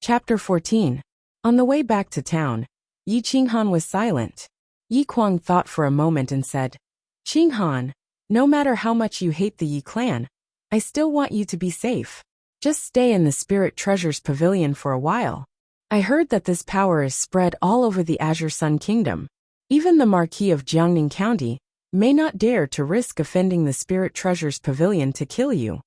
Chapter 14. On the way back to town, Yi Qinghan was silent. Yi Kuang thought for a moment and said, Qinghan, no matter how much you hate the Yi clan, I still want you to be safe. Just stay in the Spirit Treasures Pavilion for a while. I heard that this power is spread all over the Azure Sun Kingdom. Even the Marquis of Jiangning County may not dare to risk offending the Spirit Treasures Pavilion to kill you.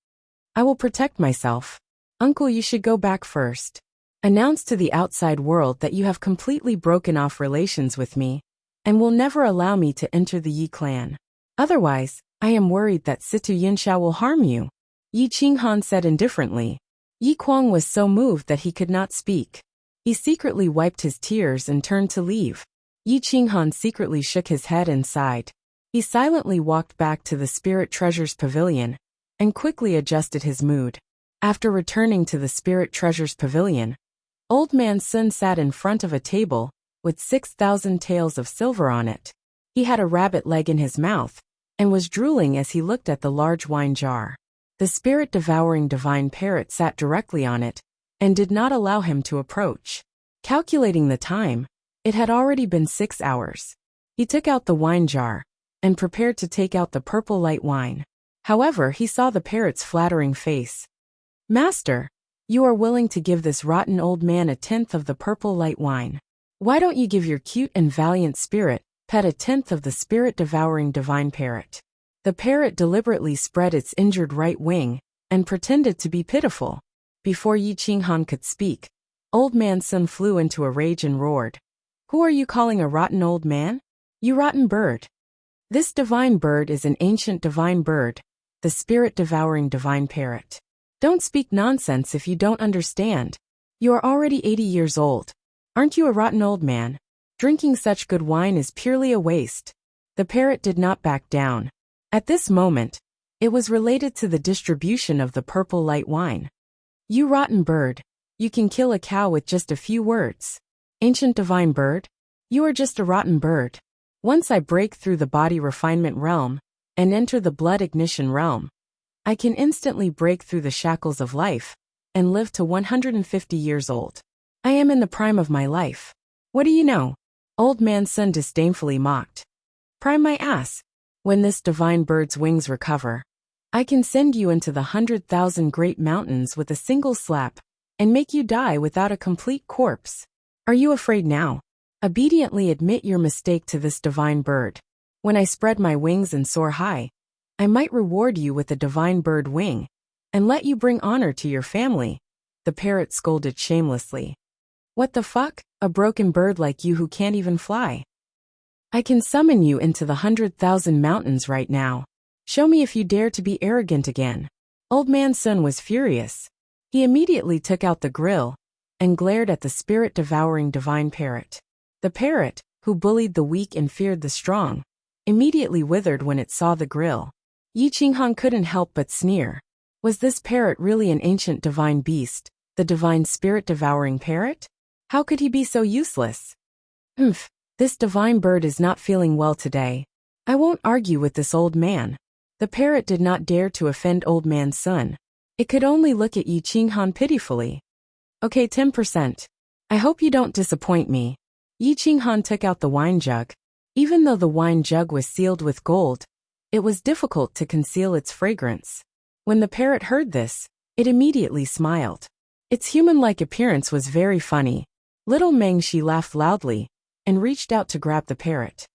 I will protect myself. Uncle, you should go back first. Announce to the outside world that you have completely broken off relations with me and will never allow me to enter the Yi clan. Otherwise, I am worried that Situ Yinxiao will harm you. Yi Qinghan said indifferently. Yi Kuang was so moved that he could not speak. He secretly wiped his tears and turned to leave. Yi Qinghan secretly shook his head and sighed. He silently walked back to the Spirit Treasures Pavilion and quickly adjusted his mood. After returning to the Spirit Treasures Pavilion, Old Man Sun sat in front of a table with 6,000 taels of silver on it. He had a rabbit leg in his mouth and was drooling as he looked at the large wine jar. The spirit-devouring divine parrot sat directly on it and did not allow him to approach. Calculating the time, it had already been 6 hours. He took out the wine jar and prepared to take out the purple light wine. However, he saw the parrot's flattering face. Master, you are willing to give this rotten old man a tenth of the purple light wine. Why don't you give your cute and valiant spirit pet a tenth of the spirit-devouring divine parrot? The parrot deliberately spread its injured right wing and pretended to be pitiful. Before Yi Qinghan could speak, Old Man Sun flew into a rage and roared. Who are you calling a rotten old man? You rotten bird. This divine bird is an ancient divine bird, the spirit-devouring divine parrot. Don't speak nonsense if you don't understand. You are already 80 years old. Aren't you a rotten old man? Drinking such good wine is purely a waste. The parrot did not back down. At this moment, it was related to the distribution of the purple light wine. You rotten bird, you can kill a cow with just a few words. Ancient divine bird, you are just a rotten bird. Once I break through the body refinement realm and enter the blood ignition realm, I can instantly break through the shackles of life and live to 150 years old. I am in the prime of my life. What do you know? Old Man Sun disdainfully mocked. Prime my ass. When this divine bird's wings recover, I can send you into the 100,000 great mountains with a single slap and make you die without a complete corpse. Are you afraid now? Obediently admit your mistake to this divine bird. When I spread my wings and soar high, I might reward you with a divine bird wing and let you bring honor to your family. The parrot scolded shamelessly. What the fuck? A broken bird like you who can't even fly. I can summon you into the 100,000 mountains right now. Show me if you dare to be arrogant again. Old Man Sun was furious. He immediately took out the grill and glared at the spirit-devouring divine parrot. The parrot, who bullied the weak and feared the strong, immediately withered when it saw the grill. Yi Qinghan couldn't help but sneer. Was this parrot really an ancient divine beast, the divine spirit-devouring parrot? How could he be so useless? This divine bird is not feeling well today. I won't argue with this old man. The parrot did not dare to offend Old Man Sun. It could only look at Yi Qinghan pitifully. Okay, 10%. I hope you don't disappoint me. Yi Qinghan took out the wine jug. Even though the wine jug was sealed with gold, it was difficult to conceal its fragrance. When the parrot heard this, it immediately smiled. Its human-like appearance was very funny. Little Mengshi laughed loudly and reached out to grab the parrot.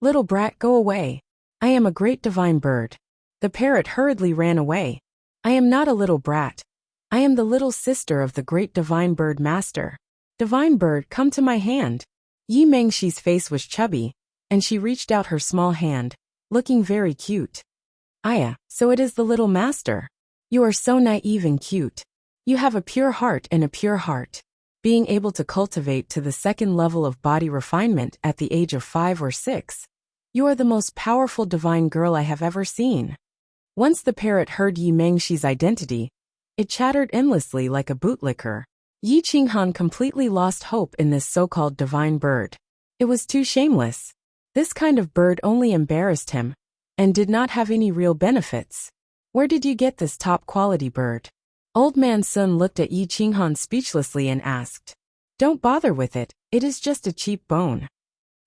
Little brat, go away. I am a great divine bird. The parrot hurriedly ran away. I am not a little brat. I am the little sister of the great divine bird master. Divine bird, come to my hand. Yi Mengshi's face was chubby, and she reached out her small hand, looking very cute. Aya, so it is the little master. You are so naive and cute. You have a pure heart and a pure heart. Being able to cultivate to the second level of body refinement at the age of 5 or 6, you are the most powerful divine girl I have ever seen. Once the parrot heard Yi Mengshi's identity, it chattered endlessly like a bootlicker. Yi Qinghan completely lost hope in this so-called divine bird. It was too shameless. This kind of bird only embarrassed him and did not have any real benefits. Where did you get this top-quality bird? Old Man Sun looked at Yi Qinghan speechlessly and asked, "Don't bother with it, it is just a cheap bone."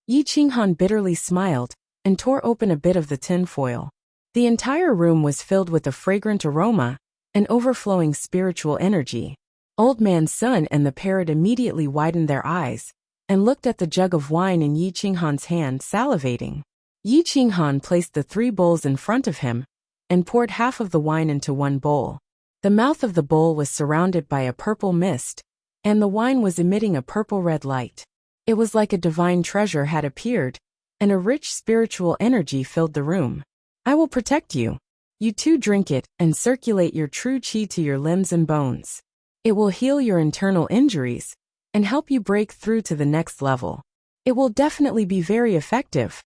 Yi Qinghan bitterly smiled and tore open a bit of the tin foil. The entire room was filled with a fragrant aroma and overflowing spiritual energy. Old Man Sun and the parrot immediately widened their eyes and looked at the jug of wine in Yi Qinghan's hand, salivating. Yi Qinghan placed the 3 bowls in front of him and poured half of the wine into one bowl. The mouth of the bowl was surrounded by a purple mist, and the wine was emitting a purple-red light. It was like a divine treasure had appeared, and a rich spiritual energy filled the room. "I will protect you. You too drink it and circulate your true qi to your limbs and bones. It will heal your internal injuries and help you break through to the next level. It will definitely be very effective."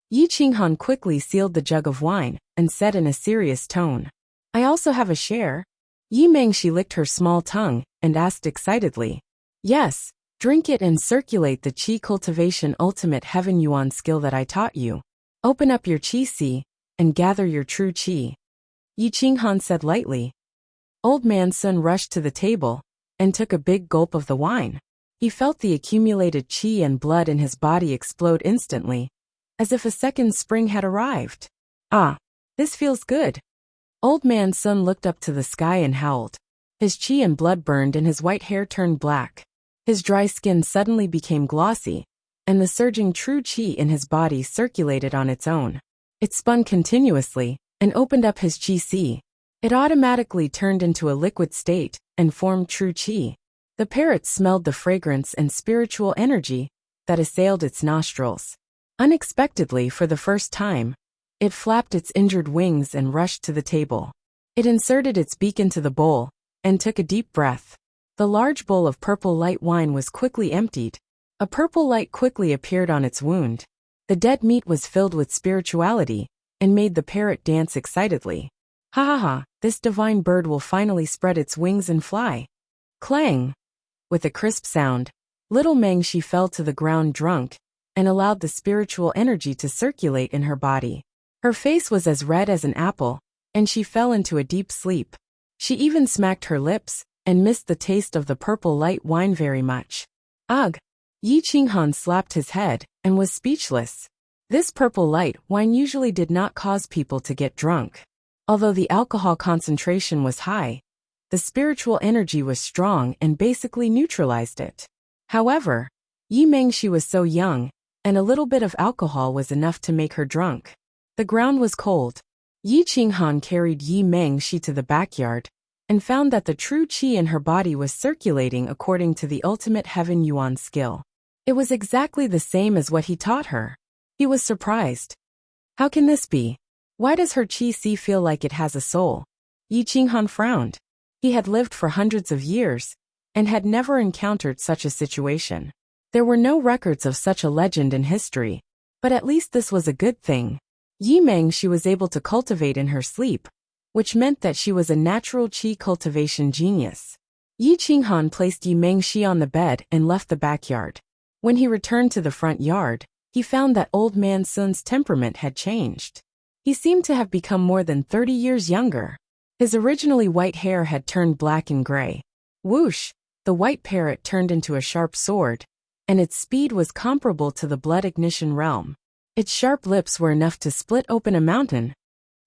Yi Qinghan quickly sealed the jug of wine and said in a serious tone, "I also have a share." Yi Mengxi licked her small tongue and asked excitedly, "Yes, drink it and circulate the qi cultivation ultimate heaven yuan skill that I taught you. Open up your qi si and gather your true qi," Yi Qinghan said lightly. Old Man Sun rushed to the table and took a big gulp of the wine. He felt the accumulated qi and blood in his body explode instantly, as if a second spring had arrived. "Ah, this feels good." Old Man Sun looked up to the sky and howled. His qi and blood burned and his white hair turned black. His dry skin suddenly became glossy, and the surging true qi in his body circulated on its own. It spun continuously and opened up his qi si. It automatically turned into a liquid state and formed true qi. The parrot smelled the fragrance and spiritual energy that assailed its nostrils. Unexpectedly, for the first time, it flapped its injured wings and rushed to the table. It inserted its beak into the bowl and took a deep breath. The large bowl of purple light wine was quickly emptied. A purple light quickly appeared on its wound. The dead meat was filled with spirituality and made the parrot dance excitedly. "Ha ha ha, this divine bird will finally spread its wings and fly." Clang! With a crisp sound, little Mengxi fell to the ground drunk and allowed the spiritual energy to circulate in her body. Her face was as red as an apple, and she fell into a deep sleep. She even smacked her lips and missed the taste of the purple light wine very much. Ugh! Yi Qinghan slapped his head and was speechless. This purple light wine usually did not cause people to get drunk. Although the alcohol concentration was high, the spiritual energy was strong and basically neutralized it. However, Yi Mengxi was so young, and a little bit of alcohol was enough to make her drunk. The ground was cold. Yi Qinghan carried Yi Mengxi to the backyard and found that the true qi in her body was circulating according to the ultimate heaven yuan skill. It was exactly the same as what he taught her. He was surprised. How can this be? Why does her qi si feel like it has a soul? Yi Qinghan frowned. He had lived for hundreds of years and had never encountered such a situation. There were no records of such a legend in history, but at least this was a good thing. Yi Mengxi was able to cultivate in her sleep, which meant that she was a natural qi cultivation genius. Yi Qinghan placed Yi Mengxi on the bed and left the backyard. When he returned to the front yard, he found that Old Man Sun's temperament had changed. He seemed to have become more than 30 years younger. His originally white hair had turned black and gray. Whoosh! The white parrot turned into a sharp sword, and its speed was comparable to the blood ignition realm. Its sharp lips were enough to split open a mountain.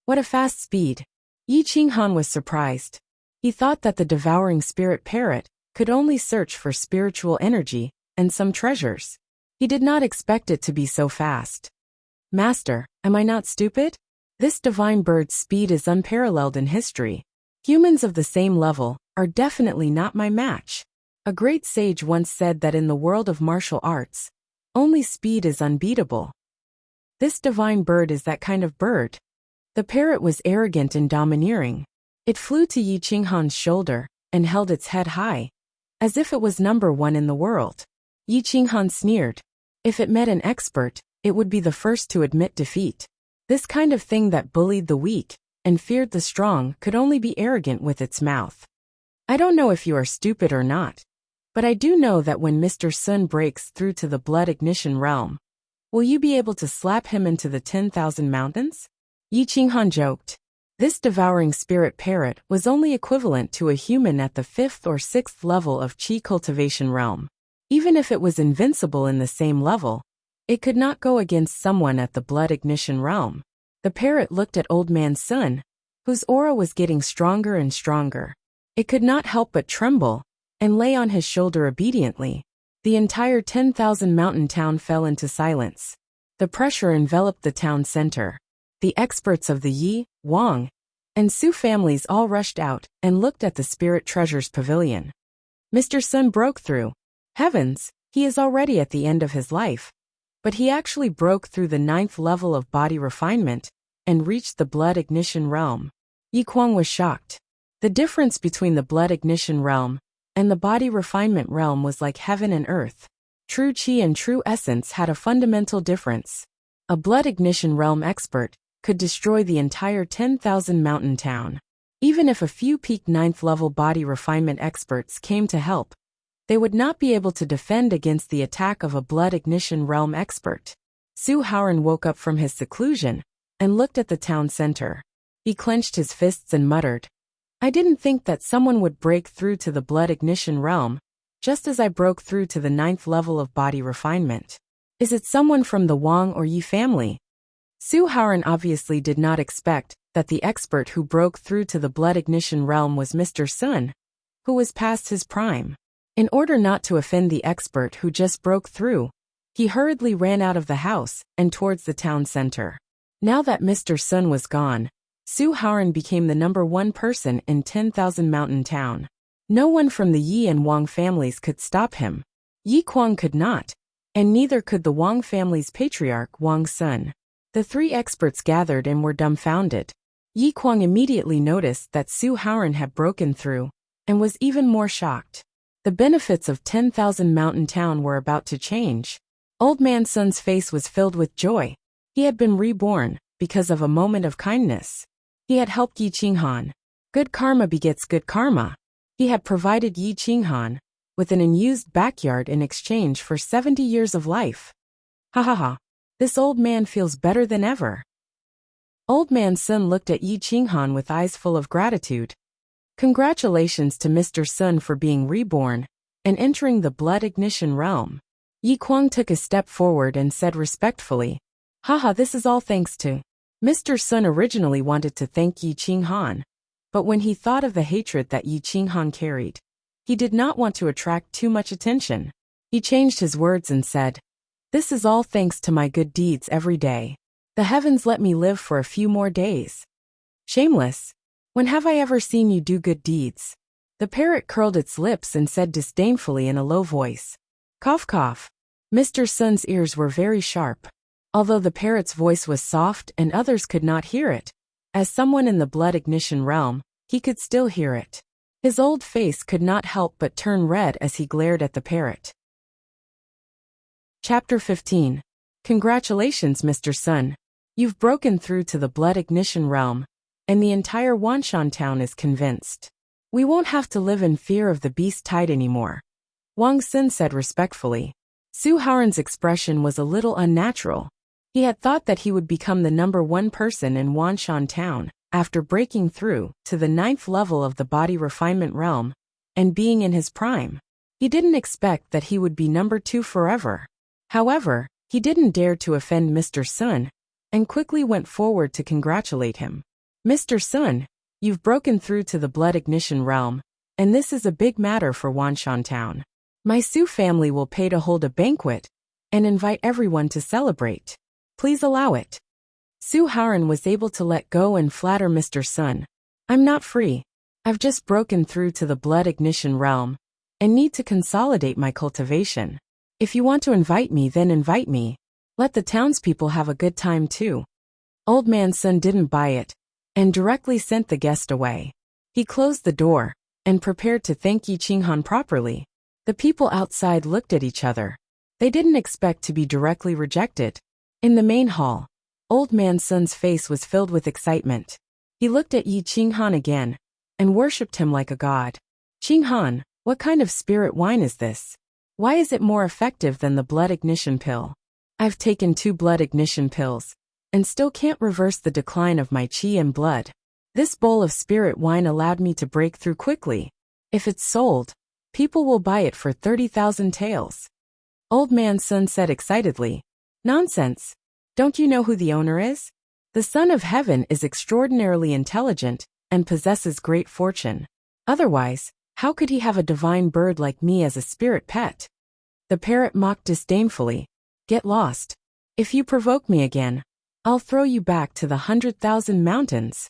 What a fast speed! Yi Qinghan was surprised. He thought that the devouring spirit parrot could only search for spiritual energy and some treasures. He did not expect it to be so fast. "Master, am I not stupid? This divine bird's speed is unparalleled in history. Humans of the same level are definitely not my match." A great sage once said that in the world of martial arts, only speed is unbeatable. This divine bird is that kind of bird. The parrot was arrogant and domineering. It flew to Yi Qinghan's shoulder and held its head high, as if it was number one in the world. Yi Qinghan sneered. If it met an expert, it would be the first to admit defeat. This kind of thing that bullied the weak and feared the strong could only be arrogant with its mouth. "I don't know if you are stupid or not, but I do know that when Mr. Sun breaks through to the blood ignition realm, will you be able to slap him into the 10,000 mountains?" Yi Qinghan joked. This devouring spirit parrot was only equivalent to a human at the 5th or 6th level of Qi cultivation realm. Even if it was invincible in the same level, it could not go against someone at the blood ignition realm. The parrot looked at Old Man Sun, whose aura was getting stronger and stronger. It could not help but tremble, and lay on his shoulder obediently. The entire 10,000 mountain town fell into silence. The pressure enveloped the town center. The experts of the Yi, Wang, and Su families all rushed out and looked at the Spirit Treasures Pavilion. Mr. Sun broke through. Heavens, he is already at the end of his life. But he actually broke through the 9th level of body refinement and reached the blood ignition realm. Yi Kuang was shocked. The difference between the blood ignition realm and the body refinement realm was like heaven and earth. True Qi and true essence had a fundamental difference. A blood ignition realm expert could destroy the entire 10,000 mountain town. Even if a few peak 9th level body refinement experts came to help, they would not be able to defend against the attack of a blood ignition realm expert. Su Haoran woke up from his seclusion and looked at the town center. He clenched his fists and muttered, "I didn't think that someone would break through to the blood ignition realm, just as I broke through to the 9th level of body refinement. Is it someone from the Wang or Yi family?" Su Haoran obviously did not expect that the expert who broke through to the blood ignition realm was Mr. Sun, who was past his prime. In order not to offend the expert who just broke through, he hurriedly ran out of the house and towards the town center. Now that Mr. Sun was gone, Su Haoran became the #1 person in 10,000 mountain town. No one from the Yi and Wang families could stop him. Yi Kuang could not, and neither could the Wang family's patriarch Wang Sun. The 3 experts gathered and were dumbfounded. Yi Kuang immediately noticed that Su Haoran had broken through, and was even more shocked. The benefits of 10,000 mountain town were about to change. Old Man Sun's face was filled with joy. He had been reborn because of a moment of kindness. He had helped Yi Qinghan. Good karma begets good karma. He had provided Yi Qinghan with an unused backyard in exchange for 70 years of life. Ha ha ha. This old man feels better than ever. Old Man Sun looked at Yi Qinghan with eyes full of gratitude. Congratulations to Mr. Sun for being reborn and entering the blood ignition realm. Yi Kuang took a step forward and said respectfully, "Haha, this is all thanks to." Mr. Sun originally wanted to thank Yi Qinghan, but when he thought of the hatred that Yi Qinghan carried, he did not want to attract too much attention. He changed his words and said, "This is all thanks to my good deeds every day. The heavens let me live for a few more days." Shameless. When have I ever seen you do good deeds? The parrot curled its lips and said disdainfully in a low voice, "Cough cough." Mr. Sun's ears were very sharp. Although the parrot's voice was soft and others could not hear it, as someone in the blood ignition realm, he could still hear it. His old face could not help but turn red as he glared at the parrot. Chapter 15. Congratulations, Mr. Sun. You've broken through to the blood ignition realm, and the entire Wanshan town is convinced. We won't have to live in fear of the beast tide anymore, Wang Sun said respectfully. Su Haoran's expression was a little unnatural. He had thought that he would become the #1 person in Wanshan town after breaking through to the 9th level of the body refinement realm and being in his prime. He didn't expect that he would be #2 forever. However, he didn't dare to offend Mr. Sun and quickly went forward to congratulate him. "Mr. Sun, you've broken through to the blood ignition realm, and this is a big matter for Wanshan town. My Su family will pay to hold a banquet and invite everyone to celebrate. Please allow it." Su Haoran was able to let go and flatter Mr. Sun. "I'm not free. I've just broken through to the blood ignition realm and need to consolidate my cultivation. If you want to invite me, then invite me. Let the townspeople have a good time too." Old Man Sun didn't buy it and directly sent the guest away. He closed the door and prepared to thank Yi Qinghan properly. The people outside looked at each other. They didn't expect to be directly rejected. In the main hall, Old Man Sun's face was filled with excitement. He looked at Yi Qinghan again and worshipped him like a god. "Qinghan, what kind of spirit wine is this? Why is it more effective than the blood ignition pill? I've taken 2 blood ignition pills and still can't reverse the decline of my qi and blood. This bowl of spirit wine allowed me to break through quickly. If it's sold, people will buy it for 30,000 taels. Old Man Sun said excitedly. Nonsense. Don't you know who the owner is? The Son of Heaven is extraordinarily intelligent and possesses great fortune. Otherwise, how could he have a divine bird like me as a spirit pet? The parrot mocked disdainfully. Get lost. If you provoke me again, I'll throw you back to the 100,000 mountains.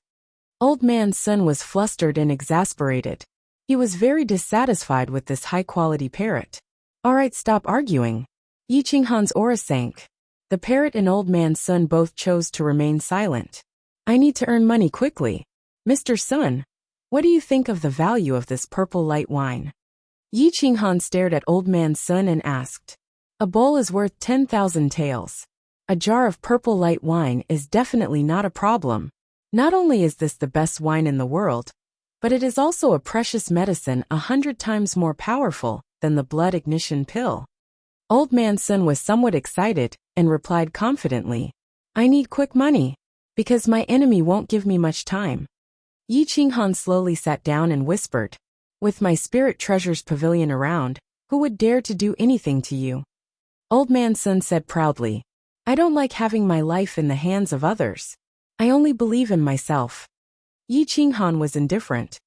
Old Man Sun was flustered and exasperated. He was very dissatisfied with this high-quality parrot. All right, stop arguing. Yi Qinghan's aura sank. The parrot and Old Man Sun both chose to remain silent. I need to earn money quickly. Mr. Sun, what do you think of the value of this purple light wine? Yi Qinghan stared at Old Man Sun and asked. A bowl is worth 10,000 taels. A jar of purple light wine is definitely not a problem. Not only is this the best wine in the world, but it is also a precious medicine 100 times more powerful than the blood ignition pill. Old Man Sun was somewhat excited and replied confidently. I need quick money, because my enemy won't give me much time. Yi Qinghan slowly sat down and whispered. With my spirit treasures pavilion around, who would dare to do anything to you? Old Man Sun said proudly. I don't like having my life in the hands of others. I only believe in myself. Yi Qinghan was indifferent.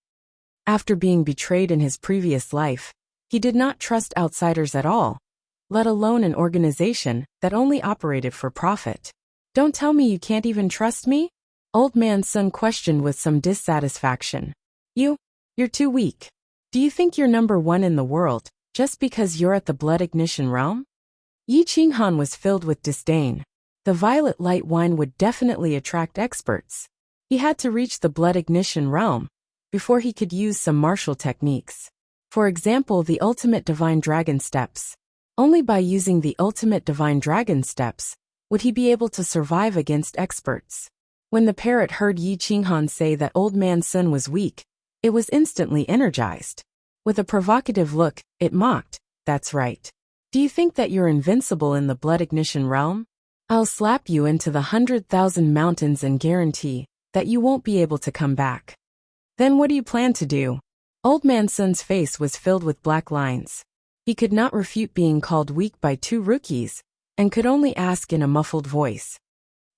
After being betrayed in his previous life, he did not trust outsiders at all, let alone an organization that only operated for profit. Don't tell me you can't even trust me? Old Man Sun questioned with some dissatisfaction. You're too weak. Do you think you're number one in the world, just because you're at the blood ignition realm? Yi Qinghan was filled with disdain. The violet light wine would definitely attract experts. He had to reach the blood ignition realm before he could use some martial techniques. For example, the ultimate divine dragon steps. Only by using the ultimate divine dragon steps would he be able to survive against experts. When the parrot heard Yi Qinghan say that Old Man Sun was weak, it was instantly energized. With a provocative look, it mocked, That's right. Do you think that you're invincible in the blood ignition realm? I'll slap you into the 100,000 mountains and guarantee that you won't be able to come back. Then what do you plan to do? Old Man Sun's face was filled with black lines. He could not refute being called weak by two rookies, and could only ask in a muffled voice.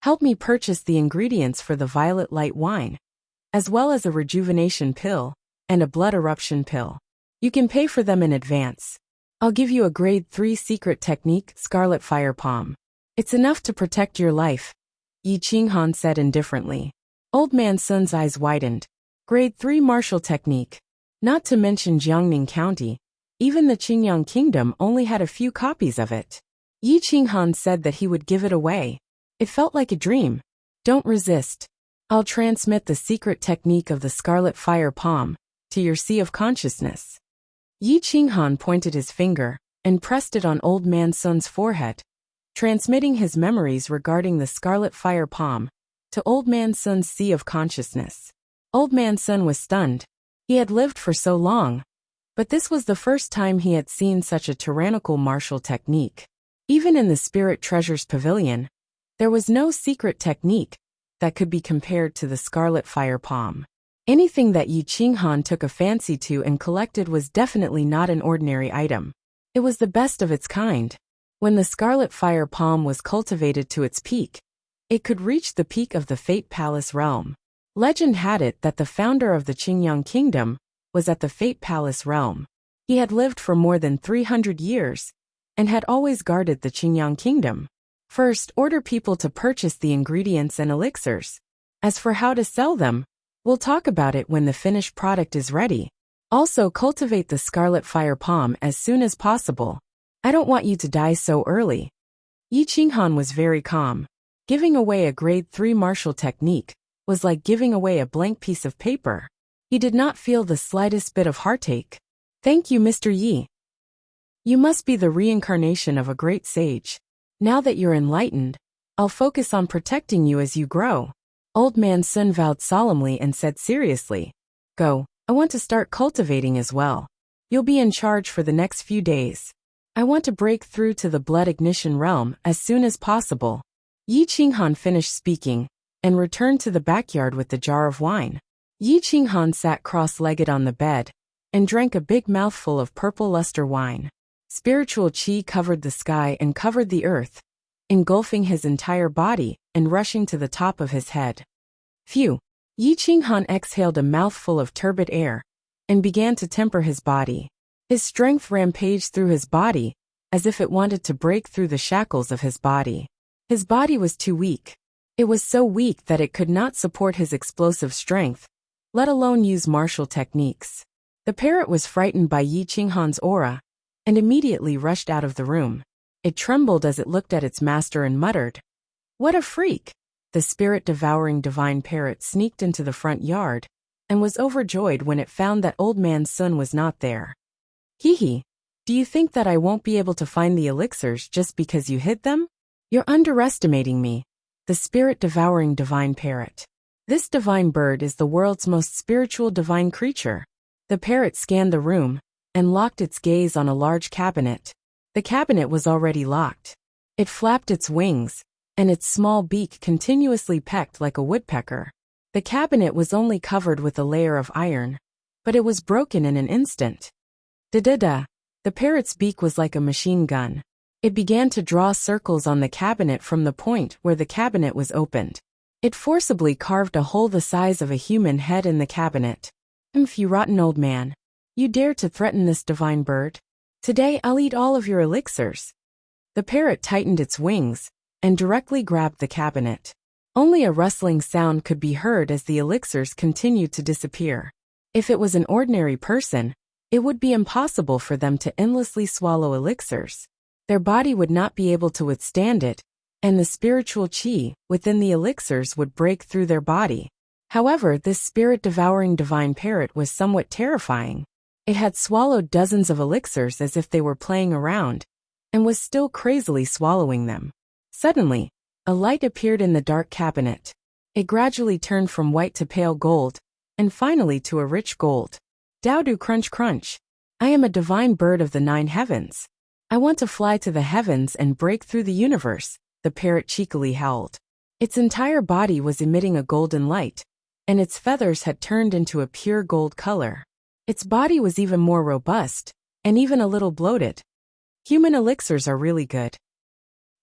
Help me purchase the ingredients for the violet light wine, as well as a rejuvenation pill, and a blood eruption pill. You can pay for them in advance. I'll give you a grade 3 secret technique, Scarlet Fire Palm. It's enough to protect your life, Yi Qinghan said indifferently. Old Man Sun's eyes widened. Grade 3 martial technique. Not to mention Jiangning County, even the Qingyang Kingdom only had a few copies of it. Yi Qinghan said that he would give it away. It felt like a dream. Don't resist. I'll transmit the secret technique of the Scarlet Fire Palm to your sea of consciousness. Yi Qinghan pointed his finger and pressed it on Old Man Sun's forehead, transmitting his memories regarding the Scarlet Fire Palm to Old Man Sun's sea of consciousness. Old Man Sun was stunned. He had lived for so long, but this was the first time he had seen such a tyrannical martial technique. Even in the Spirit Treasures Pavilion, there was no secret technique that could be compared to the Scarlet Fire Palm. Anything that Yi Qinghan took a fancy to and collected was definitely not an ordinary item. It was the best of its kind. When the Scarlet Fire Palm was cultivated to its peak, it could reach the peak of the Fate Palace realm. Legend had it that the founder of the Qingyang Kingdom was at the Fate Palace realm. He had lived for more than 300 years and had always guarded the Qingyang Kingdom. First, order people to purchase the ingredients and elixirs. As for how to sell them, we'll talk about it when the finished product is ready. Also, cultivate the Scarlet Fire Palm as soon as possible. I don't want you to die so early. Yi Qinghan was very calm. Giving away a grade 3 martial technique was like giving away a blank piece of paper. He did not feel the slightest bit of heartache. Thank you, Mr. Yi. You must be the reincarnation of a great sage. Now that you're enlightened, I'll focus on protecting you as you grow. Old Man Sun vowed solemnly and said seriously, Go, I want to start cultivating as well. You'll be in charge for the next few days. I want to break through to the blood ignition realm as soon as possible. Yi Qinghan finished speaking and returned to the backyard with the jar of wine. Yi Qinghan sat cross-legged on the bed and drank a big mouthful of purple luster wine. Spiritual qi covered the sky and covered the earth, engulfing his entire body and rushing to the top of his head. Phew! Yi Qinghan exhaled a mouthful of turbid air and began to temper his body. His strength rampaged through his body, as if it wanted to break through the shackles of his body. His body was too weak. It was so weak that it could not support his explosive strength, let alone use martial techniques. The parrot was frightened by Yi Qinghan's aura and immediately rushed out of the room. It trembled as it looked at its master and muttered, "What a freak!" The spirit-devouring divine parrot sneaked into the front yard and was overjoyed when it found that Old Man Sun was not there. "Hee hee, do you think that I won't be able to find the elixirs just because you hid them? You're underestimating me." The spirit-devouring divine parrot. This divine bird is the world's most spiritual divine creature. The parrot scanned the room and locked its gaze on a large cabinet. The cabinet was already locked. It flapped its wings, and its small beak continuously pecked like a woodpecker. The cabinet was only covered with a layer of iron, but it was broken in an instant. Da-da-da! The parrot's beak was like a machine gun. It began to draw circles on the cabinet from the point where the cabinet was opened. It forcibly carved a hole the size of a human head in the cabinet. You rotten old man. You dare to threaten this divine bird? Today I'll eat all of your elixirs." The parrot tightened its wings and directly grabbed the cabinet. Only a rustling sound could be heard as the elixirs continued to disappear. If it was an ordinary person, it would be impossible for them to endlessly swallow elixirs. Their body would not be able to withstand it, and the spiritual qi within the elixirs would break through their body. However, this spirit-devouring divine parrot was somewhat terrifying. It had swallowed dozens of elixirs as if they were playing around, and was still crazily swallowing them. Suddenly, a light appeared in the dark cabinet. It gradually turned from white to pale gold, and finally to a rich gold. "Dowdo crunch crunch! I am a divine bird of the 9 heavens. I want to fly to the heavens and break through the universe," the parrot cheekily howled. Its entire body was emitting a golden light, and its feathers had turned into a pure gold color. Its body was even more robust, and even a little bloated. "Human elixirs are really good.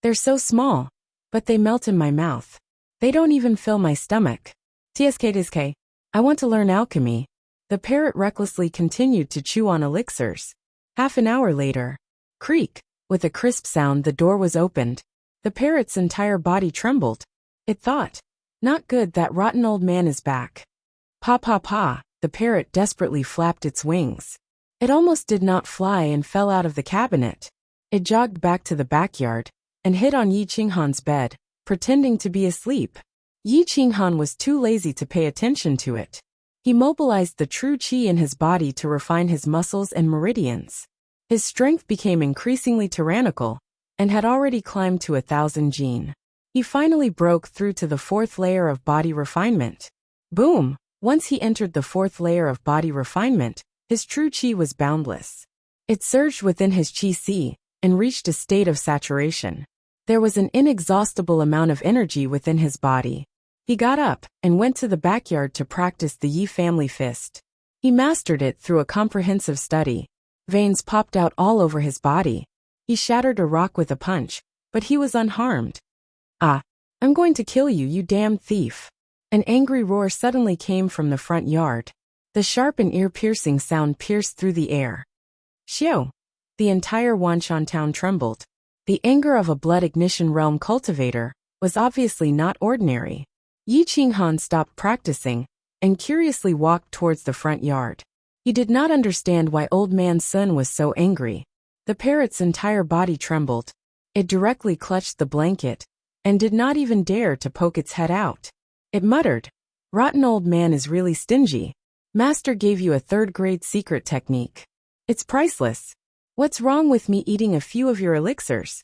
They're so small, but they melt in my mouth. They don't even fill my stomach. TSK, I want to learn alchemy." The parrot recklessly continued to chew on elixirs. Half an hour later, creak, with a crisp sound the door was opened. The parrot's entire body trembled. It thought, "Not good, that rotten old man is back." "Pa pa pa," the parrot desperately flapped its wings. It almost did not fly and fell out of the cabinet. It jogged back to the backyard and hid on Yi Qinghan's bed, pretending to be asleep. Yi Qinghan was too lazy to pay attention to it. He mobilized the true qi in his body to refine his muscles and meridians. His strength became increasingly tyrannical, and had already climbed to 1,000 jin. He finally broke through to the 4th layer of body refinement. Boom! Once he entered the 4th layer of body refinement, his true qi was boundless. It surged within his qi sea and reached a state of saturation. There was an inexhaustible amount of energy within his body. He got up and went to the backyard to practice the Yi family fist. He mastered it through a comprehensive study. Veins popped out all over his body. He shattered a rock with a punch, but he was unharmed. "Ah, I'm going to kill you, you damn thief." An angry roar suddenly came from the front yard. The sharp and ear-piercing sound pierced through the air. Xiao! The entire Wanshan town trembled. The anger of a blood ignition realm cultivator was obviously not ordinary. Yi Qinghan stopped practicing and curiously walked towards the front yard. He did not understand why Old Man Sun was so angry. The parrot's entire body trembled. It directly clutched the blanket and did not even dare to poke its head out. It muttered, "Rotten old man is really stingy. Master gave you a 3rd-grade secret technique. It's priceless. What's wrong with me eating a few of your elixirs?"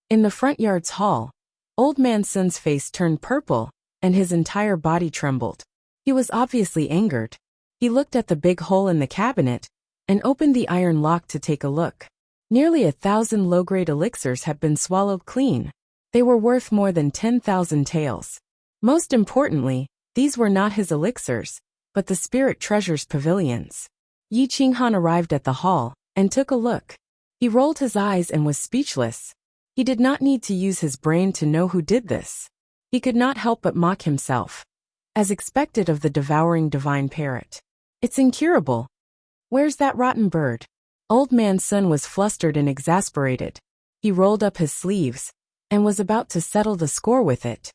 In the front yard's hall, Old Man Sun's face turned purple, and his entire body trembled. He was obviously angered. He looked at the big hole in the cabinet and opened the iron lock to take a look. Nearly 1,000 low-grade elixirs had been swallowed clean. They were worth more than 10,000 taels. Most importantly, these were not his elixirs, but the spirit treasures pavilions. Yi Qinghan arrived at the hall and took a look. He rolled his eyes and was speechless. He did not need to use his brain to know who did this. He could not help but mock himself, as expected of the devouring divine parrot. It's incurable. Where's that rotten bird? Old man Sun was flustered and exasperated. He rolled up his sleeves and was about to settle the score with it.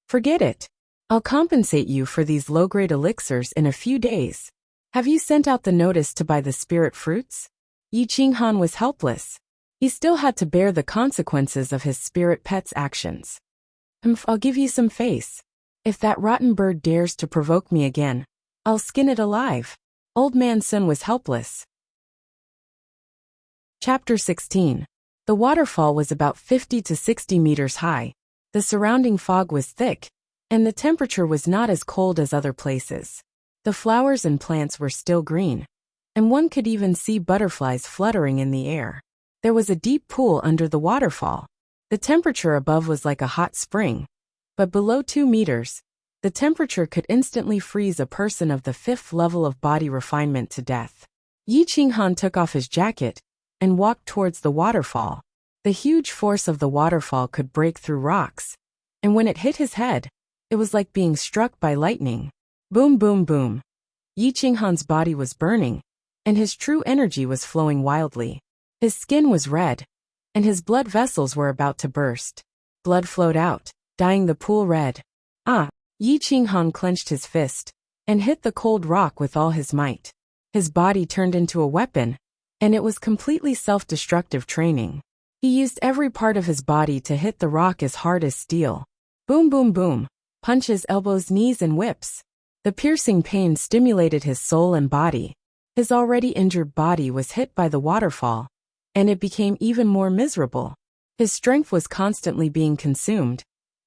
Forget it. I'll compensate you for these low-grade elixirs in a few days. Have you sent out the notice to buy the spirit fruits? Yi Qinghan was helpless. He still had to bear the consequences of his spirit pet's actions. I'll give you some face. If that rotten bird dares to provoke me again, I'll skin it alive. Old man Sun was helpless. Chapter 16. The waterfall was about 50 to 60 meters high. The surrounding fog was thick, and the temperature was not as cold as other places. The flowers and plants were still green, and one could even see butterflies fluttering in the air. There was a deep pool under the waterfall. The temperature above was like a hot spring, but below 2 meters, the temperature could instantly freeze a person of the 5th level of body refinement to death. Yi Qinghan took off his jacket and walked towards the waterfall. The huge force of the waterfall could break through rocks, and when it hit his head, it was like being struck by lightning. Boom, boom, boom. Yi Qinghan's body was burning, and his true energy was flowing wildly. His skin was red, and his blood vessels were about to burst. Blood flowed out, dyeing the pool red. Yi Qinghan clenched his fist and hit the cold rock with all his might. His body turned into a weapon, and it was completely self-destructive training. He used every part of his body to hit the rock as hard as steel. Boom, boom, boom. Punches, elbows, knees, and whips. The piercing pain stimulated his soul and body. His already injured body was hit by the waterfall, and it became even more miserable. His strength was constantly being consumed,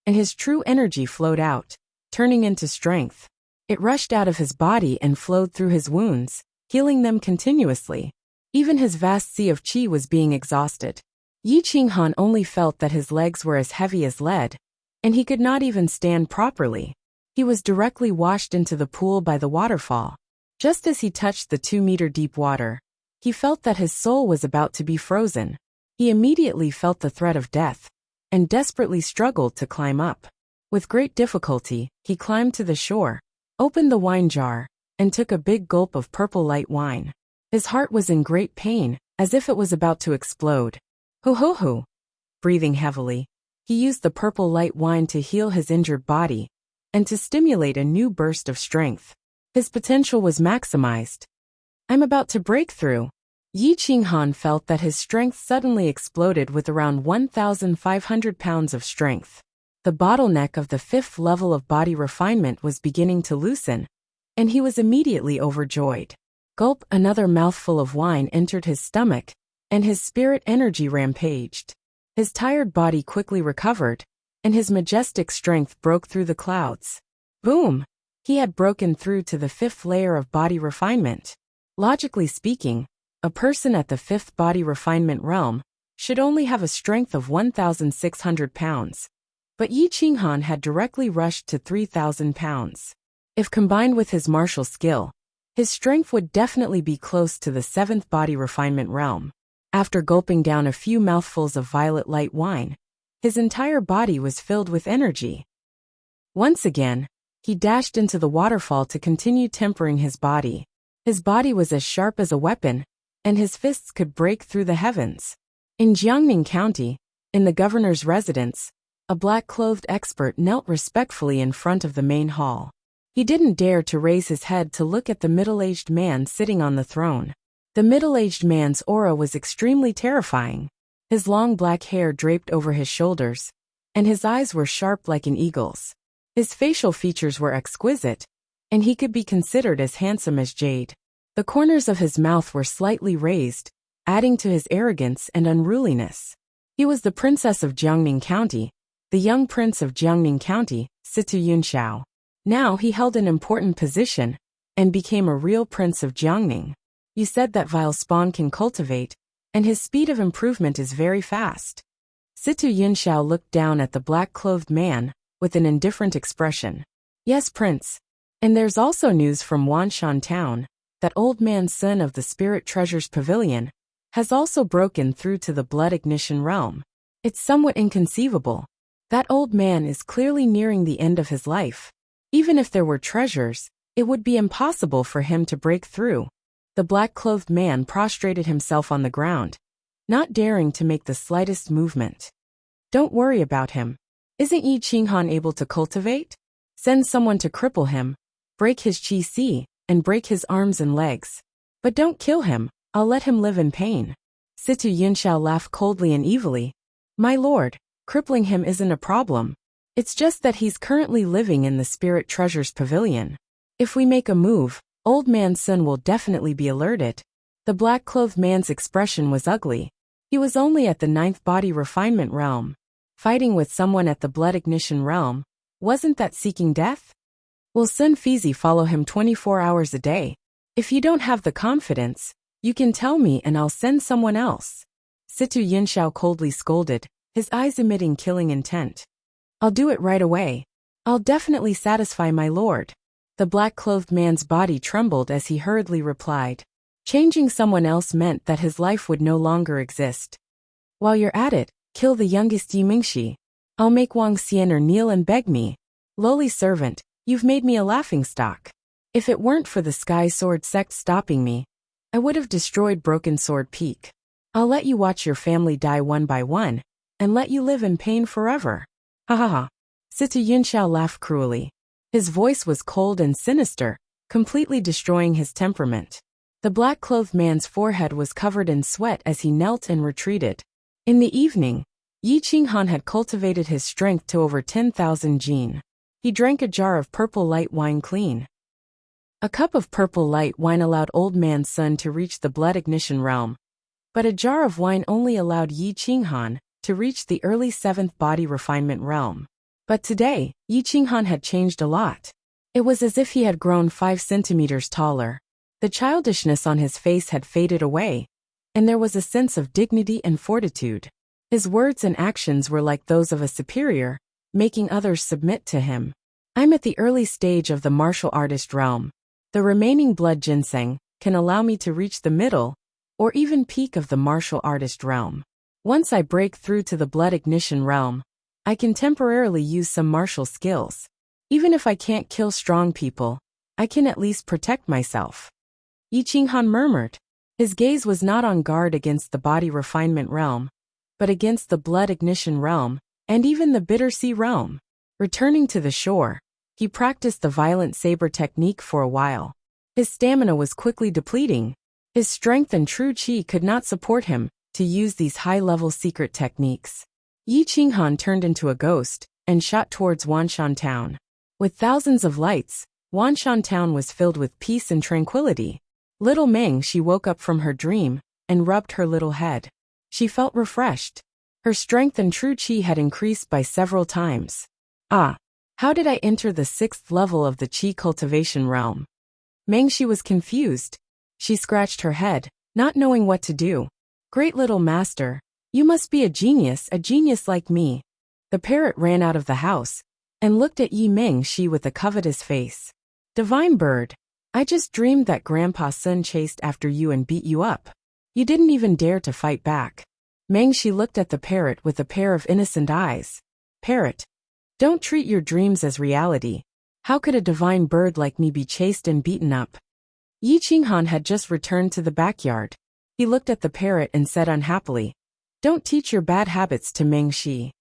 and his true energy flowed out, turning into strength. It rushed out of his body and flowed through his wounds, healing them continuously. Even his vast sea of qi was being exhausted. Yi Qinghan only felt that his legs were as heavy as lead, and he could not even stand properly. He was directly washed into the pool by the waterfall. Just as he touched the 2-meter deep water, he felt that his soul was about to be frozen. He immediately felt the threat of death, and desperately struggled to climb up. With great difficulty, he climbed to the shore, opened the wine jar, and took a big gulp of purple light wine. His heart was in great pain, as if it was about to explode. Hoo-hoo-hoo. Breathing heavily, he used the purple light wine to heal his injured body, and to stimulate a new burst of strength. His potential was maximized. I'm about to break through. Yi Qinghan felt that his strength suddenly exploded with around 1,500 pounds of strength. The bottleneck of the 5th level of body refinement was beginning to loosen, and he was immediately overjoyed. Gulp, another mouthful of wine entered his stomach, and his spirit energy rampaged. His tired body quickly recovered, and his majestic strength broke through the clouds. Boom! He had broken through to the 5th layer of body refinement. Logically speaking, a person at the 5th body refinement realm should only have a strength of 1,600 pounds. But Yi Qinghan had directly rushed to 3,000 pounds. If combined with his martial skill, his strength would definitely be close to the 7th body refinement realm. After gulping down a few mouthfuls of violet light wine, his entire body was filled with energy. Once again, he dashed into the waterfall to continue tempering his body. His body was as sharp as a weapon, and his fists could break through the heavens. In Jiangning County, in the governor's residence, a black-clothed expert knelt respectfully in front of the main hall. He didn't dare to raise his head to look at the middle-aged man sitting on the throne. The middle-aged man's aura was extremely terrifying. His long black hair draped over his shoulders, and his eyes were sharp like an eagle's. His facial features were exquisite, and he could be considered as handsome as jade. The corners of his mouth were slightly raised, adding to his arrogance and unruliness. He was the princess of Jiangning County, the young prince of Jiangning County, Situ Yunxiao. Now he held an important position, and became a real prince of Jiangning. You said that vile spawn can cultivate, and his speed of improvement is very fast. Situ Yunxiao looked down at the black-clothed man, with an indifferent expression. Yes, Prince. And there's also news from Wanshan Town, that old man Sun of the Spirit Treasures Pavilion, has also broken through to the Blood Ignition realm. It's somewhat inconceivable. That old man is clearly nearing the end of his life. Even if there were treasures, it would be impossible for him to break through. The black-clothed man prostrated himself on the ground, not daring to make the slightest movement. Don't worry about him. Isn't Yi Qinghan able to cultivate? Send someone to cripple him, break his qi, and break his arms and legs. But don't kill him, I'll let him live in pain. Situ Yunxiao laughed coldly and evilly. My lord, crippling him isn't a problem. It's just that he's currently living in the Spirit Treasures Pavilion. If we make a move, old man Sun will definitely be alerted. The black-clothed man's expression was ugly. He was only at the 9th body refinement realm. Fighting with someone at the Blood Ignition realm, wasn't that seeking death? Will Sun Fizi follow him 24 hours a day? If you don't have the confidence, you can tell me and I'll send someone else. Situ Yunxiao coldly scolded, his eyes emitting killing intent. I'll do it right away. I'll definitely satisfy my lord. The black-clothed man's body trembled as he hurriedly replied. Changing someone else meant that his life would no longer exist. While you're at it, kill the youngest Yi Mingxi. I'll make Wang Xianer kneel and beg me. Lowly servant, you've made me a laughingstock. If it weren't for the Sky Sword sect stopping me, I would have destroyed Broken Sword Peak. I'll let you watch your family die one by one, and let you live in pain forever. Ha ha ha. Situ Yunxiao laughed cruelly. His voice was cold and sinister, completely destroying his temperament. The black-clothed man's forehead was covered in sweat as he knelt and retreated. In the evening, Yi Qinghan had cultivated his strength to over 10,000 jin. He drank a jar of purple light wine clean. A cup of purple light wine allowed old man Sun to reach the Blood Ignition realm, but a jar of wine only allowed Yi Qinghan to reach the early 7th body refinement realm. But today, Yi Qinghan had changed a lot. It was as if he had grown 5 centimeters taller. The childishness on his face had faded away, and there was a sense of dignity and fortitude. His words and actions were like those of a superior, making others submit to him. I'm at the early stage of the martial artist realm. The remaining blood ginseng can allow me to reach the middle, or even peak of the martial artist realm. Once I break through to the Blood Ignition realm, I can temporarily use some martial skills. Even if I can't kill strong people, I can at least protect myself. Yi Qinghan murmured. His gaze was not on guard against the body refinement realm, but against the Blood Ignition realm, and even the Bitter Sea realm. Returning to the shore, he practiced the violent saber technique for a while. His stamina was quickly depleting. His strength and true qi could not support him to use these high-level secret techniques. Yi Qinghan turned into a ghost and shot towards Wanshan Town. With thousands of lights, Wanshan Town was filled with peace and tranquility. Little Meng, she woke up from her dream and rubbed her little head. She felt refreshed. Her strength and true qi had increased by several times. Ah, how did I enter the 6th level of the qi cultivation realm? Meng, she was confused. She scratched her head, not knowing what to do. Great little master, you must be a genius like me. The parrot ran out of the house and looked at Yi Mingxi with a covetous face. Divine bird, I just dreamed that Grandpa Sun chased after you and beat you up. You didn't even dare to fight back. Mingxi looked at the parrot with a pair of innocent eyes. Parrot, don't treat your dreams as reality. How could a divine bird like me be chased and beaten up? Yi Qinghan had just returned to the backyard. He looked at the parrot and said unhappily, Don't teach your bad habits to Mingxi.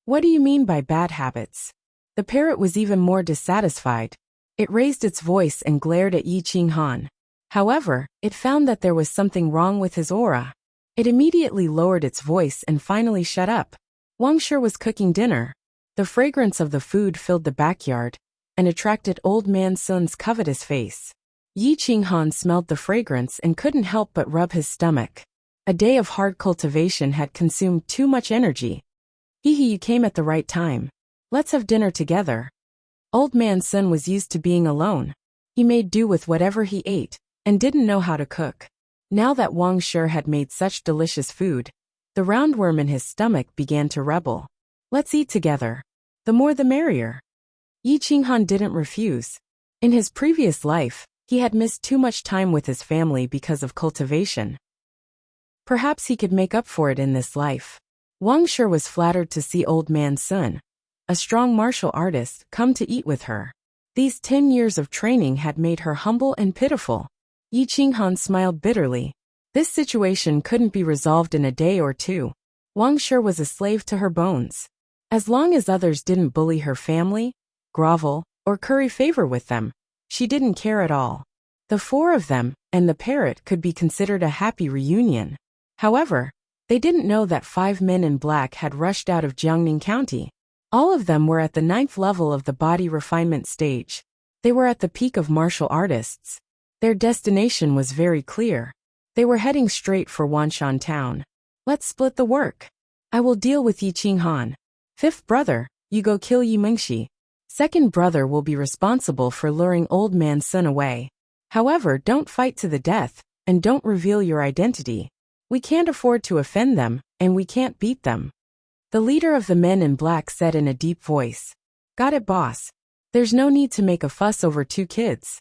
What do you mean by bad habits? The parrot was even more dissatisfied. It raised its voice and glared at Yi Qinghan. However, it found that there was something wrong with his aura. It immediately lowered its voice and finally shut up. Wang Shi was cooking dinner. The fragrance of the food filled the backyard and attracted old man Sun's covetous face. Yi Qinghan smelled the fragrance and couldn't help but rub his stomach. A day of hard cultivation had consumed too much energy. Hee, you came at the right time. Let's have dinner together. Old man Sun was used to being alone. He made do with whatever he ate and didn't know how to cook. Now that Wang Shi had made such delicious food, the roundworm in his stomach began to rebel. Let's eat together. The more the merrier. Yi Qinghan didn't refuse. In his previous life, he had missed too much time with his family because of cultivation. Perhaps he could make up for it in this life. Wang Shi was flattered to see Old Man Sun, a strong martial artist, come to eat with her. These 10 years of training had made her humble and pitiful. Yi Qinghan smiled bitterly. This situation couldn't be resolved in a day or two. Wang Shi was a slave to her bones. As long as others didn't bully her family, grovel, or curry favor with them, she didn't care at all. The four of them, and the parrot, could be considered a happy reunion. However, they didn't know that 5 men in black had rushed out of Jiangning County. All of them were at the 9th level of the body refinement stage. They were at the peak of martial artists. Their destination was very clear. They were heading straight for Wanshan town. Let's split the work. I will deal with Yi Qinghan. 5th brother, you go kill Yi Mengxi. 2nd brother will be responsible for luring Old Man Sun away. However, don't fight to the death, and don't reveal your identity. We can't afford to offend them, and we can't beat them. The leader of the men in black said in a deep voice. Got it, boss. There's no need to make a fuss over 2 kids.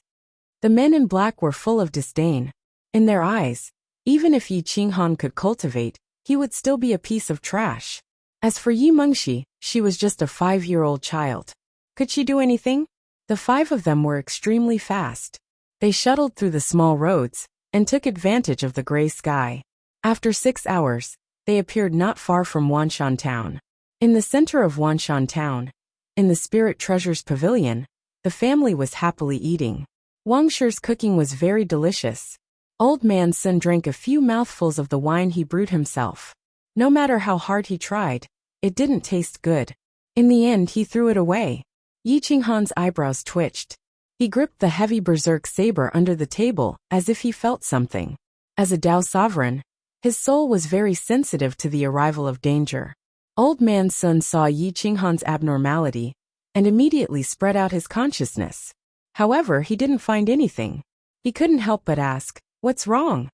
The men in black were full of disdain. In their eyes, even if Yi Qinghan could cultivate, he would still be a piece of trash. As for Yi Mengxi, she was just a 5-year-old child. Could she do anything? The 5 of them were extremely fast. They shuttled through the small roads, and took advantage of the gray sky. After 6 hours, they appeared not far from Wanshan town. In the center of Wanshan town, in the Spirit Treasures Pavilion, the family was happily eating. Wang Shi's cooking was very delicious. Old Man Sun drank a few mouthfuls of the wine he brewed himself. No matter how hard he tried, it didn't taste good. In the end, he threw it away. Yi Qinghan's eyebrows twitched. He gripped the heavy berserk saber under the table, as if he felt something. As a Dao sovereign, his soul was very sensitive to the arrival of danger. Old Man Sun saw Yi Qinghan's abnormality, and immediately spread out his consciousness. However, he didn't find anything. He couldn't help but ask, "What's wrong?"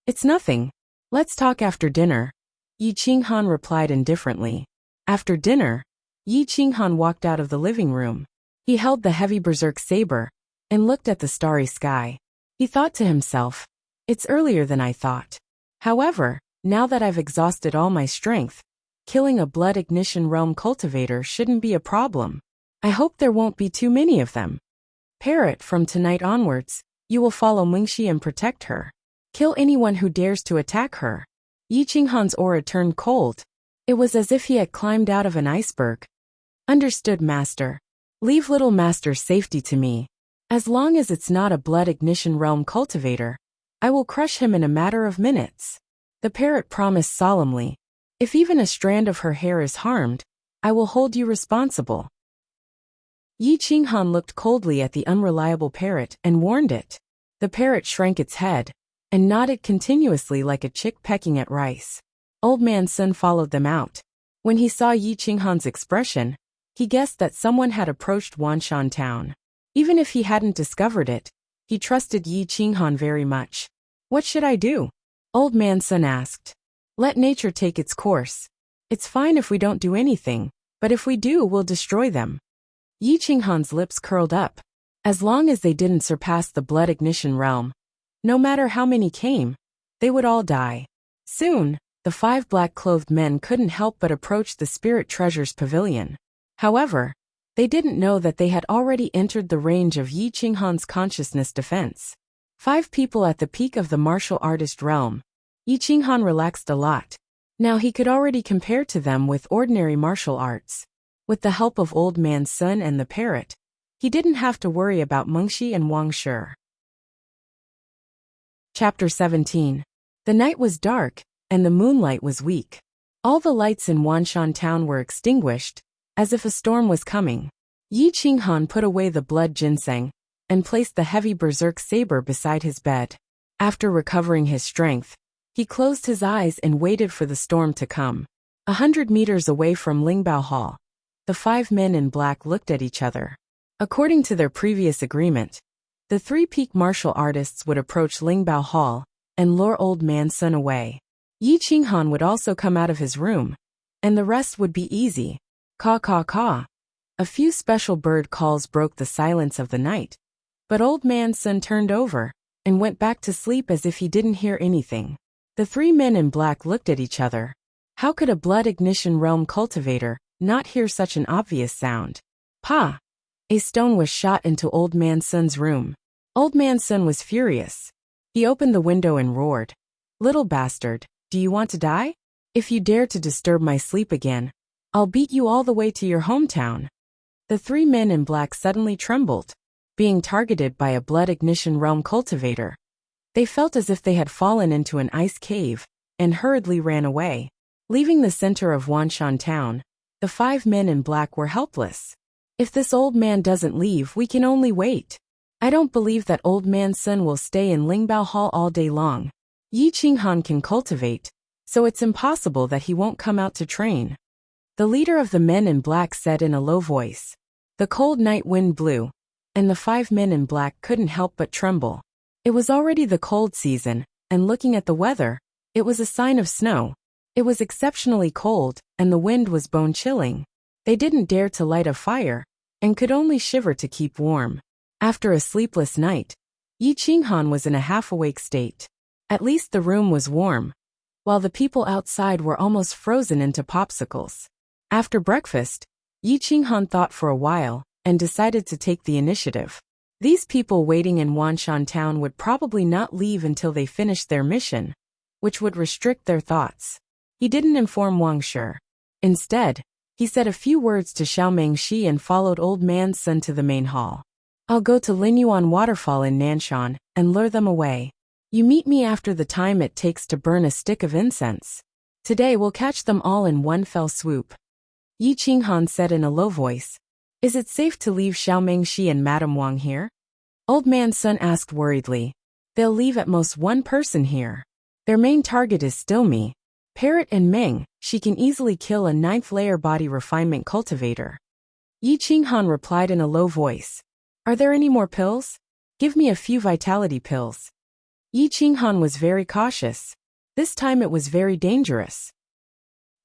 "It's nothing. Let's talk after dinner," Yi Qinghan replied indifferently. After dinner, Yi Qinghan walked out of the living room. He held the heavy berserk saber, and looked at the starry sky. He thought to himself, "It's earlier than I thought. However, now that I've exhausted all my strength, killing a blood ignition realm cultivator shouldn't be a problem. I hope there won't be too many of them. Parrot, from tonight onwards, you will follow Mengxi and protect her. Kill anyone who dares to attack her." Yi Qinghan's aura turned cold. It was as if he had climbed out of an iceberg. "Understood, master. Leave little master's safety to me. As long as it's not a blood ignition realm cultivator, I will crush him in a matter of minutes." The parrot promised solemnly, "If even a strand of her hair is harmed, I will hold you responsible." Yi Qinghan looked coldly at the unreliable parrot and warned it. The parrot shrank its head, and nodded continuously like a chick pecking at rice. Old Man Sun followed them out. When he saw Yi Qinghan's expression, he guessed that someone had approached Wanshan town. Even if he hadn't discovered it, he trusted Yi Qinghan very much. "What should I do?" Old Man Sun asked. "Let nature take its course. It's fine if we don't do anything, but if we do, we'll destroy them." Yi Qinghan's lips curled up. As long as they didn't surpass the blood ignition realm, no matter how many came, they would all die. Soon, the 5 black-clothed men couldn't help but approach the Spirit Treasures Pavilion. However, they didn't know that they had already entered the range of Yi Qinghan's consciousness defense. 5 people at the peak of the martial artist realm. Yi Qinghan relaxed a lot. Now he could already compare to them with ordinary martial arts. With the help of Old Man Sun and the parrot, he didn't have to worry about Mengxi and Wang Shi. Chapter 17. The night was dark, and the moonlight was weak. All the lights in Wanshan town were extinguished, as if a storm was coming. Yi Qinghan put away the blood ginseng, and placed the heavy berserk saber beside his bed. After recovering his strength, he closed his eyes and waited for the storm to come. 100 meters away from Lingbao Hall, the 5 men in black looked at each other. According to their previous agreement, the 3 peak martial artists would approach Lingbao Hall and lure Old Man Sun away. Yi Qinghan would also come out of his room, and the rest would be easy. Caw caw caw. A few special bird calls broke the silence of the night, but Old Man Sun turned over and went back to sleep as if he didn't hear anything. The three men in black looked at each other. How could a blood ignition realm cultivator not hear such an obvious sound? Pa! A stone was shot into Old Man Sun's room. Old Man Sun was furious. He opened the window and roared, "Little bastard, do you want to die? If you dare to disturb my sleep again, I'll beat you all the way to your hometown." The three men in black suddenly trembled, being targeted by a blood ignition realm cultivator. They felt as if they had fallen into an ice cave and hurriedly ran away. Leaving the center of Wanshan town, the five men in black were helpless. If this old man doesn't leave, we can only wait. I don't believe that Old Man Sun will stay in Lingbao Hall all day long. Yi Qinghan can cultivate, so it's impossible that he won't come out to train. The leader of the men in black said in a low voice. The cold night wind blew, and the five men in black couldn't help but tremble. It was already the cold season, and looking at the weather, it was a sign of snow. It was exceptionally cold, and the wind was bone-chilling. They didn't dare to light a fire, and could only shiver to keep warm. After a sleepless night, Yi Qinghan was in a half-awake state. At least the room was warm, while the people outside were almost frozen into popsicles. After breakfast, Yi Qinghan thought for a while and decided to take the initiative. These people waiting in Wanshan town would probably not leave until they finished their mission, which would restrict their thoughts. He didn't inform Wang Shi. Instead, he said a few words to Xiao Mengxi and followed Old Man Sun to the main hall. I'll go to Linyuan Waterfall in Nanshan and lure them away. You meet me after the time it takes to burn a stick of incense. Today we'll catch them all in one fell swoop. Yi Qinghan said in a low voice. Is it safe to leave Xiao Mengxi and Madame Wang here? Old Man Sun asked worriedly. They'll leave at most one person here. Their main target is still me. Parrot and Meng, she can easily kill a 9th layer body refinement cultivator. Yi Qinghan replied in a low voice. Are there any more pills? Give me a few vitality pills. Yi Qinghan was very cautious. This time it was very dangerous.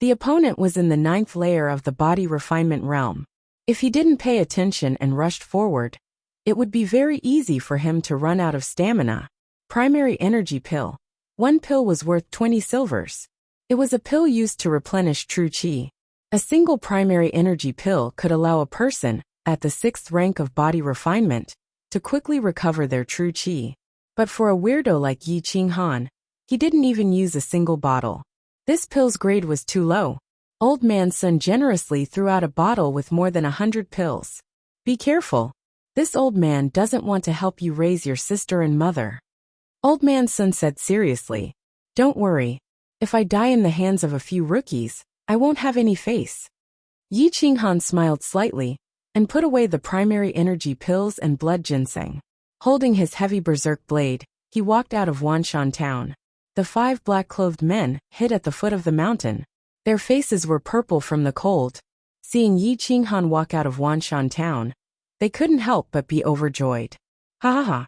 The opponent was in the 9th layer of the body refinement realm. If he didn't pay attention and rushed forward, it would be very easy for him to run out of stamina. Primary energy pill. One pill was worth 20 silvers. It was a pill used to replenish true qi. A single primary energy pill could allow a person, at the 6th rank of body refinement, to quickly recover their true qi. But for a weirdo like Yi Qinghan, he didn't even use a single bottle. This pill's grade was too low. Old Man Sun generously threw out a bottle with more than 100 pills. Be careful. This old man doesn't want to help you raise your sister and mother. Old Man Sun said seriously. Don't worry. If I die in the hands of a few rookies, I won't have any face. Yi Qinghan smiled slightly and put away the primary energy pills and blood ginseng. Holding his heavy berserk blade, he walked out of Wanshan town. The 5 black-clothed men hid at the foot of the mountain. Their faces were purple from the cold. Seeing Yi Qinghan walk out of Wanshan town, they couldn't help but be overjoyed. Ha ha ha.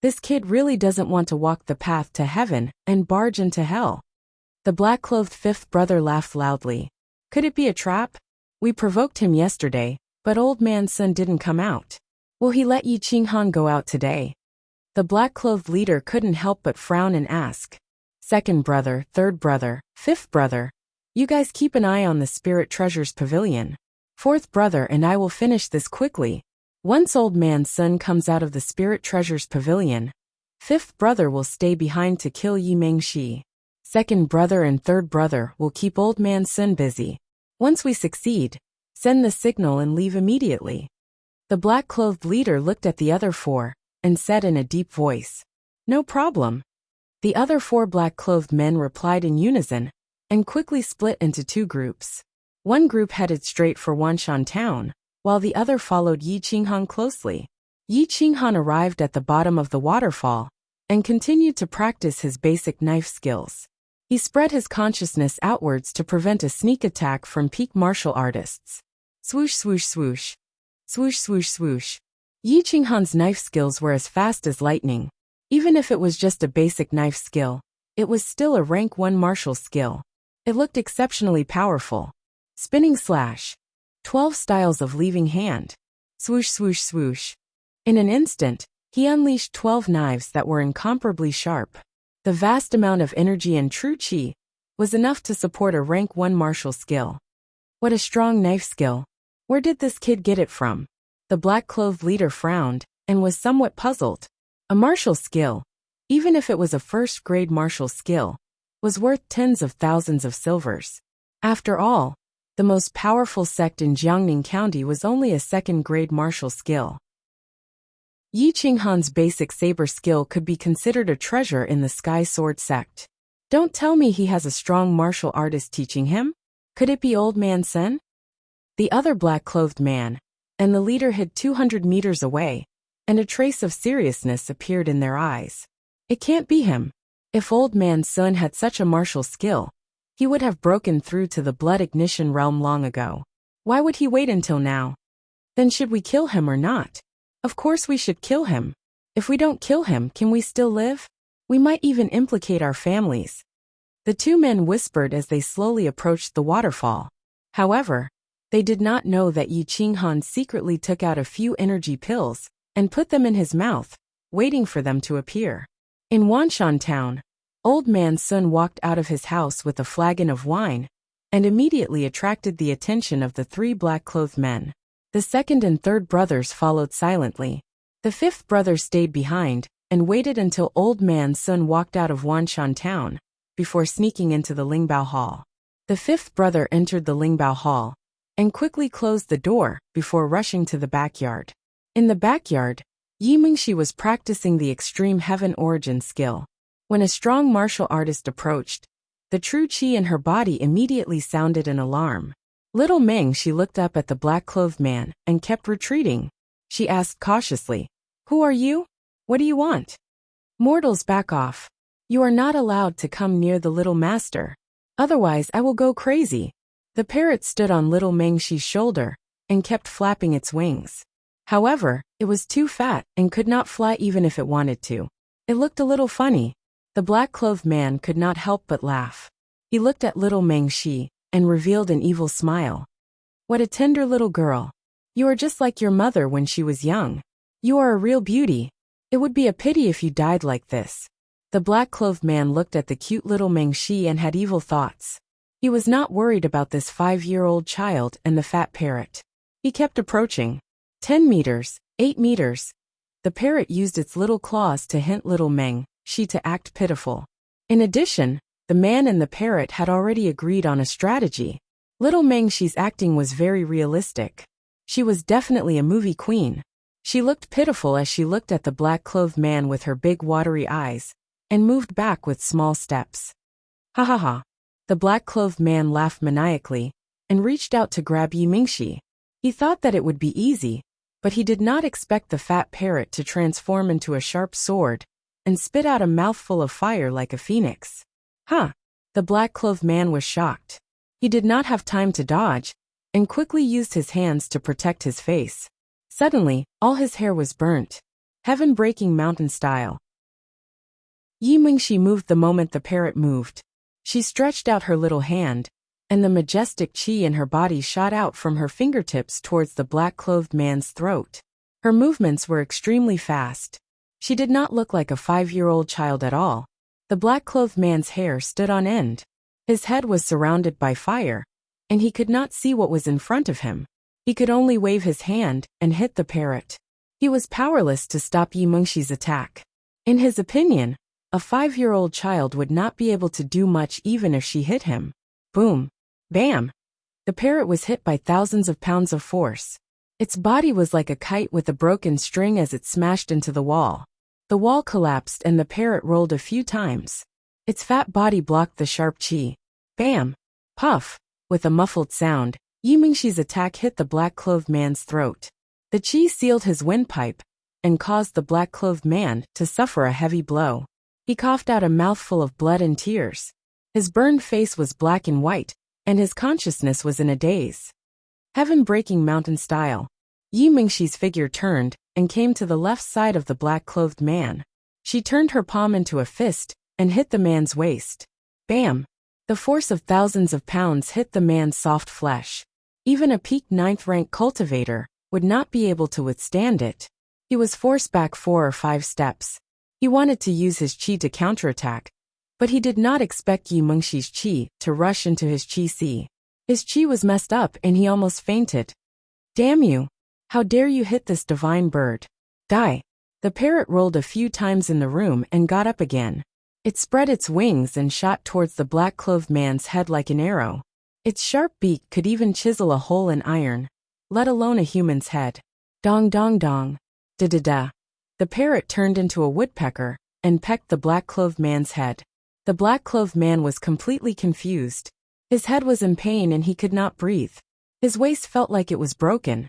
This kid really doesn't want to walk the path to heaven and barge into hell. The black-clothed 5th brother laughed loudly. Could it be a trap? We provoked him yesterday, but Old Man Sun didn't come out. Will he let Yi Qinghan go out today? The black-clothed leader couldn't help but frown and ask. 2nd brother, 3rd brother, 5th brother. You guys keep an eye on the Spirit Treasures Pavilion. 4th brother and I will finish this quickly. Once Old Man Sun comes out of the Spirit Treasures Pavilion, 5th brother will stay behind to kill Yi Mengxi. 2nd brother and 3rd brother will keep Old Man Sun busy. Once we succeed, send the signal and leave immediately. The black-clothed leader looked at the other 4 and said in a deep voice. No problem. The other 4 black-clothed men replied in unison and quickly split into 2 groups. One group headed straight for Wanshan town, while the other followed Yi Qinghan closely. Yi Qinghan arrived at the bottom of the waterfall and continued to practice his basic knife skills. He spread his consciousness outwards to prevent a sneak attack from peak martial artists. Swoosh swoosh swoosh. Swoosh swoosh swoosh. Yi Qinghan's knife skills were as fast as lightning. Even if it was just a basic knife skill, it was still a rank 1 martial skill. It looked exceptionally powerful. Spinning slash. 12 styles of leaving hand. Swoosh, swoosh, swoosh. In an instant, he unleashed 12 knives that were incomparably sharp. The vast amount of energy and true chi was enough to support a rank 1 martial skill. What a strong knife skill. Where did this kid get it from? The black-clothed leader frowned and was somewhat puzzled. A martial skill, even if it was a first-grade martial skill, was worth tens of thousands of silvers. After all, the most powerful sect in Jiangning County was only a second-grade martial skill. Yi Qinghan's basic saber skill could be considered a treasure in the Sky Sword sect. Don't tell me he has a strong martial artist teaching him? Could it be Old Man Sen? The other black-clothed man and the leader hid 200 meters away, and a trace of seriousness appeared in their eyes. It can't be him. If Old Man Sun had such a martial skill, he would have broken through to the blood ignition realm long ago. Why would he wait until now? Then should we kill him or not? Of course we should kill him. If we don't kill him, can we still live? We might even implicate our families. The two men whispered as they slowly approached the waterfall. However, they did not know that Yi Qinghan secretly took out a few energy pills and put them in his mouth, waiting for them to appear. In Wanshan town, Old Man Sun walked out of his house with a flagon of wine and immediately attracted the attention of the 3 black-clothed men. The second and third brothers followed silently. The fifth brother stayed behind and waited until Old Man Sun walked out of Wanshan town before sneaking into the Lingbao Hall. The fifth brother entered the Lingbao Hall and quickly closed the door before rushing to the backyard. In the backyard, Yi Mingxi was practicing the extreme heaven origin skill. When a strong martial artist approached, the true qi in her body immediately sounded an alarm. Little Mingxi looked up at the black-clothed man and kept retreating. She asked cautiously, "Who are you? What do you want?" "Mortals, back off. You are not allowed to come near the little master. Otherwise I will go crazy." The parrot stood on little Mingxi's shoulder and kept flapping its wings. However, it was too fat and could not fly even if it wanted to. It looked a little funny. The black-clothed man could not help but laugh. He looked at little Mingxi and revealed an evil smile. "What a tender little girl. You are just like your mother when she was young. You are a real beauty. It would be a pity if you died like this." The black-clothed man looked at the cute little Mingxi and had evil thoughts. He was not worried about this 5-year-old child and the fat parrot. He kept approaching. 10 meters, 8 meters. The parrot used its little claws to hint little Mingxi to act pitiful. In addition, the man and the parrot had already agreed on a strategy. Little Mingxi's acting was very realistic. She was definitely a movie queen. She looked pitiful as she looked at the black-clothed man with her big watery eyes, and moved back with small steps. "Ha ha ha." The black-clothed man laughed maniacally and reached out to grab Yi Mingxi. He thought that it would be easy, but he did not expect the fat parrot to transform into a sharp sword and spit out a mouthful of fire like a phoenix. "Huh." The black-clothed man was shocked. He did not have time to dodge and quickly used his hands to protect his face. Suddenly, all his hair was burnt, heaven-breaking mountain style. Yi Mingxi moved the moment the parrot moved. She stretched out her little hand, and the majestic qi in her body shot out from her fingertips towards the black-clothed man's throat. Her movements were extremely fast. She did not look like a 5-year-old child at all. The black-clothed man's hair stood on end. His head was surrounded by fire, and he could not see what was in front of him. He could only wave his hand and hit the parrot. He was powerless to stop Yi Mingxi's attack. In his opinion, a 5-year-old child would not be able to do much even if she hit him. Boom. Bam. The parrot was hit by thousands of pounds of force. Its body was like a kite with a broken string as it smashed into the wall. The wall collapsed and the parrot rolled a few times. Its fat body blocked the sharp qi. Bam. Puff. With a muffled sound, Yi Mingxi's attack hit the black-clothed man's throat. The qi sealed his windpipe and caused the black-clothed man to suffer a heavy blow. He coughed out a mouthful of blood and tears. His burned face was black and white, and his consciousness was in a daze. Heaven-breaking mountain style. Yi Mingxi's figure turned and came to the left side of the black-clothed man. She turned her palm into a fist and hit the man's waist. Bam! The force of thousands of pounds hit the man's soft flesh. Even a peak 9th rank cultivator would not be able to withstand it. He was forced back 4 or 5 steps. He wanted to use his chi to counterattack, but he did not expect Yi Mengxi's chi to rush into his chi sea. His chi was messed up and he almost fainted. Damn you! How dare you hit this divine bird? Die! The parrot rolled a few times in the room and got up again. It spread its wings and shot towards the black-clothed man's head like an arrow. Its sharp beak could even chisel a hole in iron, let alone a human's head. Dong dong dong. Da-da-da. The parrot turned into a woodpecker and pecked the black-clothed man's head. The black-clothed man was completely confused. His head was in pain and he could not breathe. His waist felt like it was broken.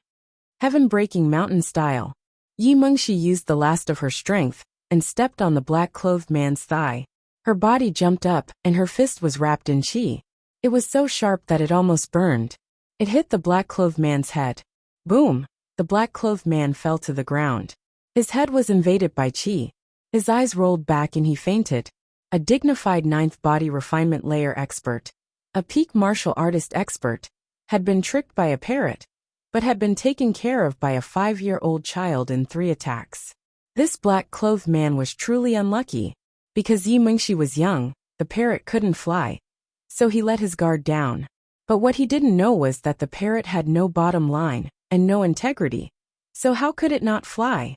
Heaven-breaking mountain style. Yi Mengxi used the last of her strength and stepped on the black-clothed man's thigh. Her body jumped up and her fist was wrapped in chi. It was so sharp that it almost burned. It hit the black-clothed man's head. Boom! The black-clothed man fell to the ground. His head was invaded by chi. His eyes rolled back and he fainted. A dignified 9th body refinement layer expert, a peak martial artist expert, had been tricked by a parrot, but had been taken care of by a 5-year-old child in 3 attacks. This black-clothed man was truly unlucky. Because Yi Mengxi was young, the parrot couldn't fly. So he let his guard down. But what he didn't know was that the parrot had no bottom line and no integrity. So how could it not fly?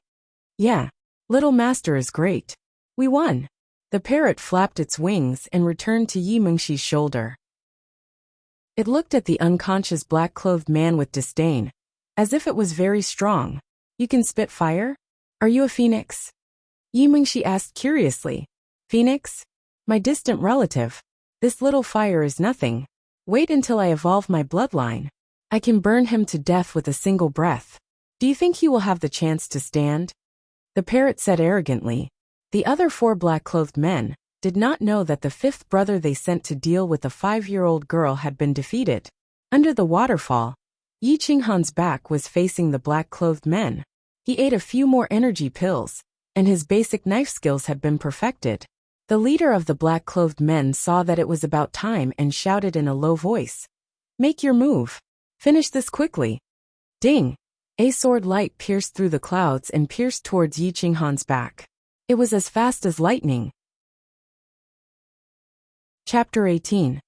Yeah, little master is great. We won. The parrot flapped its wings and returned to Yi Mengxi's shoulder. It looked at the unconscious black-clothed man with disdain, as if it was very strong. You can spit fire? Are you a phoenix? Yi Mengxi asked curiously. Phoenix? My distant relative. This little fire is nothing. Wait until I evolve my bloodline. I can burn him to death with a single breath. Do you think he will have the chance to stand? The parrot said arrogantly. The other 4 black-clothed men did not know that the 5th brother they sent to deal with a 5-year-old girl had been defeated. Under the waterfall, Yi Qinghan's back was facing the black-clothed men. He ate a few more energy pills, and his basic knife skills had been perfected. The leader of the black-clothed men saw that it was about time and shouted in a low voice. Make your move. Finish this quickly. Ding! A sword light pierced through the clouds and pierced towards Yi Qinghan's back. It was as fast as lightning. Chapter 18.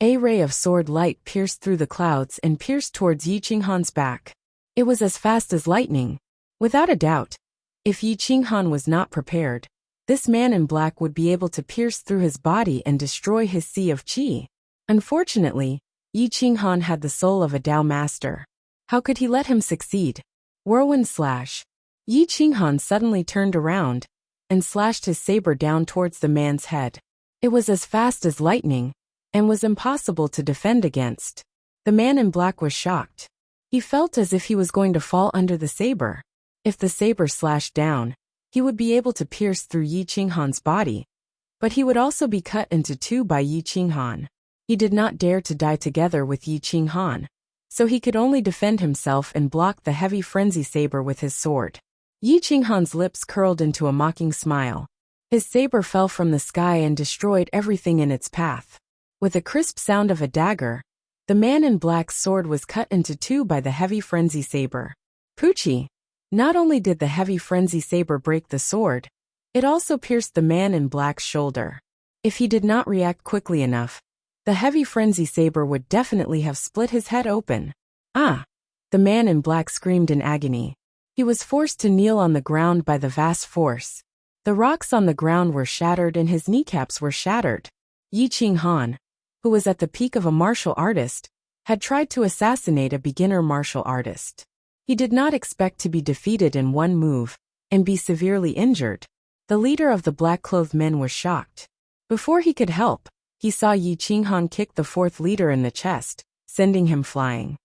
A ray of sword light pierced through the clouds and pierced towards Yi Qinghan's back. It was as fast as lightning. Without a doubt, if Yi Qinghan was not prepared, this man in black would be able to pierce through his body and destroy his sea of chi. Unfortunately, Yi Qinghan had the soul of a Tao master. How could he let him succeed? Whirlwind slash. Yi Qinghan suddenly turned around and slashed his saber down towards the man's head. It was as fast as lightning and was impossible to defend against. The man in black was shocked. He felt as if he was going to fall under the saber. If the saber slashed down, he would be able to pierce through Yi Qinghan's body, but he would also be cut into 2 by Yi Qinghan. He did not dare to die together with Yi Qinghan, so he could only defend himself and block the heavy frenzy saber with his sword. Yi Qinghan's lips curled into a mocking smile. His saber fell from the sky and destroyed everything in its path. With a crisp sound of a dagger, the man in black's sword was cut into 2 by the heavy frenzy saber. Poochie! Not only did the heavy frenzy saber break the sword, it also pierced the man in black's shoulder. If he did not react quickly enough, the heavy frenzy saber would definitely have split his head open. Ah! The man in black screamed in agony. He was forced to kneel on the ground by the vast force. The rocks on the ground were shattered and his kneecaps were shattered. Yi Qinghan, who was at the peak of a martial artist, had tried to assassinate a beginner martial artist. He did not expect to be defeated in one move and be severely injured. The leader of the black-clothed men was shocked. Before he could help, he saw Yi Qinghan kick the 4th leader in the chest, sending him flying.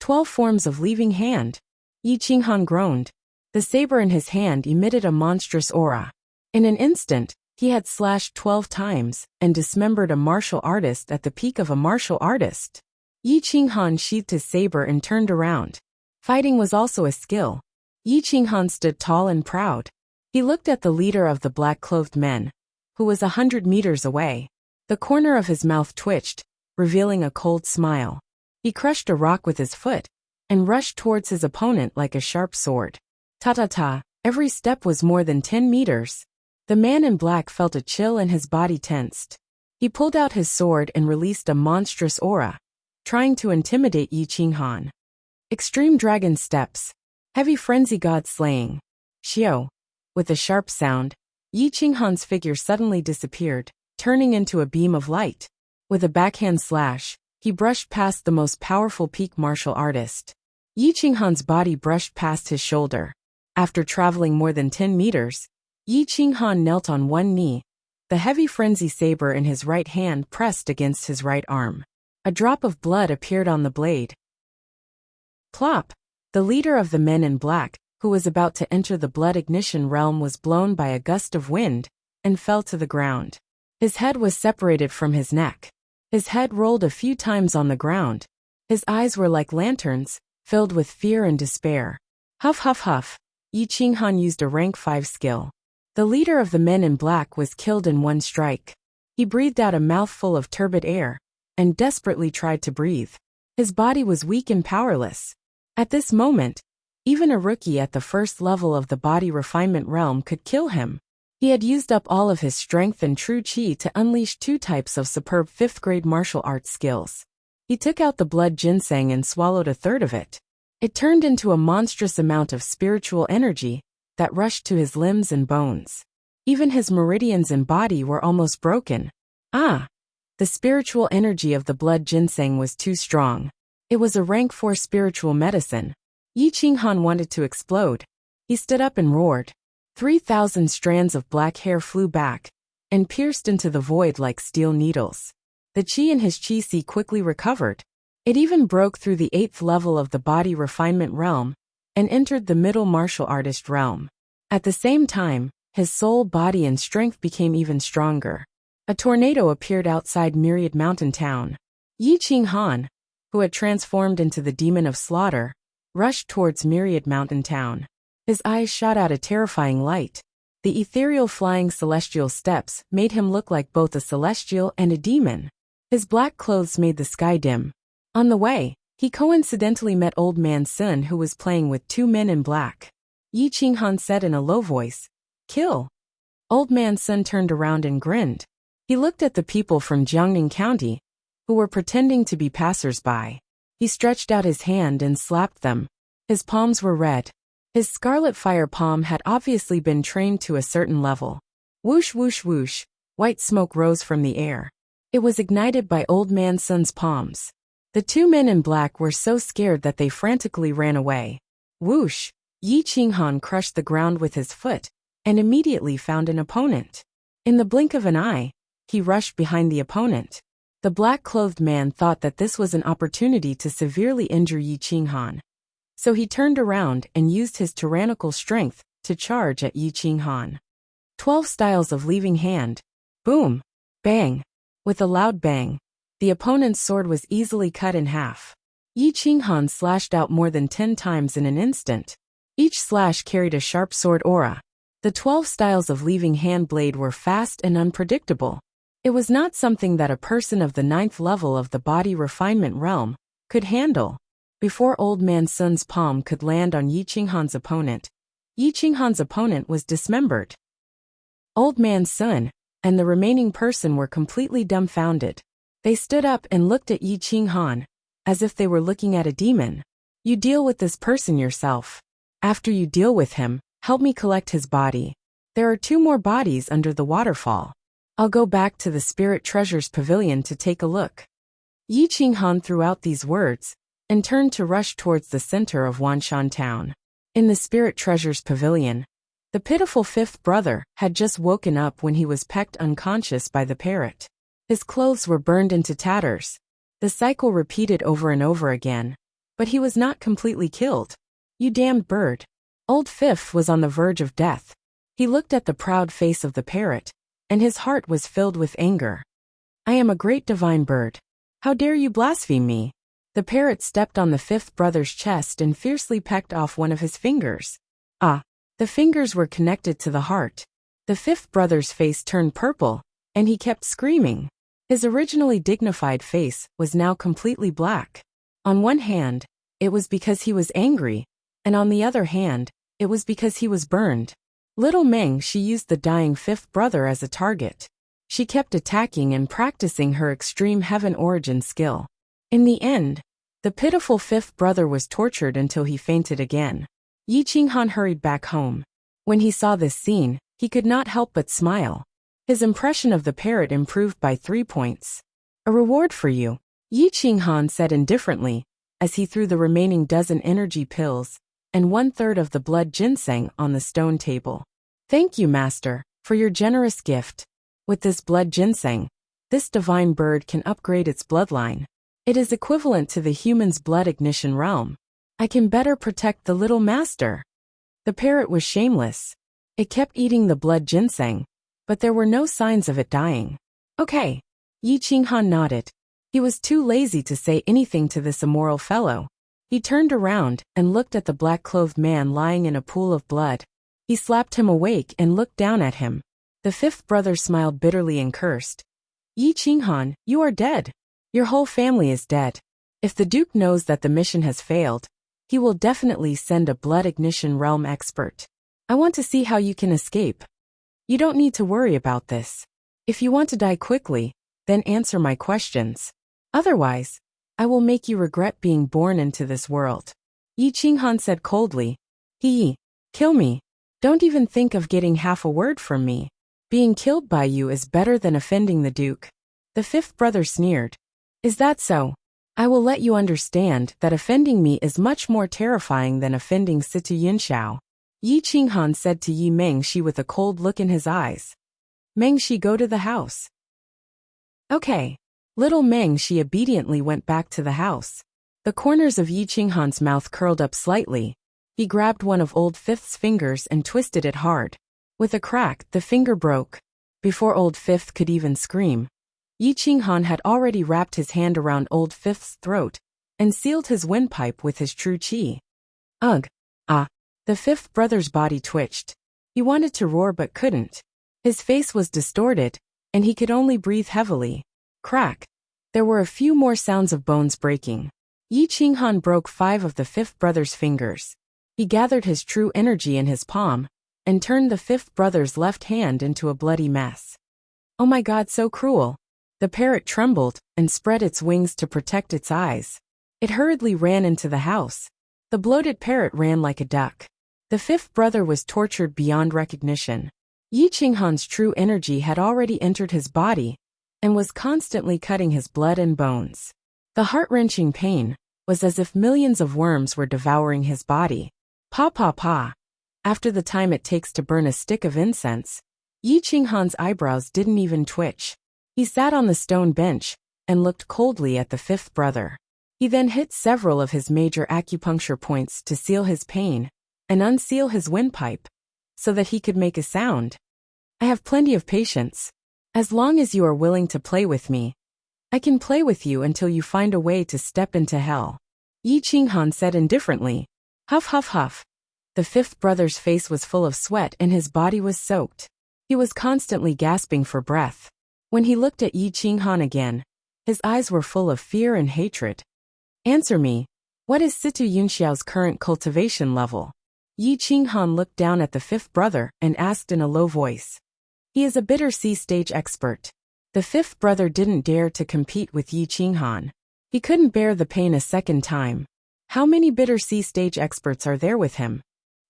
12 forms of leaving hand. Yi Qinghan groaned. The saber in his hand emitted a monstrous aura. In an instant, he had slashed 12 times and dismembered a martial artist at the peak of a martial artist. Yi Qinghan sheathed his saber and turned around. Fighting was also a skill. Yi Qinghan stood tall and proud. He looked at the leader of the black-clothed men, who was 100 meters away. The corner of his mouth twitched, revealing a cold smile. He crushed a rock with his foot and rushed towards his opponent like a sharp sword. Ta-ta-ta, every step was more than 10 meters. The man in black felt a chill and his body tensed. He pulled out his sword and released a monstrous aura, trying to intimidate Yi Qinghan. Extreme dragon steps. Heavy frenzy god slaying. Xiao. With a sharp sound, Yi Qinghan's figure suddenly disappeared, turning into a beam of light. With a backhand slash, he brushed past the most powerful peak martial artist. Yi Qinghan's body brushed past his shoulder. After traveling more than 10 meters, Yi Qinghan knelt on one knee, the heavy frenzy saber in his right hand pressed against his right arm. A drop of blood appeared on the blade. Plop! The leader of the men in black, who was about to enter the blood ignition realm, was blown by a gust of wind and fell to the ground. His head was separated from his neck. His head rolled a few times on the ground. His eyes were like lanterns, filled with fear and despair. Huff huff huff. Yi Qinghan used a rank 5 skill. The leader of the men in black was killed in one strike. He breathed out a mouthful of turbid air and desperately tried to breathe. His body was weak and powerless. At this moment, even a rookie at the first level of the body refinement realm could kill him. He had used up all of his strength and true chi to unleash 2 types of superb 5th-grade martial arts skills. He took out the blood ginseng and swallowed a third of it. It turned into a monstrous amount of spiritual energy that rushed to his limbs and bones. Even his meridians and body were almost broken. Ah! The spiritual energy of the blood ginseng was too strong. It was a rank 4 spiritual medicine. Yi Qinghan wanted to explode. He stood up and roared. 3,000 strands of black hair flew back and pierced into the void like steel needles. The chi in his chi-si quickly recovered. It even broke through the 8th level of the body refinement realm and entered the middle martial artist realm. At the same time, his soul, body, and strength became even stronger. A tornado appeared outside Myriad Mountain Town. Yi Qinghan, who had transformed into the demon of slaughter, rushed towards Myriad Mountain Town. His eyes shot out a terrifying light. The ethereal flying celestial steps made him look like both a celestial and a demon. His black clothes made the sky dim. On the way, he coincidentally met Old Man Sun, who was playing with 2 men in black. Yi Qinghan said in a low voice, "Kill." Old Man Sun turned around and grinned. He looked at the people from Jiangning County, who were pretending to be passers-by. He stretched out his hand and slapped them. His palms were red. His scarlet fire palm had obviously been trained to a certain level. Whoosh whoosh whoosh, white smoke rose from the air. It was ignited by Old Man Sun's palms. The 2 men in black were so scared that they frantically ran away. Whoosh! Yi Qinghan crushed the ground with his foot and immediately found an opponent. In the blink of an eye, he rushed behind the opponent. The black-clothed man thought that this was an opportunity to severely injure Yi Qinghan. So he turned around and used his tyrannical strength to charge at Yi Qinghan. 12 styles of leaving hand. Boom! Bang! With a loud bang, the opponent's sword was easily cut in half. Yi Qinghan slashed out more than 10 times in an instant. Each slash carried a sharp sword aura. The 12 styles of leaving hand blade were fast and unpredictable. It was not something that a person of the 9th level of the body refinement realm could handle. Before Old Man Sun's palm could land on Yi Qinghan's opponent, Yi Qinghan's opponent was dismembered. Old Man Sun and the remaining person were completely dumbfounded. They stood up and looked at Yi Qinghan, as if they were looking at a demon. "You deal with this person yourself. After you deal with him, help me collect his body. There are 2 more bodies under the waterfall. I'll go back to the Spirit Treasures Pavilion to take a look." Yi Qinghan threw out these words and turned to rush towards the center of Wanshan Town. In the Spirit Treasures Pavilion, the pitiful 5th brother had just woken up when he was pecked unconscious by the parrot. His clothes were burned into tatters. The cycle repeated over and over again, but he was not completely killed. "You damned bird." Old 5th was on the verge of death. He looked at the proud face of the parrot, and his heart was filled with anger. "I am a great divine bird. How dare you blaspheme me?" The parrot stepped on the 5th brother's chest and fiercely pecked off one of his fingers. Ah! The fingers were connected to the heart. The 5th brother's face turned purple, and he kept screaming. His originally dignified face was now completely black. On one hand, it was because he was angry, and on the other hand, it was because he was burned. Little Meng, she used the dying fifth brother as a target. She kept attacking and practicing her extreme heaven origin skill. In the end, the pitiful fifth brother was tortured until he fainted again. Yi Qinghan hurried back home. When he saw this scene, he could not help but smile. His impression of the parrot improved by 3 points. A reward for you, Yi Qinghan said indifferently, as he threw the remaining dozen energy pills and 1/3 of the blood ginseng on the stone table. Thank you, master, for your generous gift. With this blood ginseng, this divine bird can upgrade its bloodline. It is equivalent to the human's blood ignition realm. I can better protect the little master. The parrot was shameless. It kept eating the blood ginseng, but there were no signs of it dying. Okay. Yi Qinghan nodded. He was too lazy to say anything to this immoral fellow. He turned around and looked at the black-clothed man lying in a pool of blood. He slapped him awake and looked down at him. The fifth brother smiled bitterly and cursed. Yi Qinghan, you are dead. Your whole family is dead. If the Duke knows that the mission has failed, he will definitely send a blood ignition realm expert. I want to see how you can escape. You don't need to worry about this. If you want to die quickly, then answer my questions. Otherwise, I will make you regret being born into this world. Yi Qinghan said coldly. Kill me. Don't even think of getting half a word from me. Being killed by you is better than offending the Duke. The fifth brother sneered. Is that so? I will let you understand that offending me is much more terrifying than offending Situ Yunxiao. Yi Qinghan said to Yi Mengshi with a cold look in his eyes. Mengshi, go to the house. Okay. Little Mengshi obediently went back to the house. The corners of Yi Qinghan's mouth curled up slightly. He grabbed one of Old Fifth's fingers and twisted it hard. With a crack, the finger broke. Before Old Fifth could even scream, Yi Qinghan had already wrapped his hand around Old Fifth's throat and sealed his windpipe with his true qi. Ugh! Ah! The fifth brother's body twitched. He wanted to roar but couldn't. His face was distorted, and he could only breathe heavily. Crack! There were a few more sounds of bones breaking. Yi Qinghan broke 5 of the fifth brother's fingers. He gathered his true energy in his palm and turned the fifth brother's left hand into a bloody mess. Oh my God, so cruel! The parrot trembled and spread its wings to protect its eyes. It hurriedly ran into the house. The bloated parrot ran like a duck. The fifth brother was tortured beyond recognition. Yi Qinghan's true energy had already entered his body and was constantly cutting his blood and bones. The heart-wrenching pain was as if millions of worms were devouring his body. Pa pa pa. After the time it takes to burn a stick of incense, Yi Qinghan's eyebrows didn't even twitch. He sat on the stone bench and looked coldly at the fifth brother. He then hit several of his major acupuncture points to seal his pain and unseal his windpipe so that he could make a sound. I have plenty of patience. As long as you are willing to play with me, I can play with you until you find a way to step into hell. Yi Qinghan said indifferently. Huff huff huff. The fifth brother's face was full of sweat and his body was soaked. He was constantly gasping for breath. When he looked at Yi Qinghan again, his eyes were full of fear and hatred. Answer me. What is Situ Yunxiao's current cultivation level? Yi Qinghan looked down at the fifth brother and asked in a low voice. He is a bitter sea stage expert. The fifth brother didn't dare to compete with Yi Qinghan. He couldn't bear the pain a second time. How many bitter sea stage experts are there with him?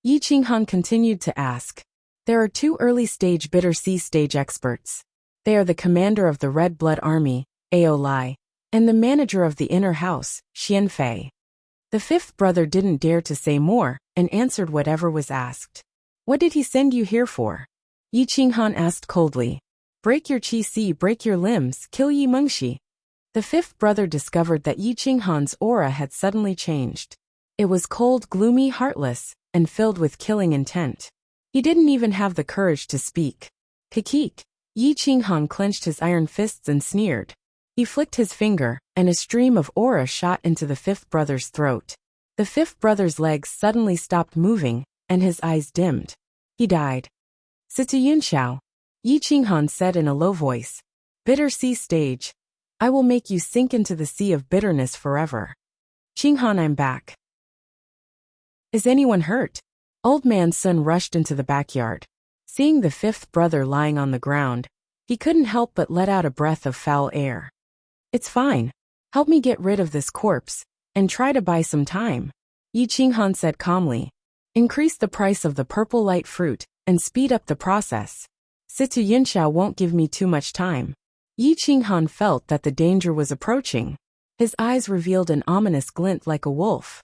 Yi Qinghan continued to ask. There are 2 early stage bitter sea stage experts. They are the commander of the Red Blood Army, Ao Lai, and the manager of the inner house, Xian Fei. The fifth brother didn't dare to say more and answered whatever was asked. What did he send you here for? Yi Qinghan asked coldly. Break your qi, break your limbs, kill Yi Mengshi. The fifth brother discovered that Yi Qinghan's aura had suddenly changed. It was cold, gloomy, heartless, and filled with killing intent. He didn't even have the courage to speak. Kikik. Yi Qinghan clenched his iron fists and sneered. He flicked his finger, and a stream of aura shot into the fifth brother's throat. The fifth brother's legs suddenly stopped moving, and his eyes dimmed. He died. Situ Yunxiao, Yi Qinghan said in a low voice. Bitter sea stage. I will make you sink into the sea of bitterness forever. Qinghan, I'm back. Is anyone hurt? Old man Sun rushed into the backyard. Seeing the fifth brother lying on the ground, he couldn't help but let out a breath of foul air. It's fine. Help me get rid of this corpse, and try to buy some time. Yi Qinghan said calmly. Increase the price of the purple light fruit, and speed up the process. Situ Yinxiao won't give me too much time. Yi Qinghan felt that the danger was approaching. His eyes revealed an ominous glint like a wolf.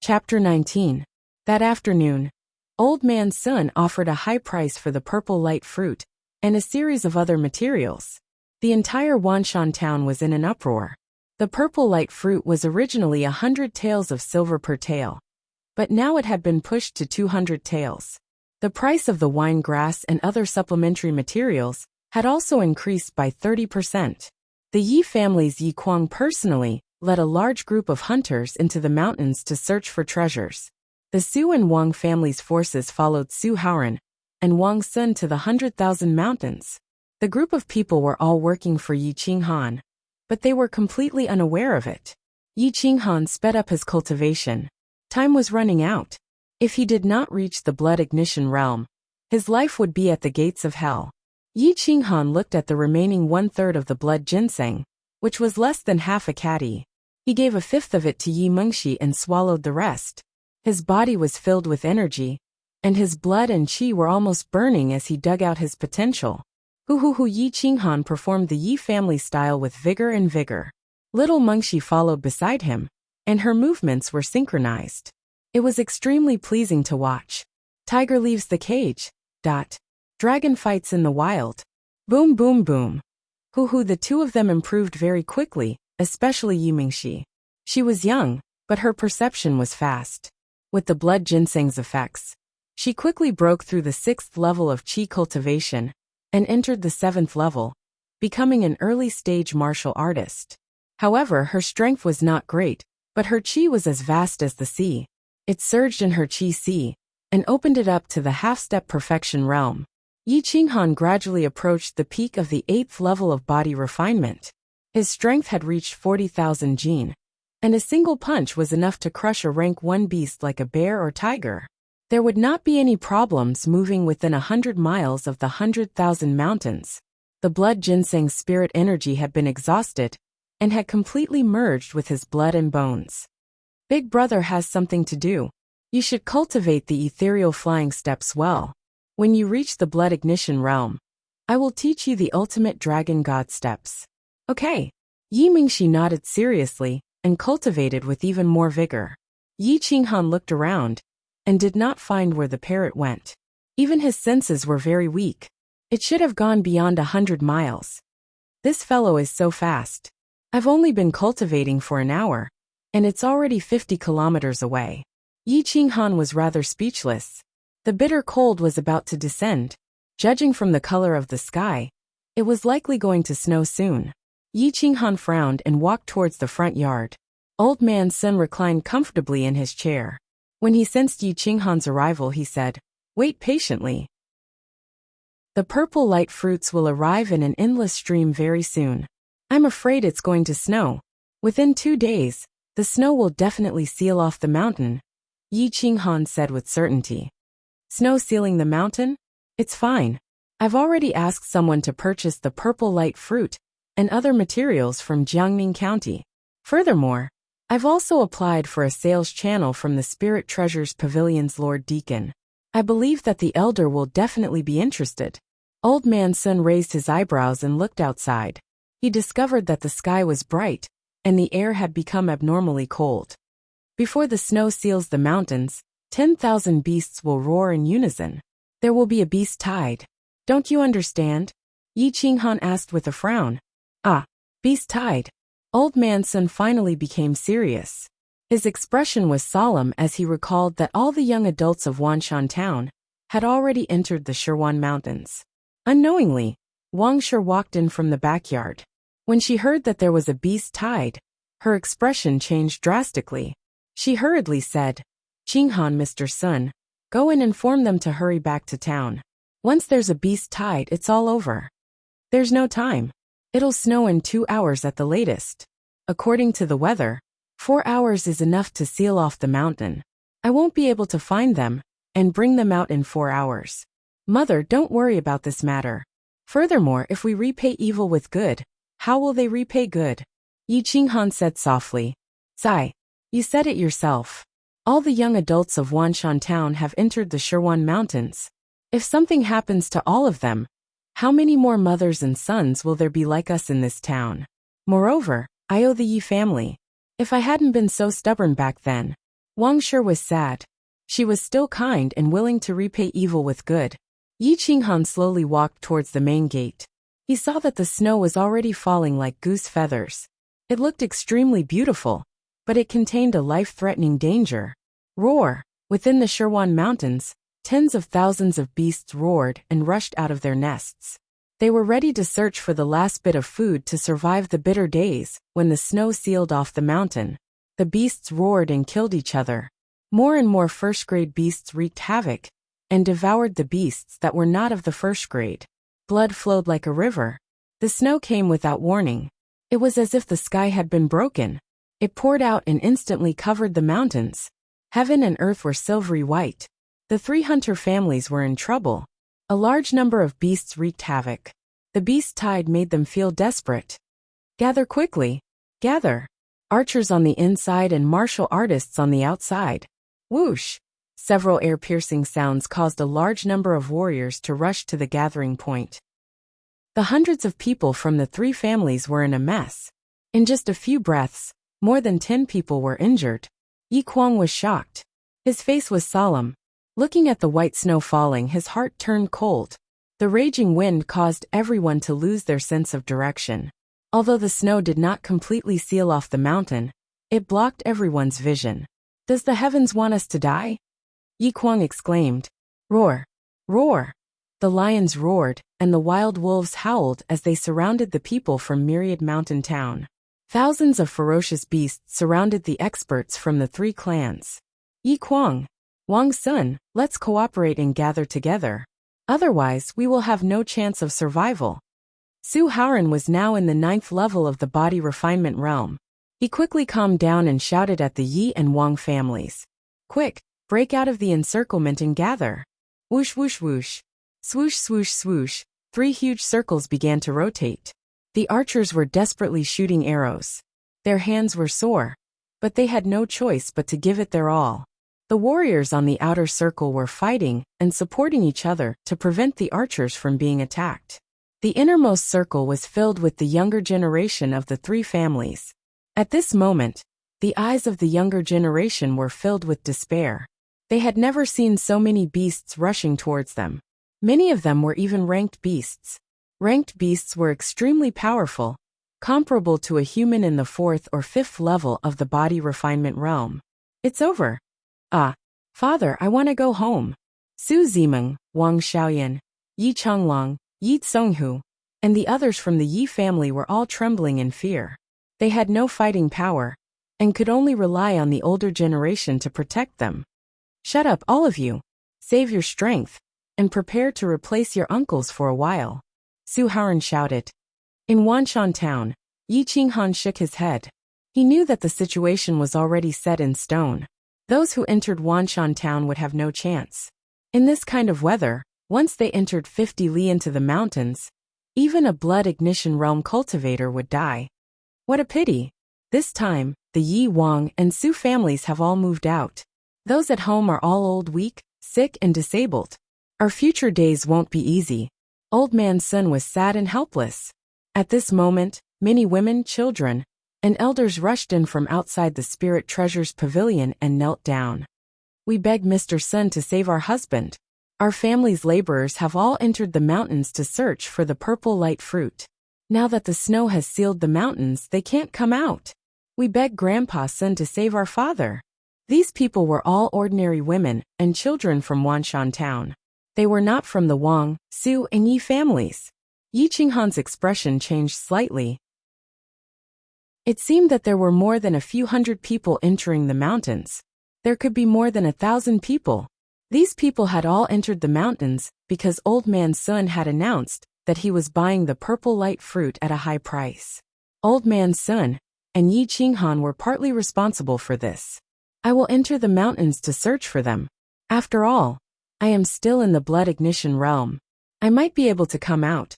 Chapter 19. That afternoon, Old Man Sun offered a high price for the purple light fruit, and a series of other materials. The entire Wanshan town was in an uproar. The purple light fruit was originally 100 taels of silver per tael, but now it had been pushed to 200 taels. The price of the wine grass and other supplementary materials had also increased by 30%. The Yi family's Yi Kuang personally led a large group of hunters into the mountains to search for treasures. The Su and Wang family's forces followed Su Haoran and Wang Sun to the 100,000 mountains. The group of people were all working for Yi Qinghan, but they were completely unaware of it. Yi Qinghan sped up his cultivation. Time was running out. If he did not reach the blood ignition realm, his life would be at the gates of hell. Yi Qinghan looked at the remaining 1/3 of the blood ginseng, which was less than half a caddy. He gave a fifth of it to Yi Mengxi and swallowed the rest. His body was filled with energy, and his blood and qi were almost burning as he dug out his potential. Yi Qinghan performed the Yi family style with vigor and vigor. Little Mengxi followed beside him, and her movements were synchronized. It was extremely pleasing to watch. Tiger leaves the cage. Dragon fights in the wild. Boom boom boom. The two of them improved very quickly, especially Yi Mengxi. She was young, but her perception was fast. With the blood ginseng's effects, she quickly broke through the 6th level of qi cultivation and entered the 7th level, becoming an early-stage martial artist. However, her strength was not great, but her qi was as vast as the sea. It surged in her qi sea and opened it up to the half-step perfection realm. Yi Qinghan gradually approached the peak of the 8th level of body refinement. His strength had reached 40,000 jin, and a single punch was enough to crush a rank 1 beast like a bear or tiger. There would not be any problems moving within 100 miles of the 100,000 mountains. The blood ginseng's spirit energy had been exhausted and had completely merged with his blood and bones. Big brother has something to do. You should cultivate the ethereal flying steps well. When you reach the blood ignition realm, I will teach you the ultimate dragon god steps. Okay. Yi Mengxi nodded seriously and cultivated with even more vigor. Yi Qinghan looked around and did not find where the parrot went. Even his senses were very weak. It should have gone beyond 100 miles. This fellow is so fast. I've only been cultivating for an hour, and it's already 50 kilometers away. Yi Qinghan was rather speechless. The bitter cold was about to descend. Judging from the color of the sky, it was likely going to snow soon. Yi Qinghan frowned and walked towards the front yard. Old Man Sun reclined comfortably in his chair. When he sensed Yi Qinghan's arrival, he said, "Wait patiently. The purple light fruits will arrive in an endless stream very soon. I'm afraid it's going to snow. Within 2 days, the snow will definitely seal off the mountain," Yi Qinghan said with certainty. Snow sealing the mountain? It's fine. I've already asked someone to purchase the purple light fruit and other materials from Jiangning County. Furthermore, I've also applied for a sales channel from the Spirit Treasures Pavilion's Lord Deacon. I believe that the elder will definitely be interested. Old Man Sun raised his eyebrows and looked outside. He discovered that the sky was bright, and the air had become abnormally cold. Before the snow seals the mountains, 10,000 beasts will roar in unison. There will be a beast tide. Don't you understand? Yi Qinghan asked with a frown. Beast tide. Old Man Sun finally became serious. His expression was solemn as he recalled that all the young adults of Wanshan town had already entered the Shirwan Mountains. Unknowingly, Wang Shi walked in from the backyard. When she heard that there was a beast tide, her expression changed drastically. She hurriedly said, "Qinghan, Mr. Sun, go and inform them to hurry back to town. Once there's a beast tide, it's all over. There's no time. It'll snow in 2 hours at the latest." According to the weather, 4 hours is enough to seal off the mountain. I won't be able to find them and bring them out in 4 hours. Mother, don't worry about this matter. Furthermore, if we repay evil with good, how will they repay good? Yi Qinghan said softly. Zai, you said it yourself. All the young adults of Wanshan Town have entered the Shirwan Mountains. If something happens to all of them, how many more mothers and sons will there be like us in this town? Moreover, I owe the Yi family. If I hadn't been so stubborn back then. Wang Shi was sad. She was still kind and willing to repay evil with good. Yi Qinghan slowly walked towards the main gate. He saw that the snow was already falling like goose feathers. It looked extremely beautiful, but it contained a life-threatening danger. Roar! Within the Shirwan Mountains, tens of thousands of beasts roared and rushed out of their nests. They were ready to search for the last bit of food to survive the bitter days when the snow sealed off the mountain. The beasts roared and killed each other. More and more first-grade beasts wreaked havoc and devoured the beasts that were not of the first grade. Blood flowed like a river. The snow came without warning. It was as if the sky had been broken. It poured out and instantly covered the mountains. Heaven and earth were silvery white. The 3 hunter families were in trouble. A large number of beasts wreaked havoc. The beast tide made them feel desperate. Gather quickly. Gather. Archers on the inside and martial artists on the outside. Whoosh! Several air-piercing sounds caused a large number of warriors to rush to the gathering point. The hundreds of people from the 3 families were in a mess. In just a few breaths, more than 10 people were injured. Yi Kuang was shocked. His face was solemn. Looking at the white snow falling, his heart turned cold. The raging wind caused everyone to lose their sense of direction. Although the snow did not completely seal off the mountain, it blocked everyone's vision. Does the heavens want us to die? Yi Kuang exclaimed. Roar! Roar! The lions roared, and the wild wolves howled as they surrounded the people from Myriad Mountain Town. Thousands of ferocious beasts surrounded the experts from the 3 clans. Yi Kuang, Wang Sun, let's cooperate and gather together. Otherwise, we will have no chance of survival. Su Haoran was now in the 9th level of the body refinement realm. He quickly calmed down and shouted at the Yi and Wang families. Quick, break out of the encirclement and gather. Whoosh whoosh whoosh. Swoosh swoosh swoosh. 3 huge circles began to rotate. The archers were desperately shooting arrows. Their hands were sore, but they had no choice but to give it their all. The warriors on the outer circle were fighting and supporting each other to prevent the archers from being attacked. The innermost circle was filled with the younger generation of the 3 families. At this moment, the eyes of the younger generation were filled with despair. They had never seen so many beasts rushing towards them. Many of them were even ranked beasts. Ranked beasts were extremely powerful, comparable to a human in the 4th or 5th level of the body refinement realm. It's over. Ah, father, I want to go home. Su Zimeng, Wang Xiaoyan, Yi Changlong, Yi Tsonghu, and the others from the Yi family were all trembling in fear. They had no fighting power, and could only rely on the older generation to protect them. Shut up, all of you. Save your strength, and prepare to replace your uncles for a while. Su Haoran shouted. In Wanshan Town, Yi Qinghan shook his head. He knew that the situation was already set in stone. Those who entered Wanshan Town would have no chance. In this kind of weather, once they entered 50 li into the mountains, even a blood ignition realm cultivator would die. What a pity. This time, the Yi, Wang, and Su families have all moved out. Those at home are all old, weak, sick, and disabled. Our future days won't be easy. Old man Sun was sad and helpless. At this moment, many women, children, and elders rushed in from outside the Spirit Treasures Pavilion and knelt down. We beg Mr. Sun to save our husband. Our family's laborers have all entered the mountains to search for the purple light fruit. Now that the snow has sealed the mountains, they can't come out. We beg Grandpa Sun to save our father. These people were all ordinary women and children from Wanshan Town. They were not from the Wang, Su, and Yi families. Yi Qinghan's expression changed slightly. It seemed that there were more than a few hundred people entering the mountains. There could be more than 1,000 people. These people had all entered the mountains because Old Man Sun had announced that he was buying the purple light fruit at a high price. Old Man Sun and Yi Qinghan were partly responsible for this. I will enter the mountains to search for them. After all, I am still in the blood ignition realm. I might be able to come out.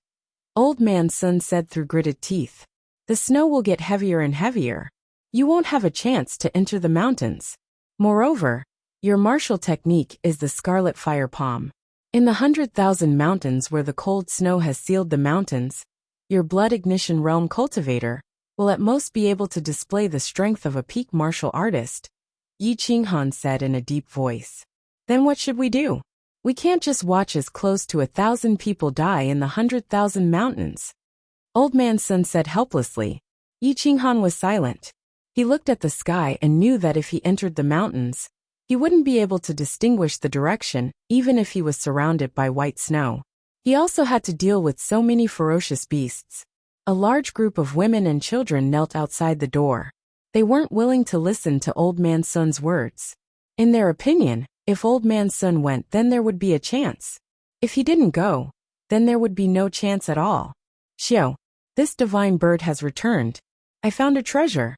Old Man Sun said through gritted teeth. The snow will get heavier and heavier. You won't have a chance to enter the mountains. Moreover, your martial technique is the scarlet fire palm. In the 100,000 mountains where the cold snow has sealed the mountains, your blood ignition realm cultivator will at most be able to display the strength of a peak martial artist, Yi Qinghan said in a deep voice. Then what should we do? We can't just watch as close to 1,000 people die in the 100,000 mountains. Old Man Sun said helplessly. Yi Qinghan was silent. He looked at the sky and knew that if he entered the mountains, he wouldn't be able to distinguish the direction, even if he was surrounded by white snow. He also had to deal with so many ferocious beasts. A large group of women and children knelt outside the door. They weren't willing to listen to Old Man Sun's words. In their opinion, if Old Man Sun went, then there would be a chance. If he didn't go, then there would be no chance at all. Xiao, this divine bird has returned. I found a treasure.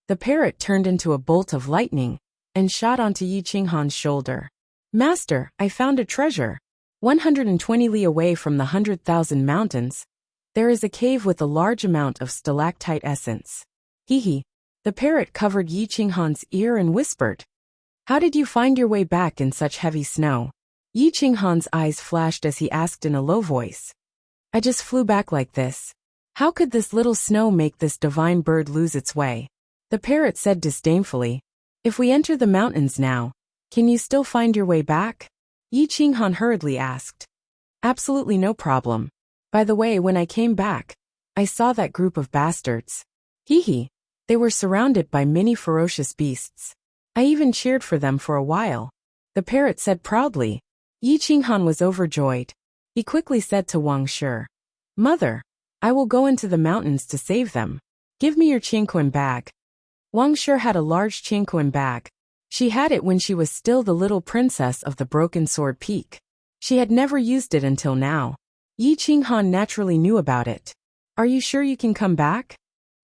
The parrot turned into a bolt of lightning and shot onto Yi Qinghan's shoulder. Master, I found a treasure. 120 li away from the 100,000 mountains, there is a cave with a large amount of stalactite essence. Hee. The parrot covered Yi Qinghan's ear and whispered. How did you find your way back in such heavy snow? Yi Qinghan's eyes flashed as he asked in a low voice. I just flew back like this. How could this little snow make this divine bird lose its way? The parrot said disdainfully. If we enter the mountains now, can you still find your way back? Yi Qinghan hurriedly asked. Absolutely no problem. By the way, when I came back, I saw that group of bastards. Hee. They were surrounded by many ferocious beasts. I even cheered for them for a while. The parrot said proudly. Yi Qinghan was overjoyed. He quickly said to Wang Shi, Mother, I will go into the mountains to save them. Give me your Qingquan bag. Wang Shi had a large Qingquan bag. She had it when she was still the little princess of the Broken Sword Peak. She had never used it until now. Yi Qinghan naturally knew about it. Are you sure you can come back?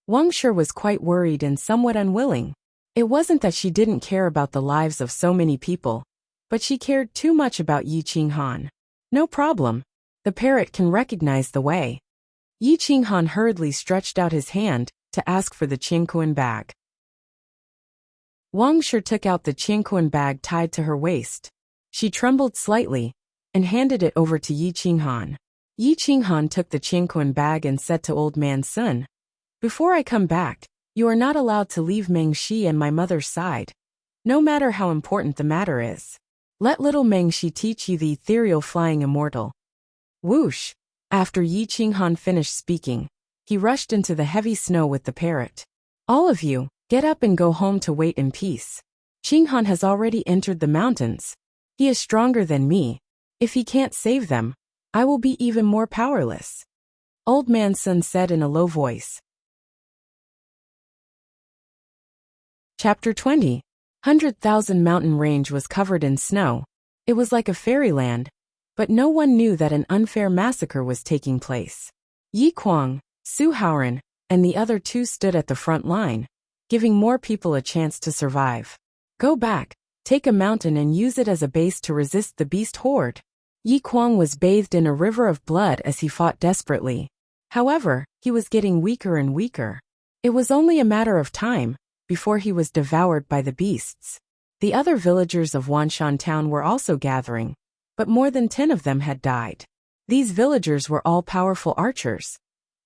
Wang Shi was quite worried and somewhat unwilling. It wasn't that she didn't care about the lives of so many people, but she cared too much about Yi Qinghan. No problem. The parrot can recognize the way. Yi Qinghan hurriedly stretched out his hand to ask for the Qingquan bag. Wang Shi took out the Qingquan bag tied to her waist. She trembled slightly and handed it over to Yi Qinghan. Yi Qinghan took the Qingquan bag and said to Old Man Sun, Before I come back, you are not allowed to leave Mengxi and my mother's side, no matter how important the matter is. Let little Mengxi teach you the ethereal flying immortal. Whoosh! After Yi Qinghan finished speaking, he rushed into the heavy snow with the parrot. All of you, get up and go home to wait in peace. Qinghan has already entered the mountains. He is stronger than me. If he can't save them, I will be even more powerless. Old Man Sun said in a low voice. Chapter 20. 100,000 mountain range was covered in snow. It was like a fairyland, but no one knew that an unfair massacre was taking place. Yi Kuang, Su Haoran, and the other two stood at the front line, giving more people a chance to survive. Go back, take a mountain and use it as a base to resist the beast horde. Yi Kuang was bathed in a river of blood as he fought desperately. However, he was getting weaker and weaker. It was only a matter of time before he was devoured by the beasts. The other villagers of Wanshan town were also gathering, but more than 10 of them had died. These villagers were all powerful archers,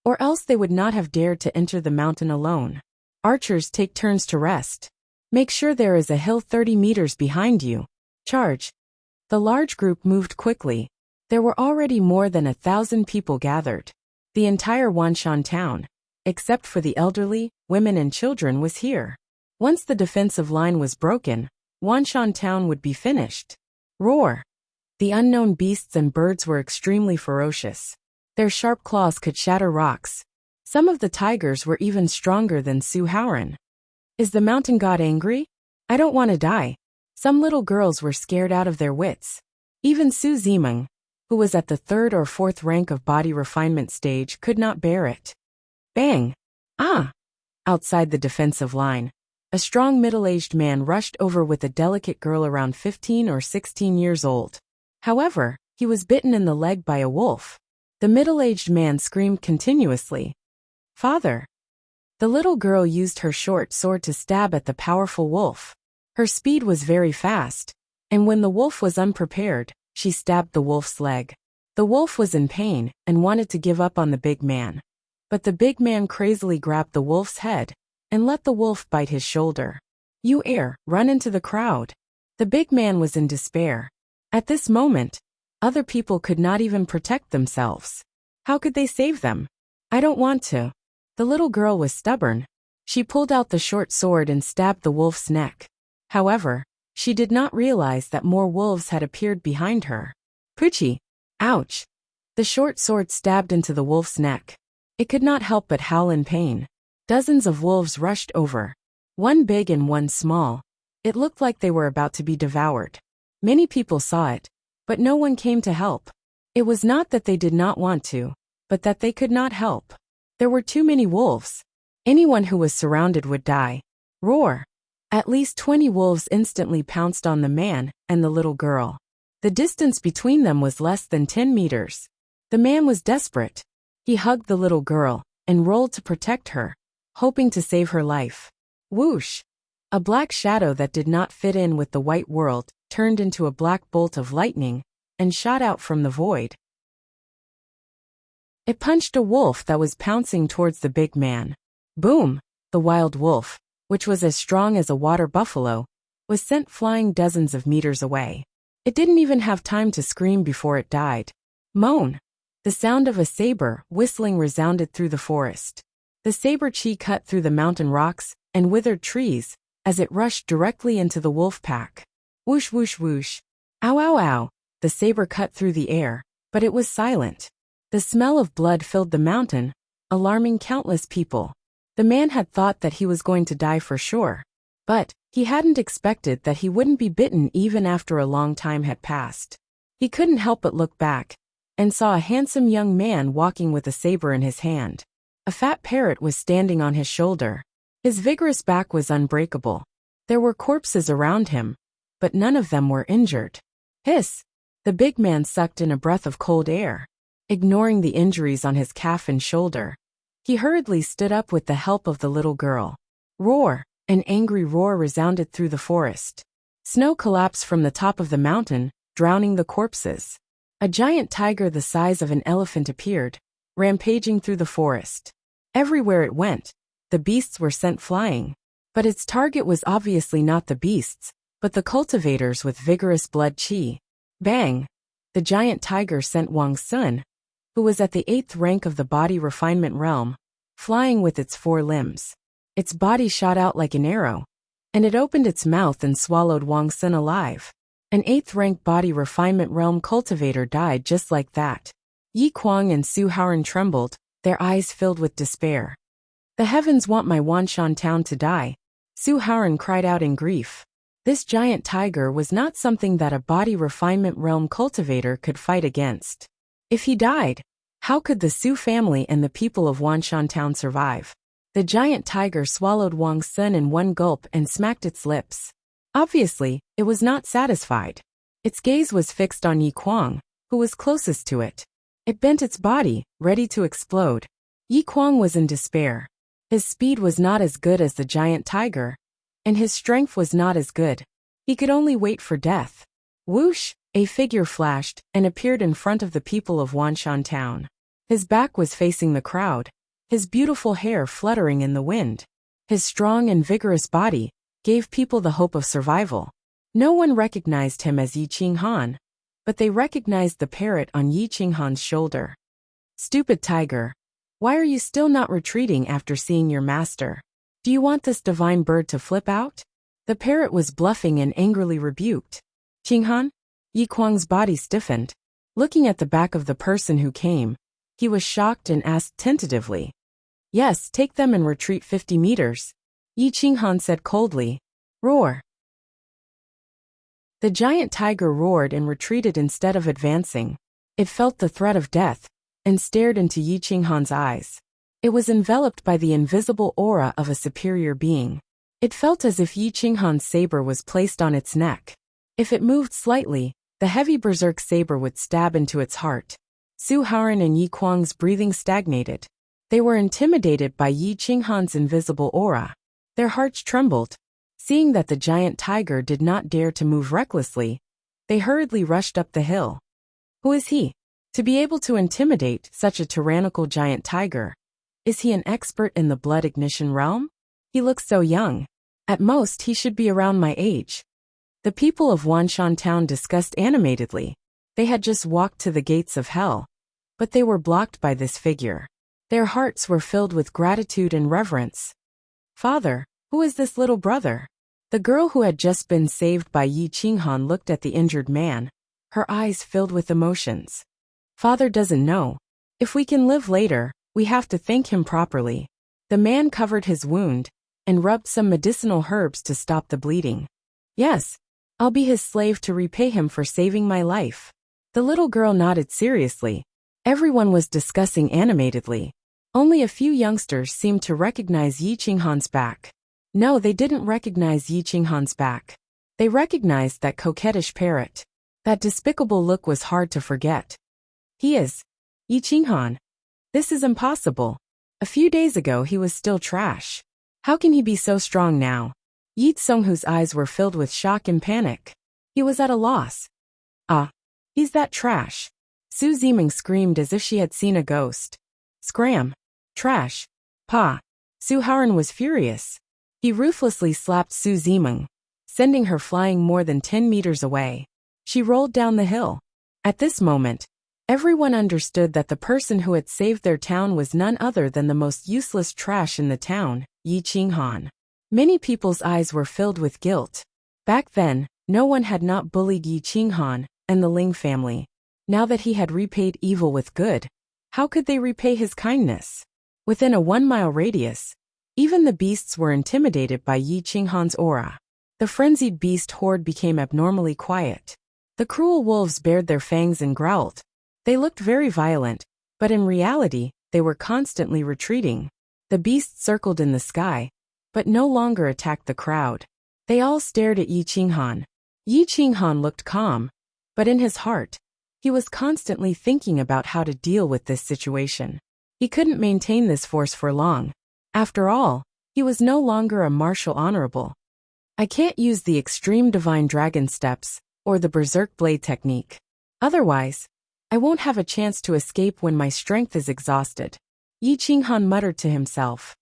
or else they would not have dared to enter the mountain alone. Archers take turns to rest. Make sure there is a hill 30 meters behind you. Charge. The large group moved quickly. There were already more than 1,000 people gathered. The entire Wanshan town, except for the elderly, women and children, was here. Once the defensive line was broken, Wanshan town would be finished. Roar! The unknown beasts and birds were extremely ferocious. Their sharp claws could shatter rocks. Some of the tigers were even stronger than Su Haoran. Is the mountain god angry? I don't want to die. Some little girls were scared out of their wits. Even Su Zimeng, who was at the 3rd or 4th rank of body refinement stage, could not bear it. Bang! Ah! Outside the defensive line, a strong middle-aged man rushed over with a delicate girl around 15 or 16 years old. However, he was bitten in the leg by a wolf. The middle-aged man screamed continuously, "Father!" The little girl used her short sword to stab at the powerful wolf. Her speed was very fast, and when the wolf was unprepared, she stabbed the wolf's leg. The wolf was in pain and wanted to give up on the big man. But the big man crazily grabbed the wolf's head and let the wolf bite his shoulder. Run into the crowd. The big man was in despair. At this moment, other people could not even protect themselves. How could they save them? I don't want to. The little girl was stubborn. She pulled out the short sword and stabbed the wolf's neck. However, she did not realize that more wolves had appeared behind her. Poochie! Ouch! The short sword stabbed into the wolf's neck. It could not help but howl in pain. Dozens of wolves rushed over. One big and one small. It looked like they were about to be devoured. Many people saw it, but no one came to help. It was not that they did not want to, but that they could not help. There were too many wolves. Anyone who was surrounded would die. Roar! At least 20 wolves instantly pounced on the man and the little girl. The distance between them was less than 10 meters. The man was desperate. He hugged the little girl and rolled to protect her, hoping to save her life. Whoosh! A black shadow that did not fit in with the white world turned into a black bolt of lightning and shot out from the void. It punched a wolf that was pouncing towards the big man. Boom! The wild wolf, which was as strong as a water buffalo, was sent flying dozens of meters away. It didn't even have time to scream before it died. Moan! The sound of a saber whistling resounded through the forest. The saber chi cut through the mountain rocks and withered trees as it rushed directly into the wolf pack. Whoosh whoosh whoosh. Ow ow ow. The saber cut through the air, but it was silent. The smell of blood filled the mountain, alarming countless people. The man had thought that he was going to die for sure. But he hadn't expected that he wouldn't be bitten even after a long time had passed. He couldn't help but look back and saw a handsome young man walking with a saber in his hand. A fat parrot was standing on his shoulder. His vigorous back was unbreakable. There were corpses around him, but none of them were injured. Hiss! The big man sucked in a breath of cold air. Ignoring the injuries on his calf and shoulder, he hurriedly stood up with the help of the little girl. Roar! An angry roar resounded through the forest. Snow collapsed from the top of the mountain, drowning the corpses. A giant tiger the size of an elephant appeared, rampaging through the forest. Everywhere it went, the beasts were sent flying. But its target was obviously not the beasts, but the cultivators with vigorous blood chi. Bang! The giant tiger sent Wang Sun, who was at the 8th rank of the body refinement realm, flying with its 4 limbs. Its body shot out like an arrow, and it opened its mouth and swallowed Wang Sun alive. An 8th rank body refinement realm cultivator died just like that. Yi Kuang and Su Haoran trembled, their eyes filled with despair. The heavens want my Wanshan town to die, Su Haoran cried out in grief. This giant tiger was not something that a body refinement realm cultivator could fight against. If he died, how could the Su family and the people of Wanshan town survive? The giant tiger swallowed Wang Sun in one gulp and smacked its lips. Obviously, it was not satisfied. Its gaze was fixed on Yi Kuang, who was closest to it. It bent its body, ready to explode. Yi Kuang was in despair. His speed was not as good as the giant tiger, and his strength was not as good. He could only wait for death. Whoosh! A figure flashed and appeared in front of the people of Wanshan town. His back was facing the crowd, his beautiful hair fluttering in the wind. His strong and vigorous body gave people the hope of survival. No one recognized him as Yi Qinghan, but they recognized the parrot on Yi Qinghan's shoulder. Stupid tiger! Why are you still not retreating after seeing your master? Do you want this divine bird to flip out? The parrot was bluffing and angrily rebuked. Qinghan? Yi Kuang's body stiffened. Looking at the back of the person who came, he was shocked and asked tentatively. Yes, take them and retreat 50 meters. Yi Qinghan said coldly. Roar! The giant tiger roared and retreated instead of advancing. It felt the threat of death and stared into Yi Qinghan's eyes. It was enveloped by the invisible aura of a superior being. It felt as if Yi Qinghan's saber was placed on its neck. If it moved slightly, the heavy berserk saber would stab into its heart. Su Haoran and Yi Kuang's breathing stagnated. They were intimidated by Yi Qinghan's invisible aura. Their hearts trembled. Seeing that the giant tiger did not dare to move recklessly, they hurriedly rushed up the hill. Who is he? To be able to intimidate such a tyrannical giant tiger. Is he an expert in the blood ignition realm? He looks so young. At most he should be around my age. The people of Wanshan Town discussed animatedly. They had just walked to the gates of hell, but they were blocked by this figure. Their hearts were filled with gratitude and reverence. Father, who is this little brother? The girl who had just been saved by Yi Qinghan looked at the injured man, her eyes filled with emotions. Father doesn't know. If we can live later, we have to thank him properly. The man covered his wound and rubbed some medicinal herbs to stop the bleeding. Yes, I'll be his slave to repay him for saving my life. The little girl nodded seriously. Everyone was discussing animatedly. Only a few youngsters seemed to recognize Yi Qinghan's back. No, they didn't recognize Yi Qinghan's back. They recognized that coquettish parrot. That despicable look was hard to forget. He is Yi Qinghan. This is impossible. A few days ago he was still trash. How can he be so strong now? Yi Tsonghu's eyes were filled with shock and panic. He was at a loss. Ah, he's that trash. Su Ziming screamed as if she had seen a ghost. Scram. Trash. Pa. Su Haoran was furious. He ruthlessly slapped Su Ziming, sending her flying more than 10 meters away. She rolled down the hill. At this moment, everyone understood that the person who had saved their town was none other than the most useless trash in the town, Yi Qinghan. Many people's eyes were filled with guilt. Back then, no one had not bullied Yi Qinghan and the Ling family. Now that he had repaid evil with good, how could they repay his kindness? Within a 1-mile radius, even the beasts were intimidated by Yi Qinghan's aura. The frenzied beast horde became abnormally quiet. The cruel wolves bared their fangs and growled. They looked very violent, but in reality, they were constantly retreating. The beasts circled in the sky, but no longer attacked the crowd. They all stared at Yi Qinghan. Yi Qinghan looked calm, but in his heart, he was constantly thinking about how to deal with this situation. He couldn't maintain this force for long. After all, he was no longer a martial honorable. I can't use the extreme divine dragon steps or the berserk blade technique. Otherwise, I won't have a chance to escape when my strength is exhausted. Yi Qinghan muttered to himself.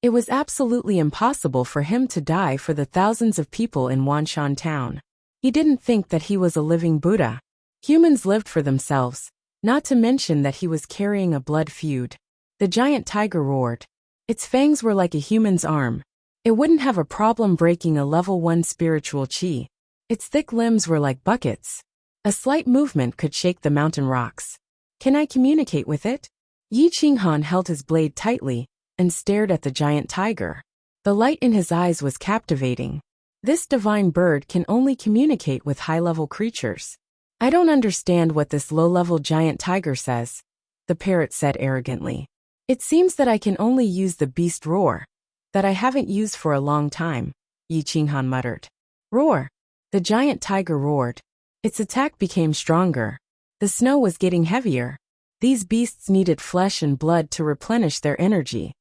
It was absolutely impossible for him to die for the thousands of people in Wanshan Town. He didn't think that he was a living Buddha. Humans lived for themselves, not to mention that he was carrying a blood feud. The giant tiger roared. Its fangs were like a human's arm. It wouldn't have a problem breaking a level 1 spiritual chi. Its thick limbs were like buckets. A slight movement could shake the mountain rocks. Can I communicate with it? Yi Qinghan held his blade tightly and stared at the giant tiger. The light in his eyes was captivating. This divine bird can only communicate with high-level creatures. I don't understand what this low-level giant tiger says, the parrot said arrogantly. It seems that I can only use the beast roar, that I haven't used for a long time, Yi Qinghan muttered. Roar! The giant tiger roared. Its attack became stronger. The snow was getting heavier. These beasts needed flesh and blood to replenish their energy.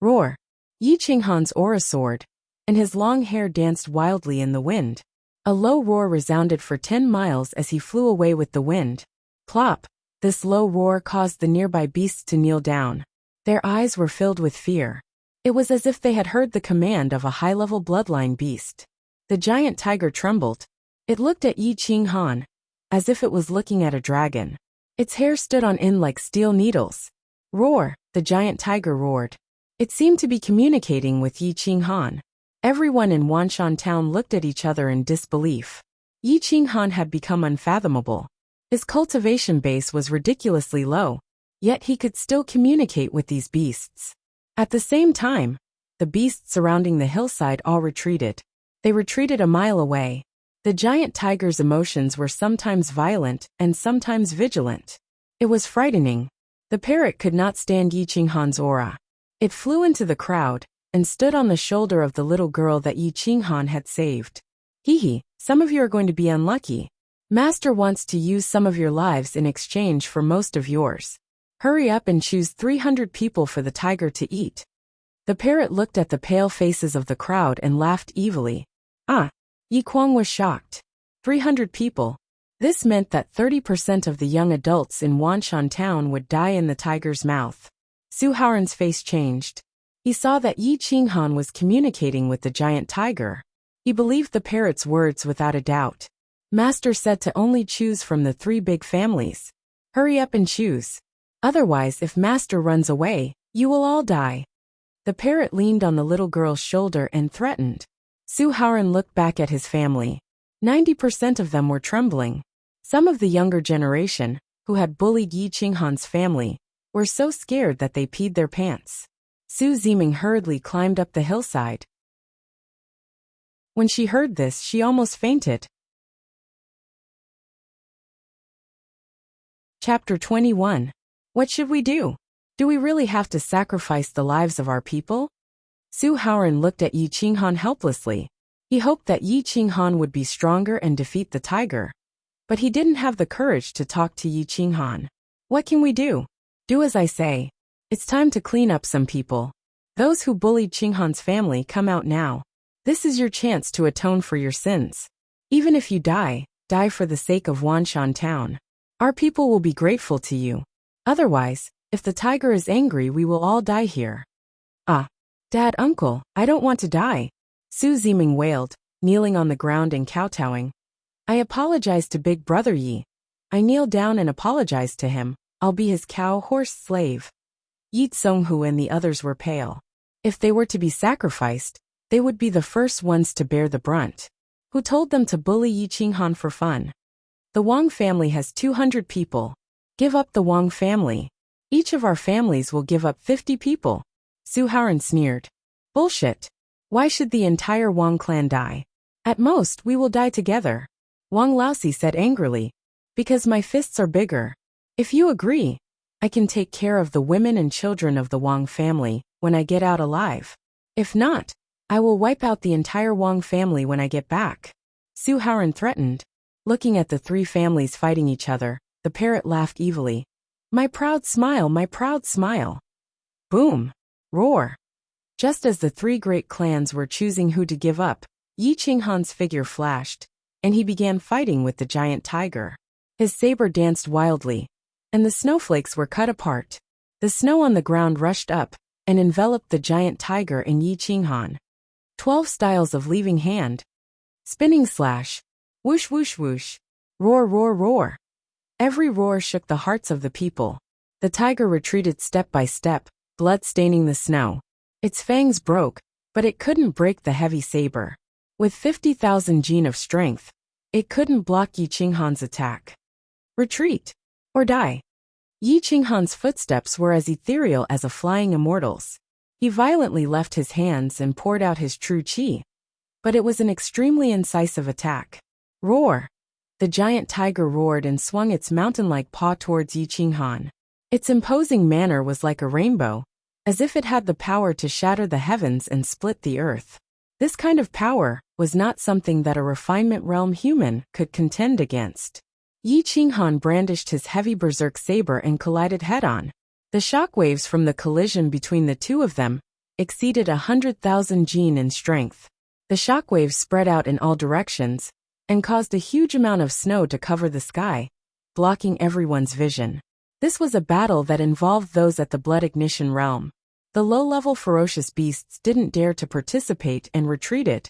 Roar! Yi Qinghan's aura soared, and his long hair danced wildly in the wind. A low roar resounded for 10 miles as he flew away with the wind. Plop! This low roar caused the nearby beasts to kneel down. Their eyes were filled with fear. It was as if they had heard the command of a high-level bloodline beast. The giant tiger trembled. It looked at Yi Qinghan, as if it was looking at a dragon. Its hair stood on end like steel needles. Roar! The giant tiger roared. It seemed to be communicating with Yi Qinghan. Everyone in Wanshan Town looked at each other in disbelief. Yi Qinghan had become unfathomable. His cultivation base was ridiculously low, yet he could still communicate with these beasts. At the same time, the beasts surrounding the hillside all retreated. They retreated a mile away. The giant tiger's emotions were sometimes violent and sometimes vigilant. It was frightening. The parrot could not stand Yi Qinghan's aura. It flew into the crowd and stood on the shoulder of the little girl that Yi Qinghan had saved. Hee, some of you are going to be unlucky. Master wants to use some of your lives in exchange for most of yours. Hurry up and choose 300 people for the tiger to eat. The parrot looked at the pale faces of the crowd and laughed evilly. Yi Kuang was shocked. 300 people. This meant that 30% of the young adults in Wanshan town would die in the tiger's mouth. Su Haoran's face changed. He saw that Yi Qinghan was communicating with the giant tiger. He believed the parrot's words without a doubt. Master said to only choose from the 3 big families. Hurry up and choose. Otherwise, if Master runs away, you will all die. The parrot leaned on the little girl's shoulder and threatened. Su Haoran looked back at his family. 90% of them were trembling. Some of the younger generation, who had bullied Yi Qinghan's family, were so scared that they peed their pants. Su Ziming hurriedly climbed up the hillside. When she heard this, she almost fainted. Chapter 21. What should we do? Do we really have to sacrifice the lives of our people? Su Haoran looked at Yi Qinghan helplessly. He hoped that Yi Qinghan would be stronger and defeat the tiger. But he didn't have the courage to talk to Yi Qinghan. What can we do? Do as I say. It's time to clean up some people. Those who bullied Qinghan's family, come out now. This is your chance to atone for your sins. Even if you die, die for the sake of Wanshan town. Our people will be grateful to you. Otherwise, if the tiger is angry, we will all die here. Dad, uncle, I don't want to die. Su Ziming wailed, kneeling on the ground and kowtowing. I apologize to Big Brother Yi. I kneel down and apologize to him. I'll be his cow-horse slave. Yi Tsonghu and the others were pale. If they were to be sacrificed, they would be the first ones to bear the brunt. Who told them to bully Yi Qinghan for fun? The Wang family has 200 people. Give up the Wang family. Each of our families will give up 50 people. Su Haoran sneered. Bullshit. Why should the entire Wang clan die? At most, we will die together. Wang Laosi said angrily. Because my fists are bigger. If you agree, I can take care of the women and children of the Wang family when I get out alive. If not, I will wipe out the entire Wang family when I get back. Su Haoran threatened. Looking at the 3 families fighting each other, the parrot laughed evilly. My proud smile, my proud smile. Boom. Roar. Just as the 3 great clans were choosing who to give up, Yi Qinghan's figure flashed, and he began fighting with the giant tiger. His saber danced wildly, and the snowflakes were cut apart. The snow on the ground rushed up and enveloped the giant tiger and Yi Qinghan. 12 styles of leaving hand. Spinning slash. Whoosh whoosh whoosh. Roar roar roar. Every roar shook the hearts of the people. The tiger retreated step by step, blood staining the snow. Its fangs broke, but it couldn't break the heavy saber. With 50,000 gene of strength, it couldn't block Yi Qinghan's attack. Retreat. Or die. Yi Qinghan's footsteps were as ethereal as a flying immortal's. He violently left his hands and poured out his true qi. But it was an extremely incisive attack. Roar. The giant tiger roared and swung its mountain-like paw towards Yi Qinghan. Its imposing manner was like a rainbow, as if it had the power to shatter the heavens and split the earth. This kind of power was not something that a refinement realm human could contend against. Yi Qinghan brandished his heavy berserk saber and collided head-on. The shockwaves from the collision between the two of them exceeded 100,000 gene in strength. The shockwaves spread out in all directions and caused a huge amount of snow to cover the sky, blocking everyone's vision. This was a battle that involved those at the Blood Ignition realm. The low-level ferocious beasts didn't dare to participate and retreated.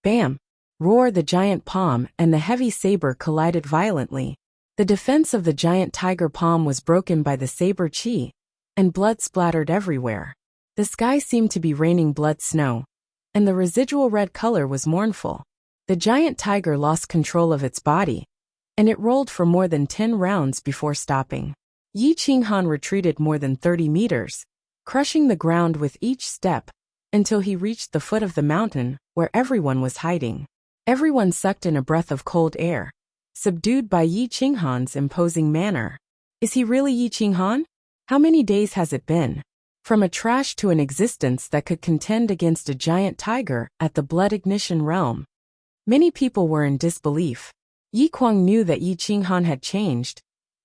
Bam! Roar. The giant palm and the heavy saber collided violently. The defense of the giant tiger palm was broken by the saber chi, and blood splattered everywhere. The sky seemed to be raining blood snow, and the residual red color was mournful. The giant tiger lost control of its body, and it rolled for more than 10 rounds before stopping. Yi Qinghan retreated more than 30 meters, crushing the ground with each step, until he reached the foot of the mountain, where everyone was hiding. Everyone sucked in a breath of cold air, subdued by Yi Qinghan's imposing manner. Is he really Yi Qinghan? How many days has it been? From a trash to an existence that could contend against a giant tiger at the blood ignition realm. Many people were in disbelief. Yi Kuang knew that Yi Qinghan had changed,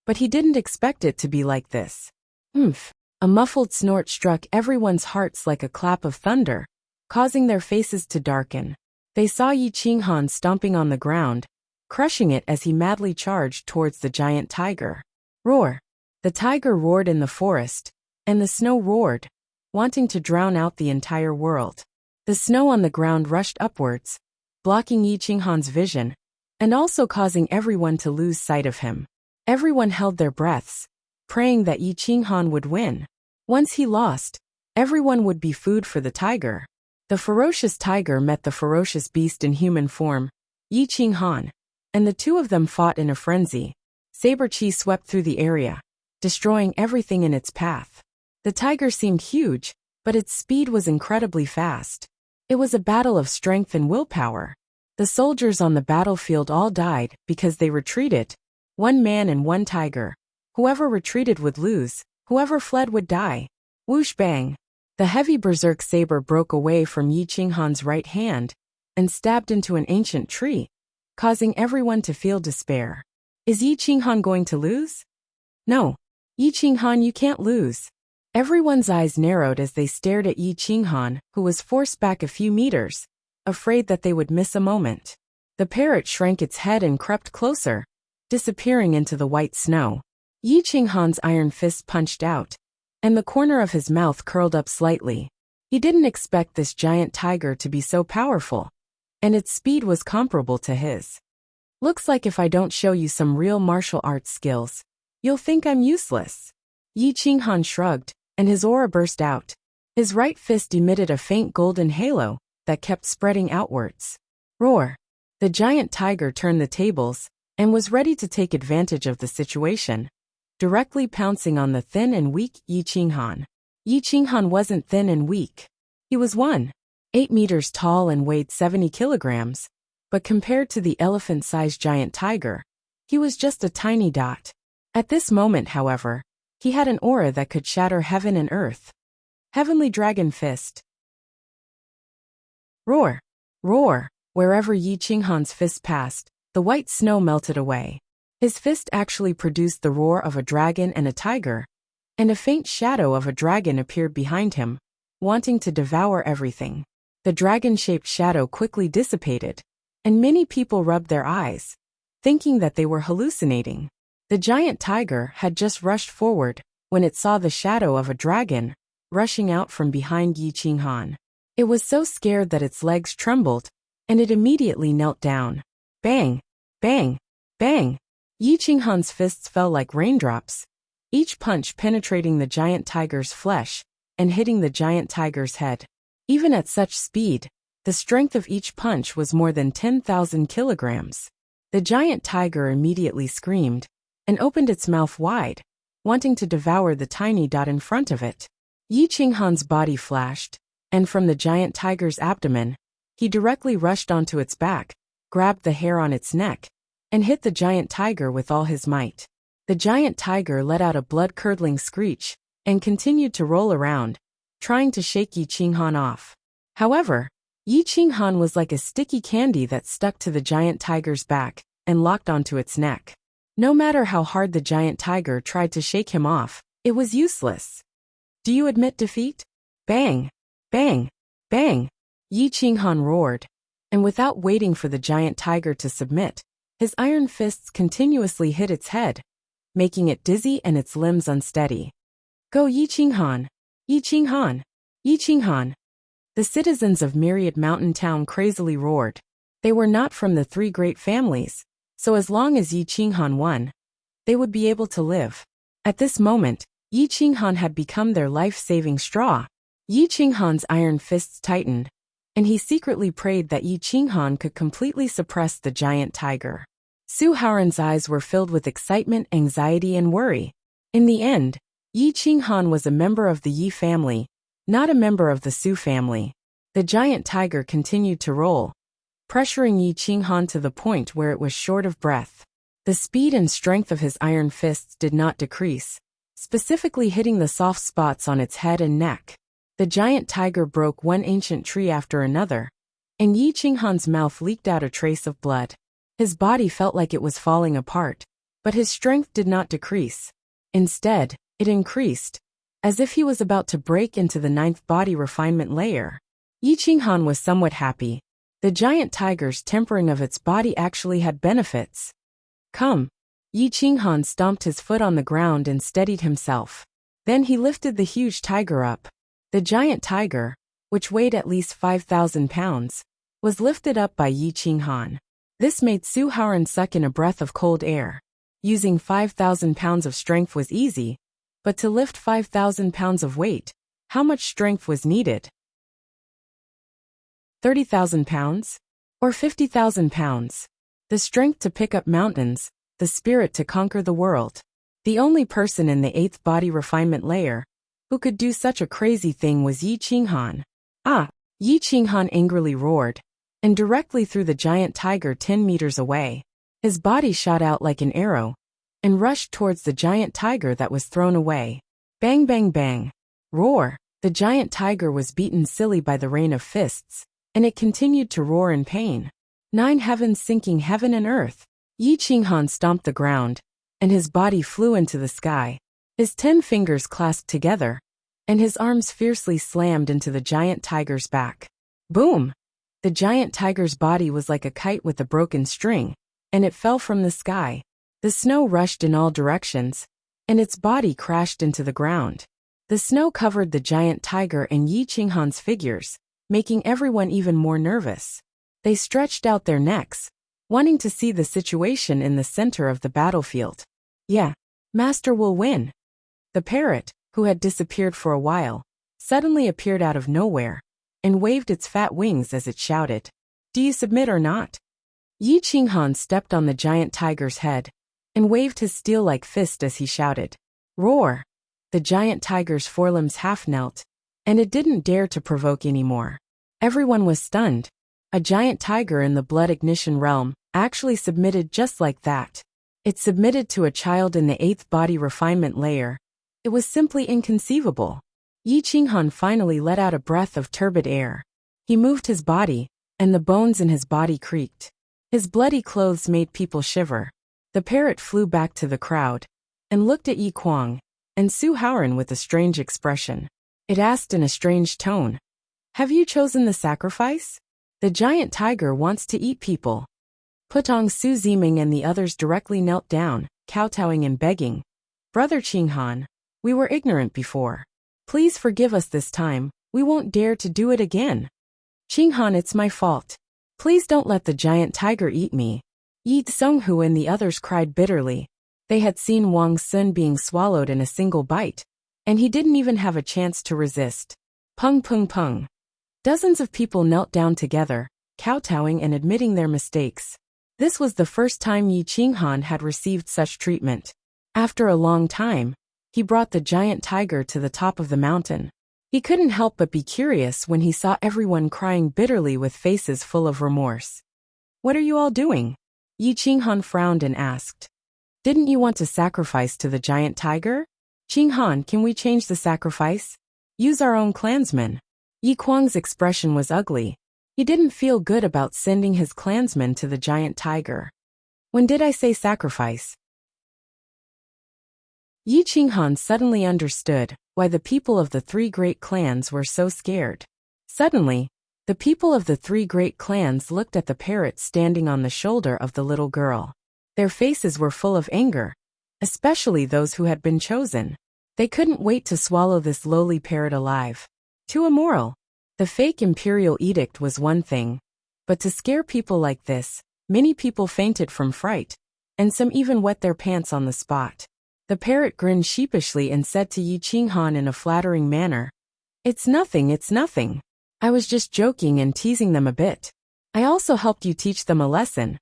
but he didn't expect it to be like this. Oomph! A muffled snort struck everyone's hearts like a clap of thunder, causing their faces to darken. They saw Yi Qinghan stomping on the ground, crushing it as he madly charged towards the giant tiger. Roar! The tiger roared in the forest, and the snow roared, wanting to drown out the entire world. The snow on the ground rushed upwards, blocking Yi Qinghan's vision, and also causing everyone to lose sight of him. Everyone held their breaths, praying that Yi Qinghan would win. Once he lost, everyone would be food for the tiger. The ferocious tiger met the ferocious beast in human form, Yi Qinghan, and the two of them fought in a frenzy. Saber chi swept through the area, destroying everything in its path. The tiger seemed huge, but its speed was incredibly fast. It was a battle of strength and willpower. The soldiers on the battlefield all died because they retreated. One man and one tiger. Whoever retreated would lose, whoever fled would die. Whoosh bang! The heavy berserk saber broke away from Yi Qinghan's right hand and stabbed into an ancient tree, causing everyone to feel despair. Is Yi Qinghan going to lose? No. Yi Qinghan, you can't lose. Everyone's eyes narrowed as they stared at Yi Qinghan, who was forced back a few meters, afraid that they would miss a moment. The parrot shrank its head and crept closer, disappearing into the white snow. Yi Qinghan's iron fist punched out, and the corner of his mouth curled up slightly. He didn't expect this giant tiger to be so powerful, and its speed was comparable to his. Looks like if I don't show you some real martial arts skills, you'll think I'm useless. Yi Qinghan shrugged, and his aura burst out. His right fist emitted a faint golden halo that kept spreading outwards. Roar! The giant tiger turned the tables and was ready to take advantage of the situation, directly pouncing on the thin and weak Yi Qinghan. Yi Qinghan wasn't thin and weak. He was 1.8 meters tall and weighed 70 kilograms, but compared to the elephant-sized giant tiger, he was just a tiny dot. At this moment, however, he had an aura that could shatter heaven and earth. Heavenly Dragon Fist. Roar! Roar! Wherever Yi Qinghan's fist passed, the white snow melted away. His fist actually produced the roar of a dragon and a tiger, and a faint shadow of a dragon appeared behind him, wanting to devour everything. The dragon-shaped shadow quickly dissipated, and many people rubbed their eyes, thinking that they were hallucinating. The giant tiger had just rushed forward when it saw the shadow of a dragon rushing out from behind Yi Qinghan. It was so scared that its legs trembled, and it immediately knelt down. Bang! Bang! Bang! Yi Qinghan's fists fell like raindrops, each punch penetrating the giant tiger's flesh and hitting the giant tiger's head. Even at such speed, the strength of each punch was more than 10,000 kilograms. The giant tiger immediately screamed and opened its mouth wide, wanting to devour the tiny dot in front of it. Yi Qinghan's body flashed, and from the giant tiger's abdomen, he directly rushed onto its back, grabbed the hair on its neck, and hit the giant tiger with all his might. The giant tiger let out a blood-curdling screech and continued to roll around, trying to shake Yi Qinghan off. However, Yi Qinghan was like a sticky candy that stuck to the giant tiger's back and locked onto its neck. No matter how hard the giant tiger tried to shake him off, it was useless. Do you admit defeat? Bang! Bang! Bang! Yi Qinghan roared, and without waiting for the giant tiger to submit, his iron fists continuously hit its head, making it dizzy and its limbs unsteady. Go Yi Qinghan! Yi Qinghan! Yi Qinghan! The citizens of Myriad Mountain Town crazily roared. They were not from the three great families, so as long as Yi Qinghan won, they would be able to live. At this moment, Yi Qinghan had become their life-saving straw. Yi Qinghan's iron fists tightened, and he secretly prayed that Yi Qinghan could completely suppress the giant tiger. Su Haoran's eyes were filled with excitement, anxiety, and worry. In the end, Yi Qinghan was a member of the Yi family, not a member of the Su family. The giant tiger continued to roll, pressuring Yi Qinghan to the point where it was short of breath. The The speed and strength of his iron fists did not decrease, specifically hitting the soft spots on its head and neck. The giant tiger broke one ancient tree after another, and Yi Qinghan's mouth leaked out a trace of blood. His body felt like it was falling apart, but his strength did not decrease. Instead, it increased, as if he was about to break into the 9th body refinement layer. Yi Qinghan was somewhat happy. The giant tiger's tempering of its body actually had benefits. Come. Yi Qinghan stomped his foot on the ground and steadied himself. Then he lifted the huge tiger up. The giant tiger, which weighed at least 5,000 pounds, was lifted up by Yi Qinghan. This made Su Haoran suck in a breath of cold air. Using 5,000 pounds of strength was easy, but to lift 5,000 pounds of weight, how much strength was needed? 30,000 pounds? Or 50,000 pounds? The strength to pick up mountains, the spirit to conquer the world. The only person in the 8th body refinement layer who could do such a crazy thing was Yi Qinghan. Ah! Yi Qinghan angrily roared, and directly threw the giant tiger 10 meters away. His body shot out like an arrow, and rushed towards the giant tiger that was thrown away. Bang bang bang. Roar! The giant tiger was beaten silly by the rain of fists, and it continued to roar in pain. 9 heavens sinking heaven and earth. Yi Qinghan stomped the ground, and his body flew into the sky. His 10 fingers clasped together, and his arms fiercely slammed into the giant tiger's back. Boom! The giant tiger's body was like a kite with a broken string, and it fell from the sky. The snow rushed in all directions, and its body crashed into the ground. The snow covered the giant tiger and Yi Qinghan's figures, making everyone even more nervous. They stretched out their necks, wanting to see the situation in the center of the battlefield. Yeah, Master will win. The parrot, who had disappeared for a while, suddenly appeared out of nowhere, and waved its fat wings as it shouted, "Do you submit or not?" Yi Qinghan stepped on the giant tiger's head, and waved his steel-like fist as he shouted, "Roar!" The giant tiger's forelimbs half-knelt, and it didn't dare to provoke anymore. Everyone was stunned. A giant tiger in the blood ignition realm actually submitted just like that. It submitted to a child in the 8th body refinement layer. It was simply inconceivable. Yi Qinghan finally let out a breath of turbid air. He moved his body, and the bones in his body creaked. His bloody clothes made people shiver. The parrot flew back to the crowd, and looked at Yi Kuang and Su Haoran with a strange expression. It asked in a strange tone, "Have you chosen the sacrifice? The giant tiger wants to eat people." Putong Su Ziming and the others directly knelt down, kowtowing and begging, "Brother Qinghan, we were ignorant before. Please forgive us this time, we won't dare to do it again. Qinghan, it's my fault. Please don't let the giant tiger eat me." Yi Tsonghu and the others cried bitterly. They had seen Wang Sun being swallowed in a single bite, and he didn't even have a chance to resist. Pung pung pung. Dozens of people knelt down together, kowtowing and admitting their mistakes. This was the first time Yi Qinghan had received such treatment. After a long time, he brought the giant tiger to the top of the mountain. He couldn't help but be curious when he saw everyone crying bitterly with faces full of remorse. "What are you all doing?" Yi Qinghan frowned and asked. "Didn't you want to sacrifice to the giant tiger?" "Qinghan, can we change the sacrifice? Use our own clansmen." Yi Kuang's expression was ugly. He didn't feel good about sending his clansmen to the giant tiger. "When did I say sacrifice?" Yi Qinghan suddenly understood why the people of the 3 great clans were so scared. Suddenly, the people of the 3 great clans looked at the parrot standing on the shoulder of the little girl. Their faces were full of anger, especially those who had been chosen. They couldn't wait to swallow this lowly parrot alive. Too immoral. The fake imperial edict was one thing, but to scare people like this, many people fainted from fright, and some even wet their pants on the spot. The parrot grinned sheepishly and said to Yi Qinghan in a flattering manner, "It's nothing, it's nothing. I was just joking and teasing them a bit. I also helped you teach them a lesson."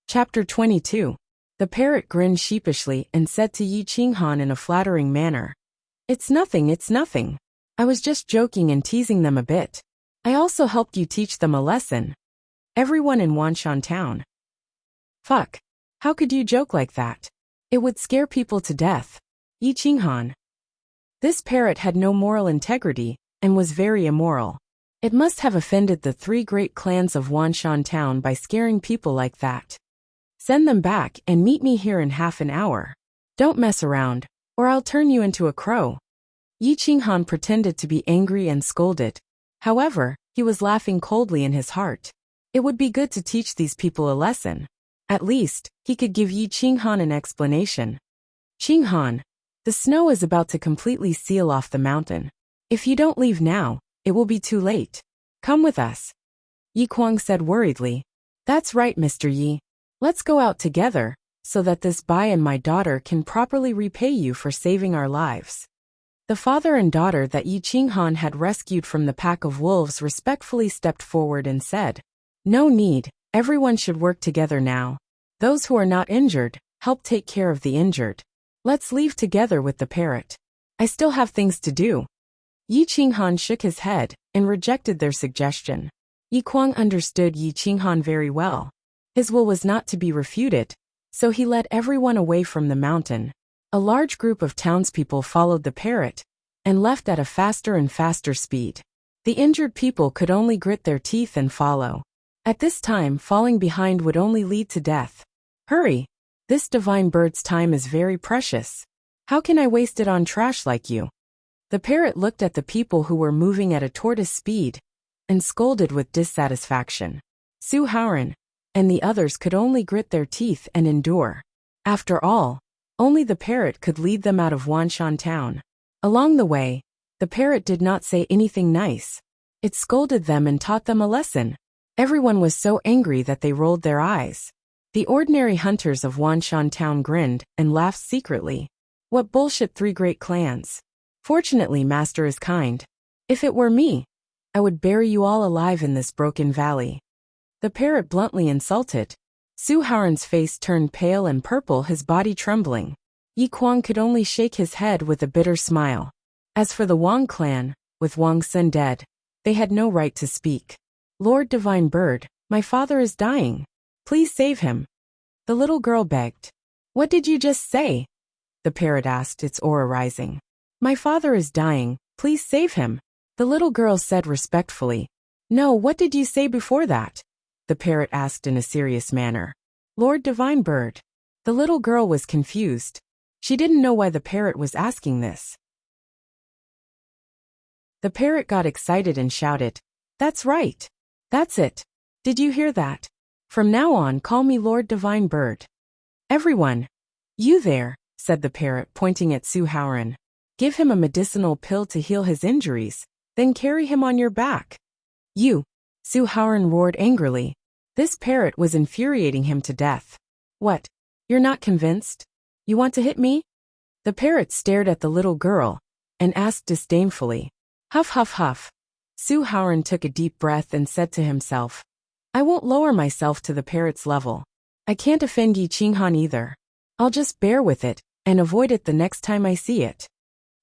Chapter 22. The parrot grinned sheepishly and said to Yi Qinghan in a flattering manner, "It's nothing, it's nothing. I was just joking and teasing them a bit. I also helped you teach them a lesson." everyone in Wanshan town. Fuck. How could you joke like that? It would scare people to death. Yi Qinghan. This parrot had no moral integrity, and was very immoral. It must have offended the 3 great clans of Wanshan town by scaring people like that. Send them back and meet me here in half an hour. Don't mess around, or I'll turn you into a crow. Yi Qinghan pretended to be angry and scolded. However, he was laughing coldly in his heart. It would be good to teach these people a lesson. At least, he could give Yi Qinghan an explanation. Qinghan, the snow is about to completely seal off the mountain. If you don't leave now, it will be too late. Come with us. Yi Kuang said worriedly. That's right, Mr. Yi. Let's go out together, so that this Bai and my daughter can properly repay you for saving our lives. The father and daughter that Yi Qinghan had rescued from the pack of wolves respectfully stepped forward and said, No need, everyone should work together now. Those who are not injured, help take care of the injured. Let's leave together with the parrot. I still have things to do. Yi Qinghan shook his head and rejected their suggestion. Yi Kuang understood Yi Qinghan very well. His will was not to be refuted, so he led everyone away from the mountain. A large group of townspeople followed the parrot and left at a faster and faster speed. The injured people could only grit their teeth and follow. At this time, falling behind would only lead to death. Hurry! This divine bird's time is very precious. How can I waste it on trash like you? The parrot looked at the people who were moving at a tortoise speed and scolded with dissatisfaction. Su Haoran and the others could only grit their teeth and endure. After all, only the parrot could lead them out of Wanshan town. Along the way, the parrot did not say anything nice. It scolded them and taught them a lesson. Everyone was so angry that they rolled their eyes. The ordinary hunters of Wanshan town grinned and laughed secretly. What bullshit 3 great clans. Fortunately, Master is kind. If it were me, I would bury you all alive in this broken valley. The parrot bluntly insulted. Su Haoran's face turned pale and purple, his body trembling. Yi Kuang could only shake his head with a bitter smile. As for the Wang clan, with Wang Sun dead, they had no right to speak. Lord Divine Bird, my father is dying. Please save him. The little girl begged. What did you just say? The parrot asked, its aura rising. My father is dying, please save him. The little girl said respectfully. No, what did you say before that? The parrot asked in a serious manner. Lord Divine Bird. The little girl was confused. She didn't know why the parrot was asking this. The parrot got excited and shouted, That's right. That's it. Did you hear that? From now on, call me Lord Divine Bird. Everyone. You there, said the parrot, pointing at Su Haoran. Give him a medicinal pill to heal his injuries, then carry him on your back. You. Su Haoran roared angrily. This parrot was infuriating him to death. What? You're not convinced? You want to hit me? The parrot stared at the little girl and asked disdainfully. Huff huff huff. Su Haoran took a deep breath and said to himself, I won't lower myself to the parrot's level. I can't offend Yi Qinghan either. I'll just bear with it and avoid it the next time I see it.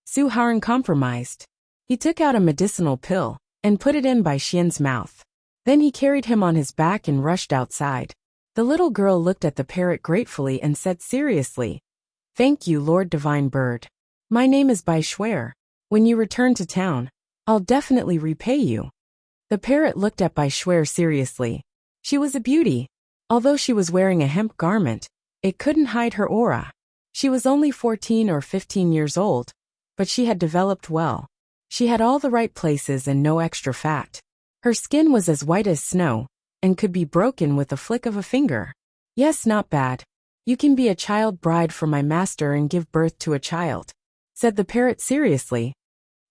Su Haoran compromised. He took out a medicinal pill and put it in Bai Xian's mouth. Then he carried him on his back and rushed outside. The little girl looked at the parrot gratefully and said seriously, Thank you, Lord Divine Bird. My name is Bai Shuer. When you return to town, I'll definitely repay you. The parrot looked at Bai Shuer seriously. She was a beauty. Although she was wearing a hemp garment, it couldn't hide her aura. She was only 14 or 15 years old, but she had developed well. She had all the right places and no extra fat. Her skin was as white as snow, and could be broken with a flick of a finger. Yes, not bad. You can be a child bride for my master and give birth to a child, said the parrot seriously.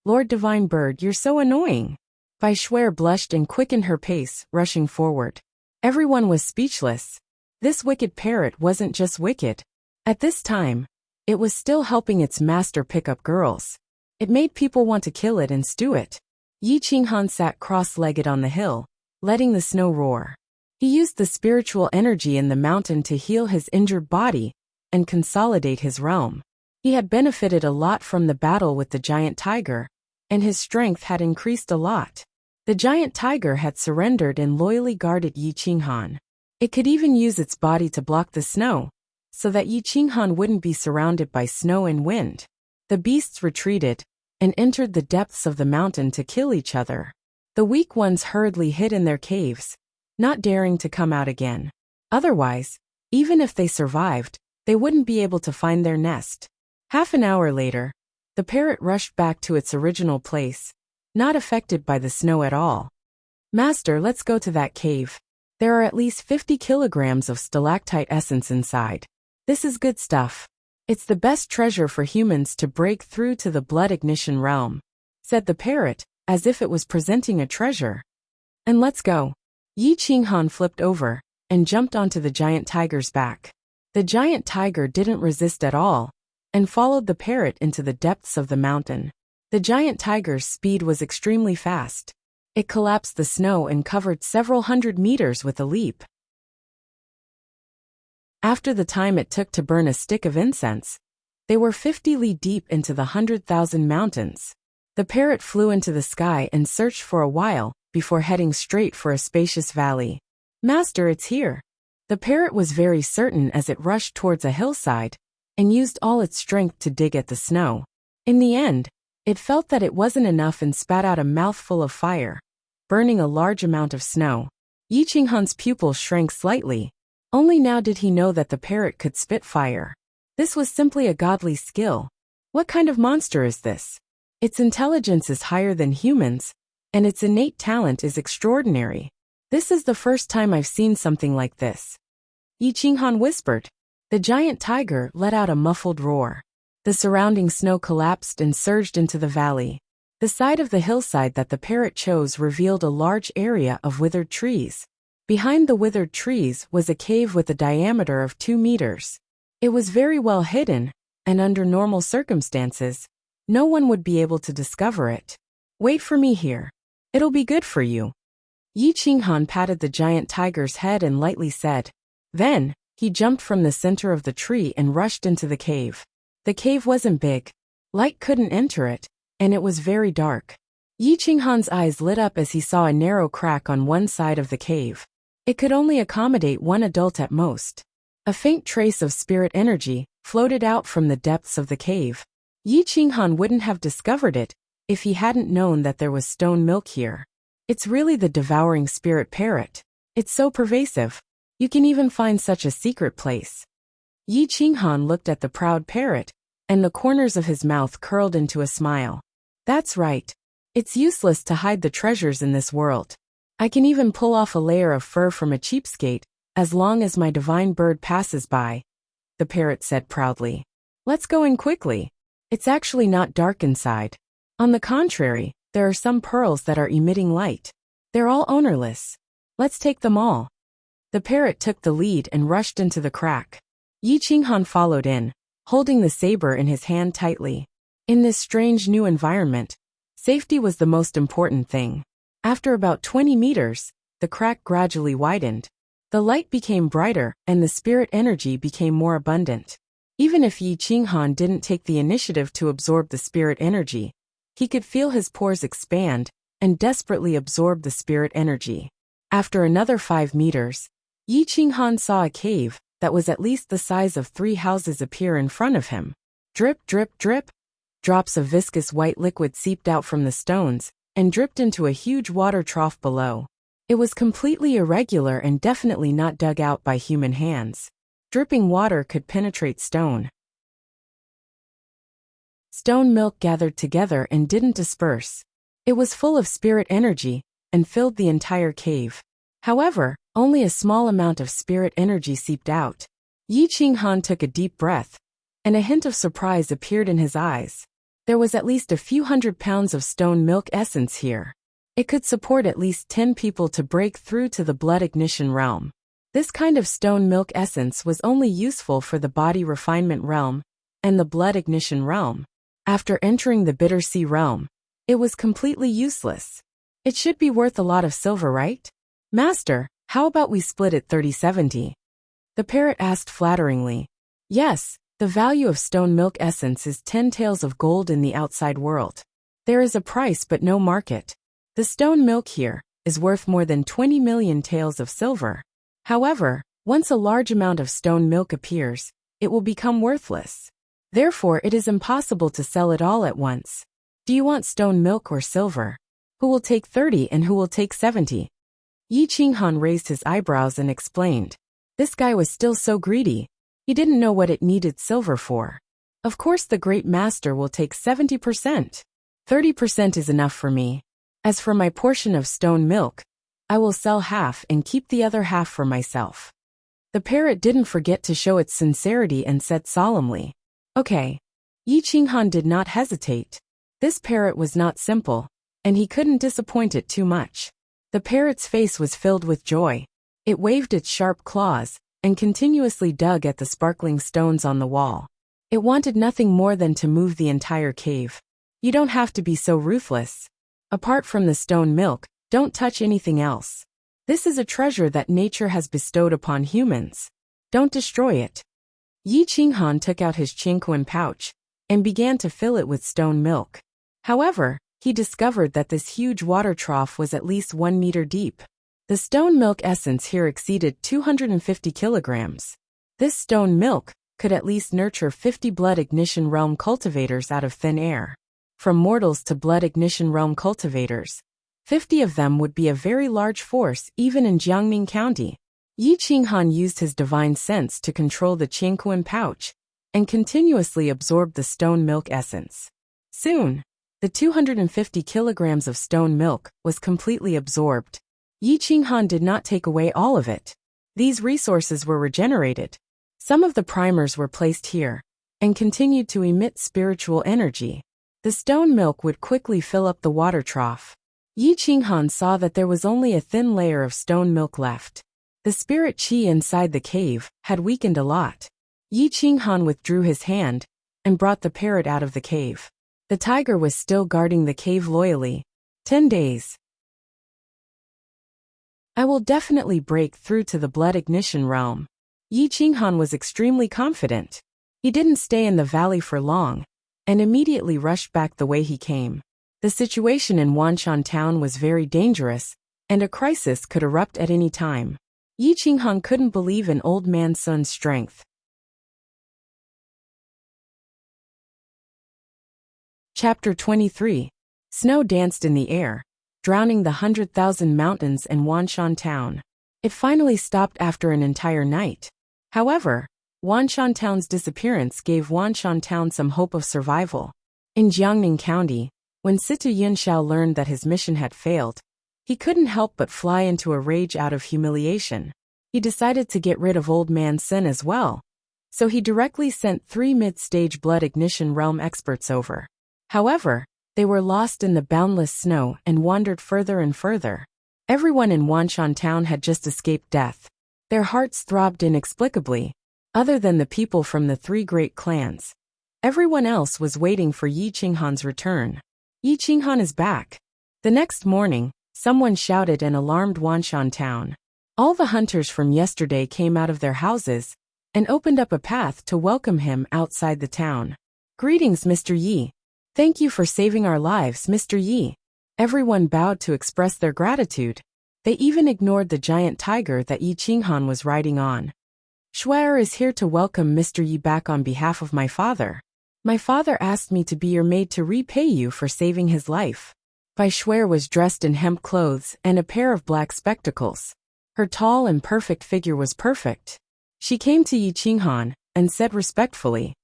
Lord Divine Bird, you're so annoying. Bai Shuer blushed and quickened her pace, rushing forward. Everyone was speechless. This wicked parrot wasn't just wicked. At this time, it was still helping its master pick up girls. It made people want to kill it and stew it. Yi Qinghan sat cross-legged on the hill, letting the snow roar. He used the spiritual energy in the mountain to heal his injured body and consolidate his realm. He had benefited a lot from the battle with the giant tiger, and his strength had increased a lot. The giant tiger had surrendered and loyally guarded Yi Qinghan. It could even use its body to block the snow, so that Yi Qinghan wouldn't be surrounded by snow and wind. The beasts retreated and entered the depths of the mountain to kill each other. The weak ones hurriedly hid in their caves, not daring to come out again. Otherwise, even if they survived, they wouldn't be able to find their nest. Half an hour later, the parrot rushed back to its original place, not affected by the snow at all. Master, let's go to that cave. There are at least 50 kilograms of stalactite essence inside. This is good stuff. It's the best treasure for humans to break through to the blood ignition realm, said the parrot, as if it was presenting a treasure. And let's go. Yi Qinghan flipped over and jumped onto the giant tiger's back. The giant tiger didn't resist at all and followed the parrot into the depths of the mountain. The giant tiger's speed was extremely fast. It collapsed the snow and covered several hundred meters with a leap. After the time it took to burn a stick of incense, they were 50 li deep into the 100,000 mountains. The parrot flew into the sky and searched for a while before heading straight for a spacious valley. Master, it's here. The parrot was very certain as it rushed towards a hillside and used all its strength to dig at the snow. In the end, it felt that it wasn't enough and spat out a mouthful of fire, burning a large amount of snow. Yi Qinghan's pupil shrank slightly. Only now did he know that the parrot could spit fire. This was simply a godly skill. What kind of monster is this? Its intelligence is higher than humans, and its innate talent is extraordinary. This is the first time I've seen something like this. Yi Qinghan whispered. The giant tiger let out a muffled roar. The surrounding snow collapsed and surged into the valley. The side of the hillside that the parrot chose revealed a large area of withered trees. Behind the withered trees was a cave with a diameter of 2 meters. It was very well hidden, and under normal circumstances, no one would be able to discover it. Wait for me here. It'll be good for you. Yi Qinghan patted the giant tiger's head and lightly said. Then, he jumped from the center of the tree and rushed into the cave. The cave wasn't big. Light couldn't enter it, and it was very dark. Yi Qinghan's eyes lit up as he saw a narrow crack on one side of the cave. It could only accommodate one adult at most. A faint trace of spirit energy floated out from the depths of the cave. Yi Qinghan wouldn't have discovered it if he hadn't known that there was stone milk here. It's really the devouring spirit parrot. It's so pervasive. You can even find such a secret place. Yi Qinghan looked at the proud parrot, and the corners of his mouth curled into a smile. That's right. It's useless to hide the treasures in this world. I can even pull off a layer of fur from a cheapskate, as long as my divine bird passes by, the parrot said proudly. Let's go in quickly. It's actually not dark inside. On the contrary, there are some pearls that are emitting light. They're all ownerless. Let's take them all. The parrot took the lead and rushed into the crack. Yi Qinghan followed in, holding the saber in his hand tightly. In this strange new environment, safety was the most important thing. After about 20 meters, the crack gradually widened. The light became brighter and the spirit energy became more abundant. Even if Yi Qinghan didn't take the initiative to absorb the spirit energy, he could feel his pores expand and desperately absorb the spirit energy. After another 5 meters, Yi Qinghan saw a cave that was at least the size of 3 houses appear in front of him. Drip, drip, drip. Drops of viscous white liquid seeped out from the stones and dripped into a huge water trough below. It was completely irregular and definitely not dug out by human hands. Dripping water could penetrate stone. Stone milk gathered together and didn't disperse. It was full of spirit energy and filled the entire cave. However, only a small amount of spirit energy seeped out. Yi Qinghan took a deep breath, and a hint of surprise appeared in his eyes. There was at least a few 100 pounds of stone milk essence here. It could support at least 10 people to break through to the blood ignition realm. This kind of stone milk essence was only useful for the body refinement realm and the blood ignition realm. After entering the bitter sea realm, it was completely useless. It should be worth a lot of silver, right? Master, how about we split it 30-70? The parrot asked flatteringly. Yes, the value of stone milk essence is 10 taels of gold in the outside world. There is a price but no market. The stone milk here is worth more than 20 million taels of silver. However, once a large amount of stone milk appears, it will become worthless. Therefore, it is impossible to sell it all at once. Do you want stone milk or silver? Who will take 30 and who will take 70? Yi Qinghan raised his eyebrows and explained. This guy was still so greedy. He didn't know what it needed silver for. Of course the great master will take 70%. 30% is enough for me. As for my portion of stone milk, I will sell half and keep the other half for myself. The parrot didn't forget to show its sincerity and said solemnly, Okay. Yi Qinghan did not hesitate. This parrot was not simple, and he couldn't disappoint it too much. The parrot's face was filled with joy. It waved its sharp claws and continuously dug at the sparkling stones on the wall. It wanted nothing more than to move the entire cave. You don't have to be so ruthless. Apart from the stone milk, don't touch anything else. This is a treasure that nature has bestowed upon humans. Don't destroy it. Yi Qinghan took out his Qingquan pouch and began to fill it with stone milk. However, he discovered that this huge water trough was at least 1 meter deep. The stone milk essence here exceeded 250 kilograms. This stone milk could at least nurture 50 blood ignition realm cultivators out of thin air. From mortals to blood ignition realm cultivators, 50 of them would be a very large force even in Jiangning County. Yi Qinghan used his divine sense to control the Qingquan pouch and continuously absorbed the stone milk essence. Soon, the 250 kilograms of stone milk was completely absorbed. Yi Qinghan did not take away all of it. These resources were regenerated. Some of the primers were placed here and continued to emit spiritual energy. The stone milk would quickly fill up the water trough. Yi Qinghan saw that there was only a thin layer of stone milk left. The spirit qi inside the cave had weakened a lot. Yi Qinghan withdrew his hand and brought the parrot out of the cave. The tiger was still guarding the cave loyally. 10 days. I will definitely break through to the blood ignition realm. Yi Qinghan was extremely confident. He didn't stay in the valley for long and immediately rushed back the way he came. The situation in Wanshan town was very dangerous, and a crisis could erupt at any time. Yi Qinghan couldn't believe in old man Sun's strength. Chapter 23. Snow danced in the air, drowning the 100,000 mountains in Wanshan town. It finally stopped after an entire night. However, Wanshan town's disappearance gave Wanshan town some hope of survival. In Jiangning County, when Situ Yunxiao learned that his mission had failed, he couldn't help but fly into a rage out of humiliation. He decided to get rid of Old Man Sun as well, so he directly sent 3 mid-stage blood ignition realm experts over. However, they were lost in the boundless snow and wandered further and further. Everyone in Wanshan town had just escaped death. Their hearts throbbed inexplicably. Other than the people from the 3 great clans, everyone else was waiting for Yi Qinghan's return. Yi Qinghan is back. The next morning, someone shouted and alarmed Wanshan town. All the hunters from yesterday came out of their houses and opened up a path to welcome him outside the town. Greetings, Mr. Yi. Thank you for saving our lives, Mr. Yi. Everyone bowed to express their gratitude. They even ignored the giant tiger that Yi Qinghan was riding on. Shuai is here to welcome Mr. Yi back on behalf of my father. My father asked me to be your maid to repay you for saving his life. Bai Shuai was dressed in hemp clothes and a pair of black spectacles. Her tall and perfect figure was perfect. She came to Yi Qinghan and said respectfully,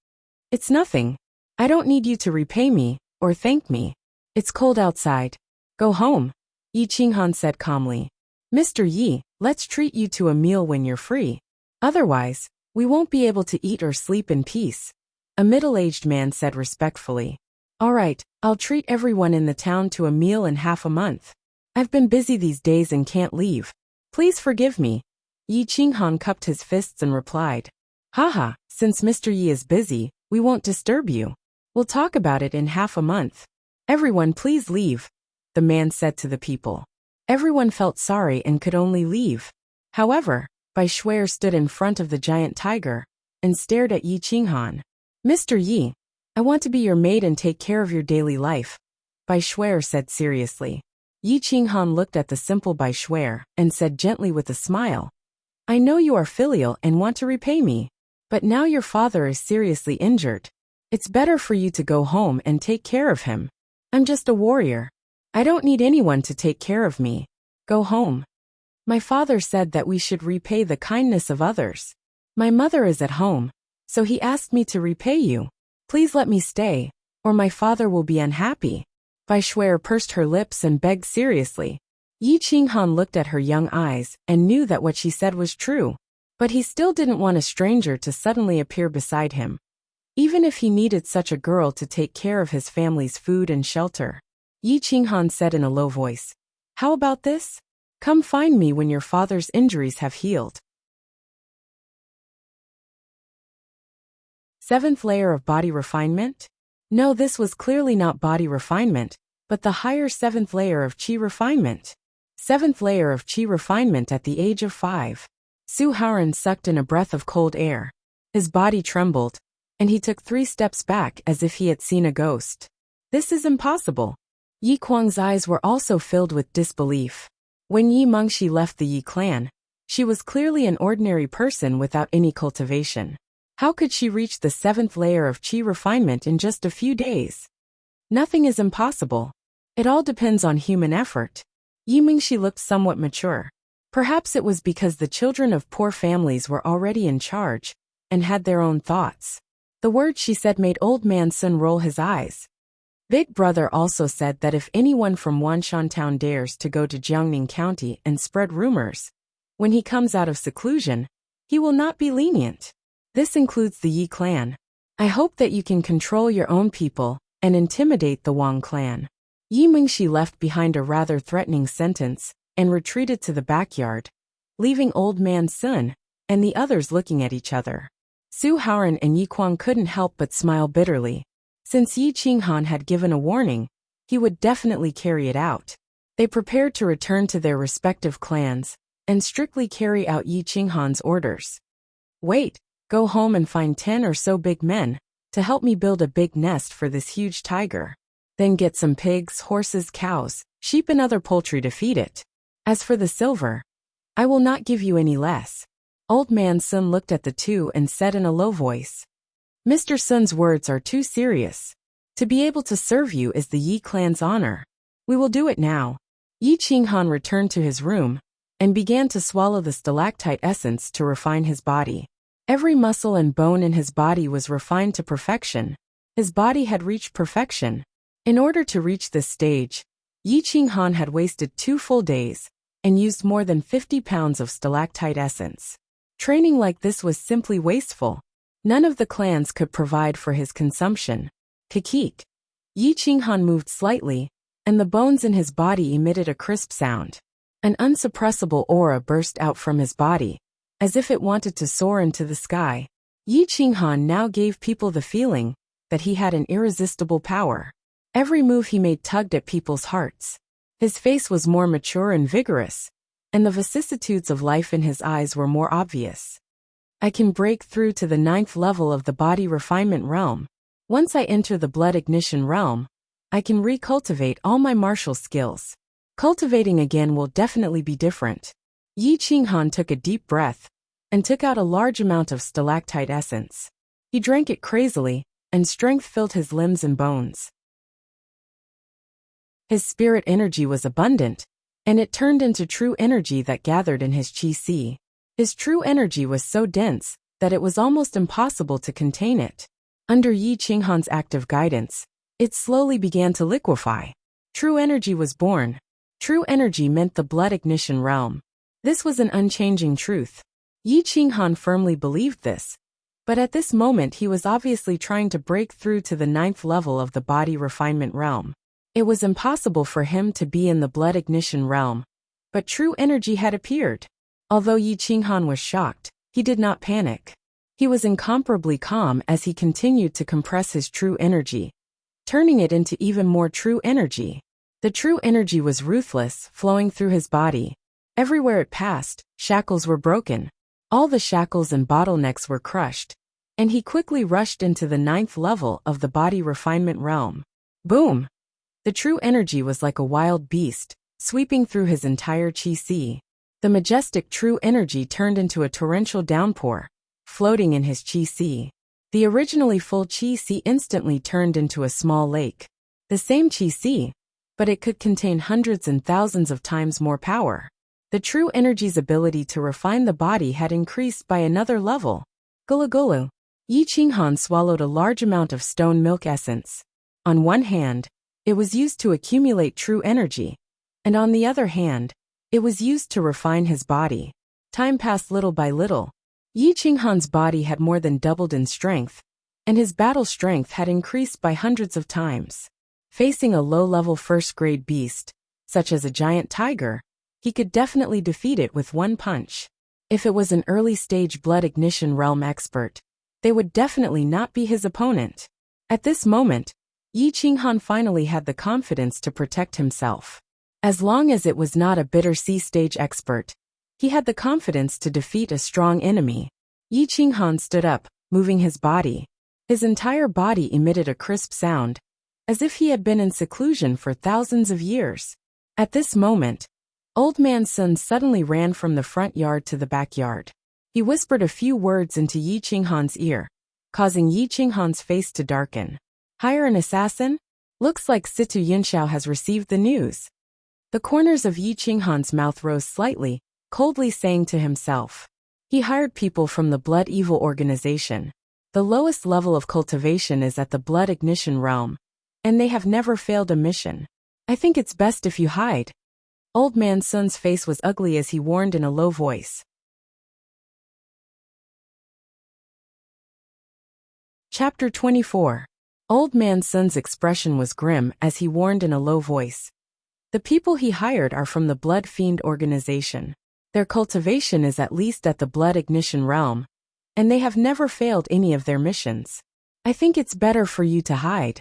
It's nothing. I don't need you to repay me or thank me. It's cold outside. Go home, Yi Qinghan said calmly. Mr. Yi, let's treat you to a meal when you're free. Otherwise, we won't be able to eat or sleep in peace. A middle-aged man said respectfully. All right, I'll treat everyone in the town to a meal in half a month. I've been busy these days and can't leave. Please forgive me. Yi Qinghan cupped his fists and replied. Haha, since Mr. Yi is busy, we won't disturb you. We'll talk about it in half a month. Everyone please leave, the man said to the people. Everyone felt sorry and could only leave. However, Bai Shuai stood in front of the giant tiger and stared at Yi Qinghan. Mr. Yi, I want to be your maid and take care of your daily life, Bai Shuai said seriously. Yi Qinghan looked at the simple Bai Shuer and said gently with a smile, I know you are filial and want to repay me. But now your father is seriously injured. It's better for you to go home and take care of him. I'm just a warrior. I don't need anyone to take care of me. Go home. My father said that we should repay the kindness of others. My mother is at home, so he asked me to repay you. Please let me stay, or my father will be unhappy. Bai Shuer pursed her lips and begged seriously. Yi Qinghan looked at her young eyes and knew that what she said was true. But he still didn't want a stranger to suddenly appear beside him, even if he needed such a girl to take care of his family's food and shelter. Yi Qinghan said in a low voice, How about this? Come find me when your father's injuries have healed. 7th layer of body refinement? No, this was clearly not body refinement, but the higher 7th layer of qi refinement. 7th layer of qi refinement at the age of 5. Su Haoran sucked in a breath of cold air. His body trembled, and he took 3 steps back as if he had seen a ghost. This is impossible. Yi Kuang's eyes were also filled with disbelief. When Yi Mengxi left the Yi clan, she was clearly an ordinary person without any cultivation. How could she reach the 7th layer of qi refinement in just a few days? Nothing is impossible. It all depends on human effort. Yi Mengxi looked somewhat mature. Perhaps it was because the children of poor families were already in charge and had their own thoughts. The words she said made old man Sun roll his eyes. Big Brother also said that if anyone from Wanshan Town dares to go to Jiangning County and spread rumors, when he comes out of seclusion, he will not be lenient. This includes the Yi clan. I hope that you can control your own people and intimidate the Wang clan. Yi Mengxi left behind a rather threatening sentence and retreated to the backyard, leaving old man Sun and the others looking at each other. Su Haoran and Yi Kuang couldn't help but smile bitterly. Since Yi Qinghan had given a warning, he would definitely carry it out. They prepared to return to their respective clans and strictly carry out Yi Qinghan's orders. Wait, go home and find 10 or so big men to help me build a big nest for this huge tiger. Then get some pigs, horses, cows, sheep and other poultry to feed it. As for the silver, I will not give you any less. Old man Sun looked at the two and said in a low voice, Mr. Sun's words are too serious. To be able to serve you is the Yi clan's honor. We will do it now. Yi Qinghan returned to his room and began to swallow the stalactite essence to refine his body. Every muscle and bone in his body was refined to perfection. His body had reached perfection. In order to reach this stage, Yi Qinghan had wasted 2 full days and used more than 50 pounds of stalactite essence. Training like this was simply wasteful. None of the clans could provide for his consumption. Kikik. Yi Qinghan moved slightly, and the bones in his body emitted a crisp sound. An unsuppressible aura burst out from his body, as if it wanted to soar into the sky. Yi Qinghan now gave people the feeling that he had an irresistible power. Every move he made tugged at people's hearts. His face was more mature and vigorous, and the vicissitudes of life in his eyes were more obvious. I can break through to the 9th level of the body refinement realm. Once I enter the blood ignition realm, I can recultivate all my martial skills. Cultivating again will definitely be different. Yi Qinghan took a deep breath and took out a large amount of stalactite essence. He drank it crazily, and strength filled his limbs and bones. His spirit energy was abundant, and it turned into true energy that gathered in his qi sea. His true energy was so dense that it was almost impossible to contain it. Under Yi Qinghan's active guidance, it slowly began to liquefy. True energy was born. True energy meant the blood ignition realm. This was an unchanging truth. Yi Qinghan firmly believed this, but at this moment he was obviously trying to break through to the 9th level of the body refinement realm. It was impossible for him to be in the blood ignition realm, but true energy had appeared. Although Yi Qinghan was shocked, he did not panic. He was incomparably calm as he continued to compress his true energy, turning it into even more true energy. The true energy was ruthless, flowing through his body. Everywhere it passed, shackles were broken. All the shackles and bottlenecks were crushed, and he quickly rushed into the 9th level of the body refinement realm. Boom! The true energy was like a wild beast, sweeping through his entire qi sea. The majestic true energy turned into a torrential downpour, floating in his qi sea. The originally full qi sea instantly turned into a small lake. The same qi sea, but it could contain hundreds and thousands of times more power. The true energy's ability to refine the body had increased by another level. Gulu gulu. Yi Qinghan swallowed a large amount of stone milk essence. On one hand, it was used to accumulate true energy, and on the other hand, it was used to refine his body. Time passed little by little. Yi Qinghan's body had more than doubled in strength, and his battle strength had increased by hundreds of times. Facing a low-level first-grade beast, such as a giant tiger, he could definitely defeat it with one punch. If it was an early-stage blood ignition realm expert, they would definitely not be his opponent. At this moment, Yi Qinghan finally had the confidence to protect himself. As long as it was not a bitter sea-stage expert, he had the confidence to defeat a strong enemy. Yi Qinghan stood up, moving his body. His entire body emitted a crisp sound, as if he had been in seclusion for thousands of years. At this moment, Old Man Sun suddenly ran from the front yard to the backyard. He whispered a few words into Yi Qinghan's ear, causing Yi Qinghan's face to darken. Hire an assassin? Looks like Situ Yunxiao has received the news. The corners of Yi Qinghan's mouth rose slightly, coldly saying to himself. He hired people from the Blood Evil organization. The lowest level of cultivation is at the Blood Ignition realm, and they have never failed a mission. I think it's best if you hide. Old Man Sun's face was ugly as he warned in a low voice. Chapter 24. Old Man Sun's expression was grim as he warned in a low voice. The people he hired are from the Blood Fiend organization. Their cultivation is at least at the Blood Ignition realm, and they have never failed any of their missions. I think it's better for you to hide.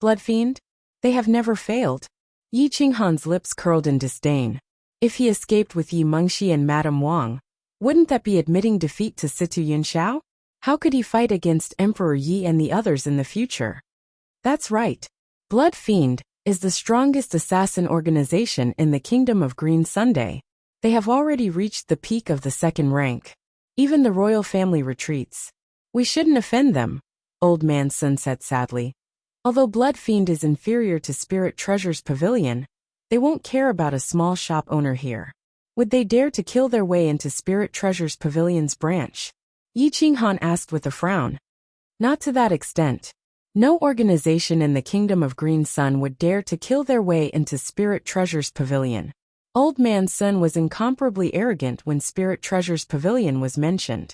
Blood Fiend? They have never failed. Yi Qinghan's lips curled in disdain. If he escaped with Yi Mengxi and Madame Wang, wouldn't that be admitting defeat to Situ Yunxiao? How could he fight against Emperor Yi and the others in the future? That's right. Blood Fiend is the strongest assassin organization in the Kingdom of Green Sunday. They have already reached the peak of the second rank. Even the royal family retreats. We shouldn't offend them, Old Man Sun said sadly. Although Blood Fiend is inferior to Spirit Treasure's pavilion, they won't care about a small shop owner here. Would they dare to kill their way into Spirit Treasure's pavilion's branch? Yi Qinghan asked with a frown. Not to that extent. No organization in the Kingdom of Green Sun would dare to kill their way into Spirit Treasure's pavilion. Old Man Sun was incomparably arrogant when Spirit Treasure's pavilion was mentioned.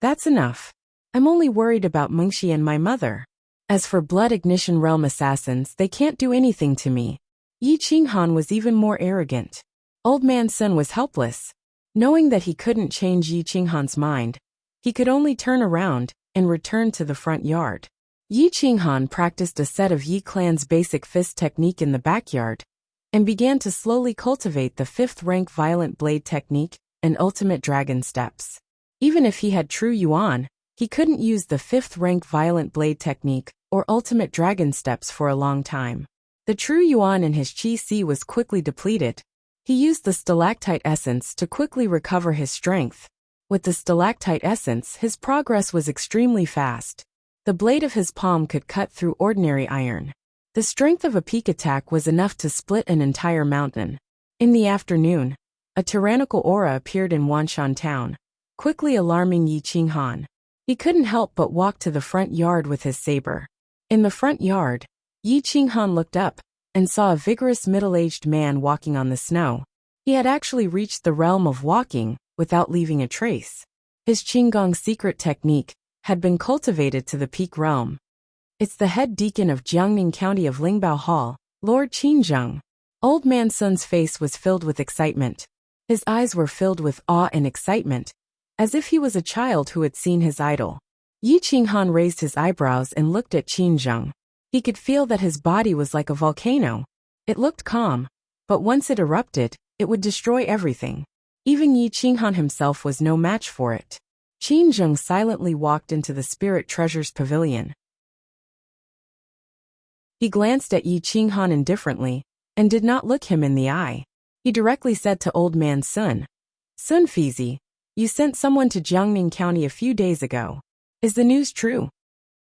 That's enough. I'm only worried about Mengxi and my mother. As for Blood Ignition Realm assassins, they can't do anything to me. Yi Qinghan was even more arrogant. Old Man Sun was helpless. Knowing that he couldn't change Yi Qinghan's mind, he could only turn around and return to the front yard. Yi Qinghan practiced a set of Yi Clan's basic fist technique in the backyard, and began to slowly cultivate the 5th rank Violent Blade technique and Ultimate Dragon steps. Even if he had true Yuan, he couldn't use the 5th rank Violent Blade technique or Ultimate Dragon steps for a long time. The true Yuan in his Qi Ci was quickly depleted. He used the Stalactite Essence to quickly recover his strength. With the Stalactite Essence, his progress was extremely fast. The blade of his palm could cut through ordinary iron. The strength of a peak attack was enough to split an entire mountain. In the afternoon, a tyrannical aura appeared in Wanshan town, quickly alarming Yi Qinghan. He couldn't help but walk to the front yard with his saber. In the front yard, Yi Qinghan looked up and saw a vigorous middle-aged man walking on the snow. He had actually reached the realm of walking without leaving a trace. His Qinggong secret technique had been cultivated to the peak realm. It's the head deacon of Jiangning County of Lingbao Hall, Lord Qinzheng. Old Man Sun's face was filled with excitement. His eyes were filled with awe and excitement, as if he was a child who had seen his idol. Yi Qinghan raised his eyebrows and looked at Qinzheng. He could feel that his body was like a volcano. It looked calm, but once it erupted, it would destroy everything. Even Yi Qinghan himself was no match for it. Qinzheng silently walked into the Spirit Treasure's pavilion. He glanced at Yi Qinghan indifferently, and did not look him in the eye. He directly said to Old Man Sun, Sun Fizi, you sent someone to Jiangning County a few days ago. Is the news true?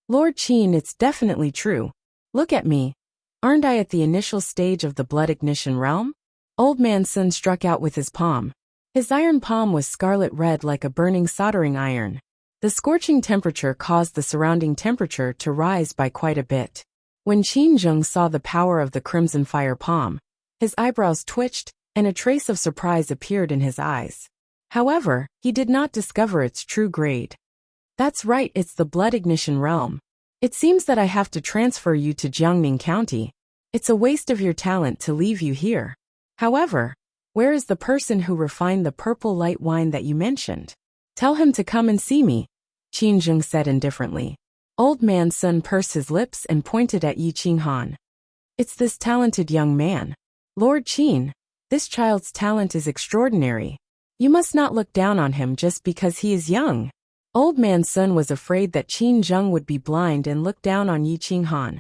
Lord Qin, it's definitely true. Look at me. Aren't I at the initial stage of the blood ignition realm? Old Man Sun struck out with his palm. His iron palm was scarlet red like a burning soldering iron. The scorching temperature caused the surrounding temperature to rise by quite a bit. When Qin Zheng saw the power of the crimson fire palm, his eyebrows twitched, and a trace of surprise appeared in his eyes. However, he did not discover its true grade. That's right, it's the blood ignition realm. It seems that I have to transfer you to Jiangning County. It's a waste of your talent to leave you here. However, where is the person who refined the purple light wine that you mentioned? Tell him to come and see me, Qin Zheng said indifferently. Old Man Sun pursed his lips and pointed at Yi Qinghan. It's this talented young man. Lord Qin, this child's talent is extraordinary. You must not look down on him just because he is young. Old Man Sun was afraid that Qin Zheng would be blind and look down on Yi Qinghan,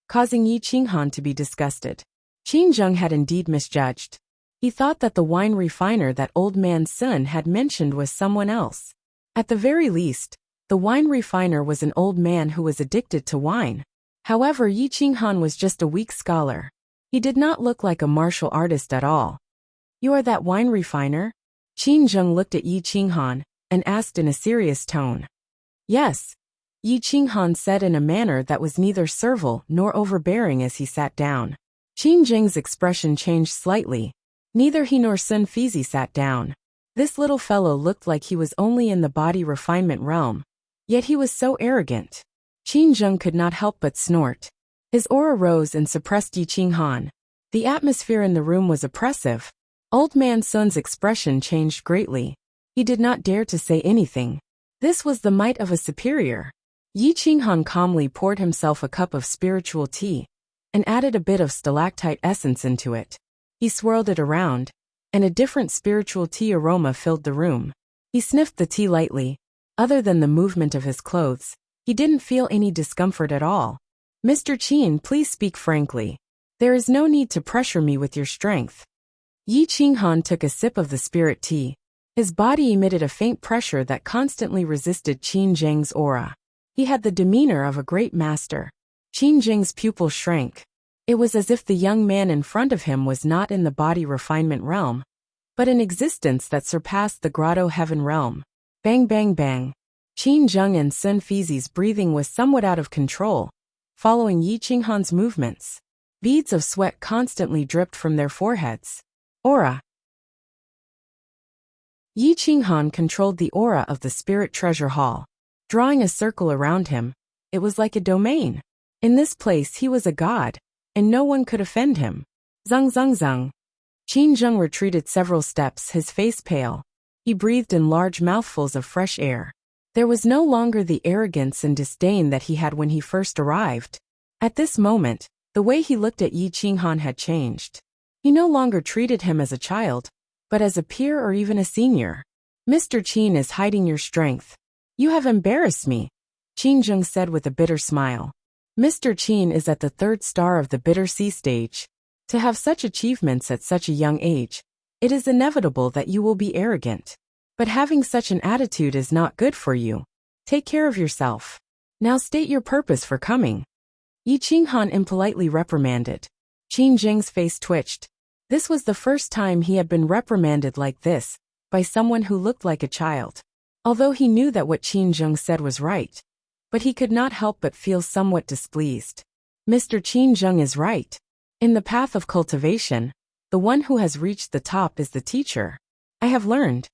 causing Yi Qinghan to be disgusted. Qin Zheng had indeed misjudged. He thought that the wine refiner that Old Man Sun had mentioned was someone else. At the very least, the wine refiner was an old man who was addicted to wine. However, Yi Qinghan was just a weak scholar. He did not look like a martial artist at all. You are that wine refiner? Qin Zheng looked at Yi Qinghan and asked in a serious tone. Yes, Yi Qinghan said in a manner that was neither servile nor overbearing as he sat down. Qin Zheng's expression changed slightly. Neither he nor Sun Fizi sat down. This little fellow looked like he was only in the body refinement realm. Yet he was so arrogant. Qin Zheng could not help but snort. His aura rose and suppressed Yi Qinghan. The atmosphere in the room was oppressive. Old Man Sun's expression changed greatly. He did not dare to say anything. This was the might of a superior. Yi Qinghan calmly poured himself a cup of spiritual tea and added a bit of stalactite essence into it. He swirled it around, and a different spiritual tea aroma filled the room. He sniffed the tea lightly. Other than the movement of his clothes, he didn't feel any discomfort at all. Mr. Qin, please speak frankly. There is no need to pressure me with your strength. Yi Qinghan took a sip of the spirit tea. His body emitted a faint pressure that constantly resisted Qin Zheng's aura. He had the demeanor of a great master. Qin Zheng's pupil shrank. It was as if the young man in front of him was not in the body refinement realm, but an existence that surpassed the grotto heaven realm. Bang bang bang. Qin Zheng and Sun Fizi's breathing was somewhat out of control, following Yi Qinghan's movements. Beads of sweat constantly dripped from their foreheads. Aura. Yi Qinghan controlled the aura of the spirit treasure hall. Drawing a circle around him, it was like a domain. In this place he was a god, and no one could offend him. Zung zung zung. Qin Zheng retreated several steps, his face pale. He breathed in large mouthfuls of fresh air. There was no longer the arrogance and disdain that he had when he first arrived. At this moment, the way he looked at Yi Qinghan had changed. He no longer treated him as a child, but as a peer or even a senior. Mr. Qin is hiding your strength. You have embarrassed me, Qin Zheng said with a bitter smile. Mr. Qin is at the third star of the bitter sea stage. To have such achievements at such a young age, it is inevitable that you will be arrogant. But having such an attitude is not good for you. Take care of yourself. Now state your purpose for coming. Yi Qinghan impolitely reprimanded. Qin Zheng's face twitched. This was the first time he had been reprimanded like this, by someone who looked like a child. Although he knew that what Qin Zheng said was right, but he could not help but feel somewhat displeased. Mr. Qin Zheng is right. In the path of cultivation, the one who has reached the top is the teacher. I have learned.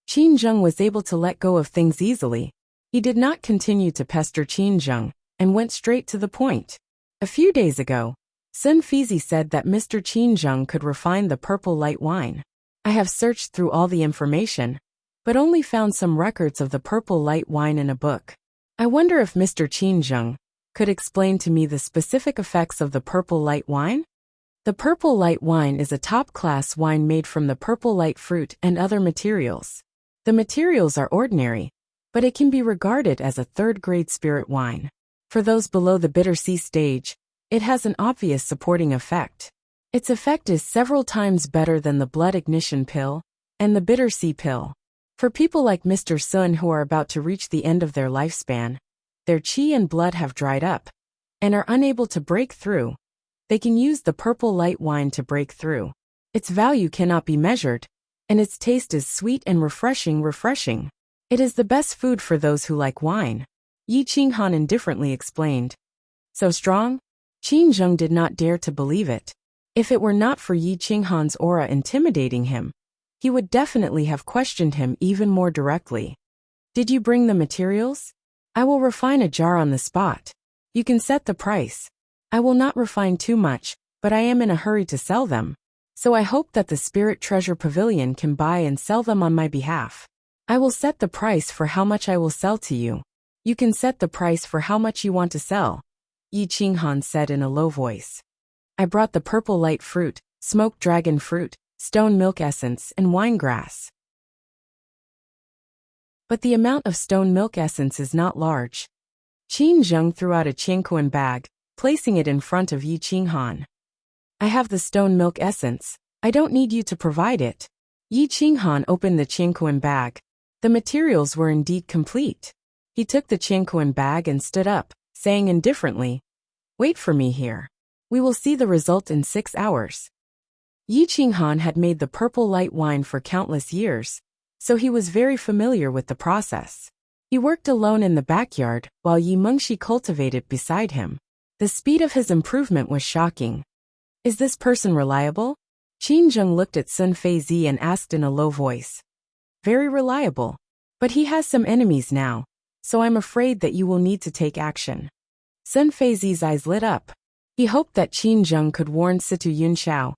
Qin Zheng was able to let go of things easily. He did not continue to pester Qin Zheng, and went straight to the point. A few days ago, Sun Fizi said that Mr. Qin Zheng could refine the purple light wine. I have searched through all the information, but only found some records of the purple light wine in a book. I wonder if Mr. Qin Zheng could explain to me the specific effects of the purple light wine? The purple light wine is a top-class wine made from the purple light fruit and other materials. The materials are ordinary, but it can be regarded as a third-grade spirit wine. For those below the bitter sea stage, it has an obvious supporting effect. Its effect is several times better than the blood ignition pill and the bitter sea pill. For people like Mr. Sun who are about to reach the end of their lifespan, their qi and blood have dried up and are unable to break through, they can use the purple light wine to break through. Its value cannot be measured, and its taste is sweet and refreshing. It is the best food for those who like wine, Yi Qinghan indifferently explained. So strong? Qin Zheng did not dare to believe it. If it were not for Yi Qinghan's aura intimidating him, he would definitely have questioned him even more directly. Did you bring the materials? I will refine a jar on the spot. You can set the price. I will not refine too much, but I am in a hurry to sell them. So I hope that the Spirit Treasure Pavilion can buy and sell them on my behalf. I will set the price for how much I will sell to you. You can set the price for how much you want to sell, Yi Qinghan said in a low voice. I brought the purple light fruit, smoked dragon fruit, stone milk essence, and wine grass. But the amount of stone milk essence is not large. Qin Zheng threw out a qianquan bag, placing it in front of Yi Qinghan. I have the stone milk essence. I don't need you to provide it. Yi Qinghan opened the qianquan bag. The materials were indeed complete. He took the qianquan bag and stood up, saying indifferently, "Wait for me here. We will see the result in 6 hours." Yi Qinghan had made the purple light wine for countless years, so he was very familiar with the process. He worked alone in the backyard while Yi Mengxi cultivated beside him. The speed of his improvement was shocking. Is this person reliable? Qin Zheng looked at Sun Feizi and asked in a low voice. Very reliable. But he has some enemies now, so I'm afraid that you will need to take action. Sun Feizi's eyes lit up. He hoped that Qin Zheng could warn Situ Yunxiao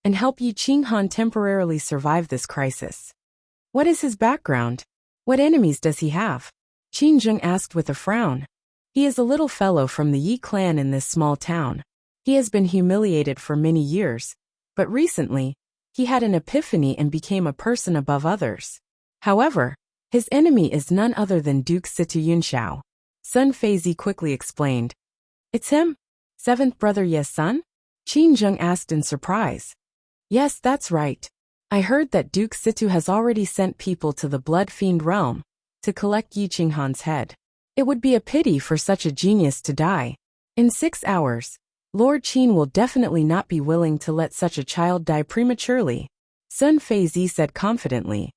and help Yi Qinghan temporarily survive this crisis. What is his background? What enemies does he have? Qin Zheng asked with a frown. He is a little fellow from the Yi clan in this small town. He has been humiliated for many years, but recently, he had an epiphany and became a person above others. However, his enemy is none other than Duke Situ Yunxiao. Sun Feizi quickly explained. It's him? Seventh brother Ye's son? Qin Zheng asked in surprise. Yes, that's right. I heard that Duke Situ has already sent people to the Blood Fiend realm to collect Yi Qinghan's head. It would be a pity for such a genius to die. In 6 hours, Lord Qin will definitely not be willing to let such a child die prematurely, Sun Feizi said confidently.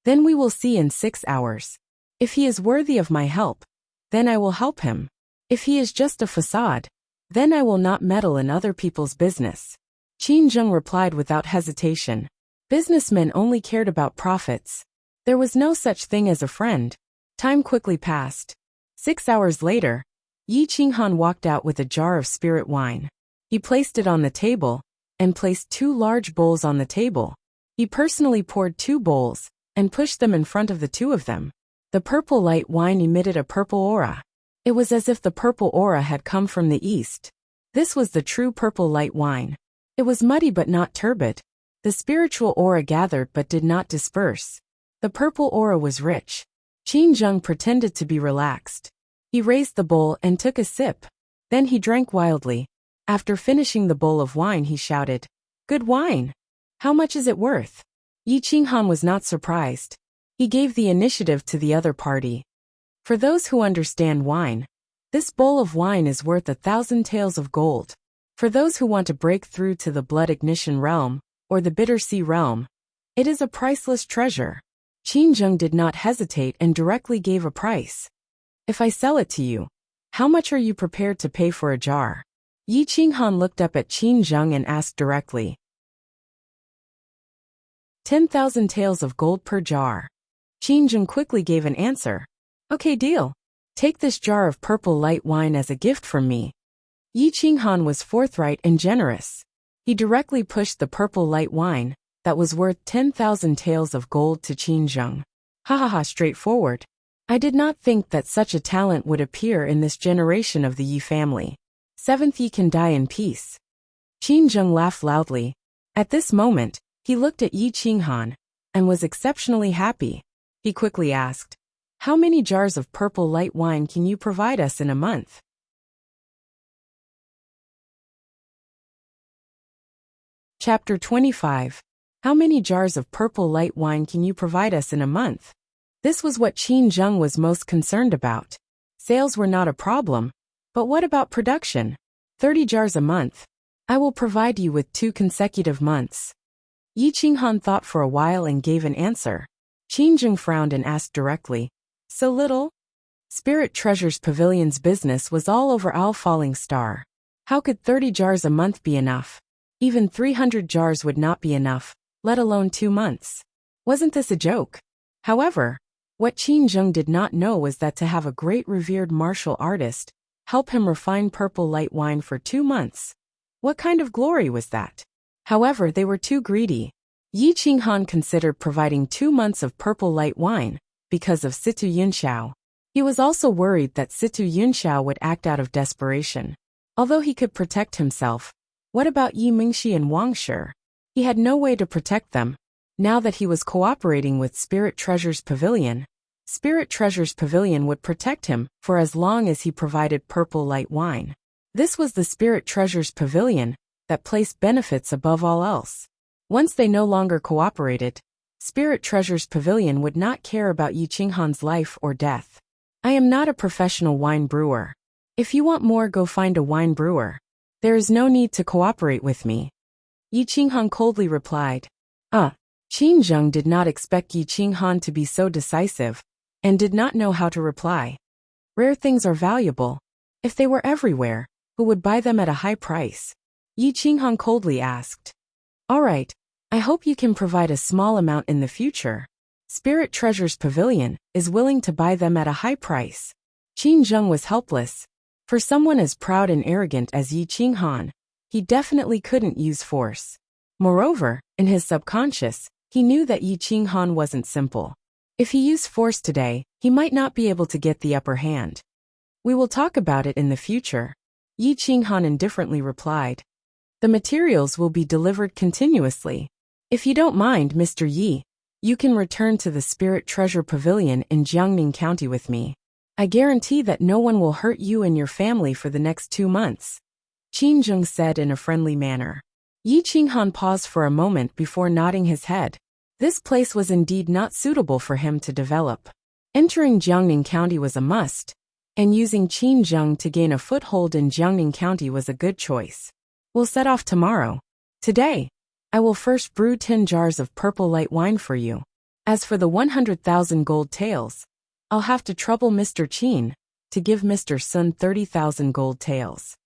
Then we will see in 6 hours. If he is worthy of my help, then I will help him. If he is just a facade, then I will not meddle in other people's business. Qin Zheng replied without hesitation. Businessmen only cared about profits. There was no such thing as a friend. Time quickly passed. 6 hours later, Yi Qinghan walked out with a jar of spirit wine. He placed it on the table, and placed 2 large bowls on the table. He personally poured 2 bowls, and pushed them in front of the 2 of them. The purple light wine emitted a purple aura. It was as if the purple aura had come from the east. This was the true purple light wine. It was muddy but not turbid. The spiritual aura gathered but did not disperse. The purple aura was rich. Qin Zheng pretended to be relaxed. He raised the bowl and took a sip. Then he drank wildly. After finishing the bowl of wine he shouted, "Good wine! How much is it worth?" Yi Qinghan was not surprised. He gave the initiative to the other party. For those who understand wine, this bowl of wine is worth 1,000 taels of gold. For those who want to break through to the blood ignition realm, or the bitter sea realm, it is a priceless treasure. Qin Zheng did not hesitate and directly gave a price. If I sell it to you, how much are you prepared to pay for a jar? Yi Qinghan looked up at Qin Zheng and asked directly. 10,000 taels of gold per jar. Qin Zheng quickly gave an answer. Okay, deal. Take this jar of purple light wine as a gift from me. Yi Qinghan was forthright and generous. He directly pushed the purple light wine, that was worth 10,000 taels of gold, to Qin Zheng. Ha, straightforward. I did not think that such a talent would appear in this generation of the Yi family. 7th Yi can die in peace. Qin Zheng laughed loudly. At this moment, he looked at Yi Qinghan, and was exceptionally happy. He quickly asked, "How many jars of purple light wine can you provide us in a month?" Chapter 25. How many jars of purple light wine can you provide us in a month? This was what Qin Zheng was most concerned about. Sales were not a problem, but what about production? 30 jars a month. I will provide you with 2 consecutive months. Yi Qinghan thought for a while and gave an answer. Qin Zheng frowned and asked directly, so little? Spirit Treasures Pavilion's business was all over Owl Falling Star. How could 30 jars a month be enough? Even 300 jars would not be enough, let alone 2 months. Wasn't this a joke? However, what Qin Zheng did not know was that to have a great revered martial artist help him refine purple light wine for 2 months. What kind of glory was that? However, they were too greedy. Yi Qinghan considered providing 2 months of purple light wine because of Situ Yunxiao. He was also worried that Situ Yunxiao would act out of desperation. Although he could protect himself, what about Yi Mingxi and Wang Shi? He had no way to protect them. Now that he was cooperating with Spirit Treasures Pavilion, Spirit Treasures Pavilion would protect him for as long as he provided purple light wine. This was the Spirit Treasures Pavilion that placed benefits above all else. Once they no longer cooperated, Spirit Treasures Pavilion would not care about Yi Qinghan's life or death. I am not a professional wine brewer. If you want more, go find a wine brewer. There is no need to cooperate with me. Yi Qinghan coldly replied. Qin Zheng did not expect Yi Qinghan to be so decisive, and did not know how to reply. Rare things are valuable. If they were everywhere, who would buy them at a high price? Yi Qinghan coldly asked. All right, I hope you can provide a small amount in the future. Spirit Treasures Pavilion is willing to buy them at a high price. Qin Zheng was helpless. For someone as proud and arrogant as Yi Qinghan, he definitely couldn't use force. Moreover, in his subconscious, he knew that Yi Qinghan wasn't simple. If he used force today, he might not be able to get the upper hand. We will talk about it in the future. Yi Qinghan indifferently replied. The materials will be delivered continuously. If you don't mind, Mr. Yi, you can return to the Spirit Treasure Pavilion in Jiangning County with me. I guarantee that no one will hurt you and your family for the next 2 months. Qin Zheng said in a friendly manner. Yi Qinghan paused for a moment before nodding his head. This place was indeed not suitable for him to develop. Entering Jiangning County was a must, and using Qin Zheng to gain a foothold in Jiangning County was a good choice. We'll set off tomorrow. Today, I will first brew 10 jars of purple light wine for you. As for the 100,000 gold taels, I'll have to trouble Mr. Qin to give Mr. Sun 30,000 gold taels.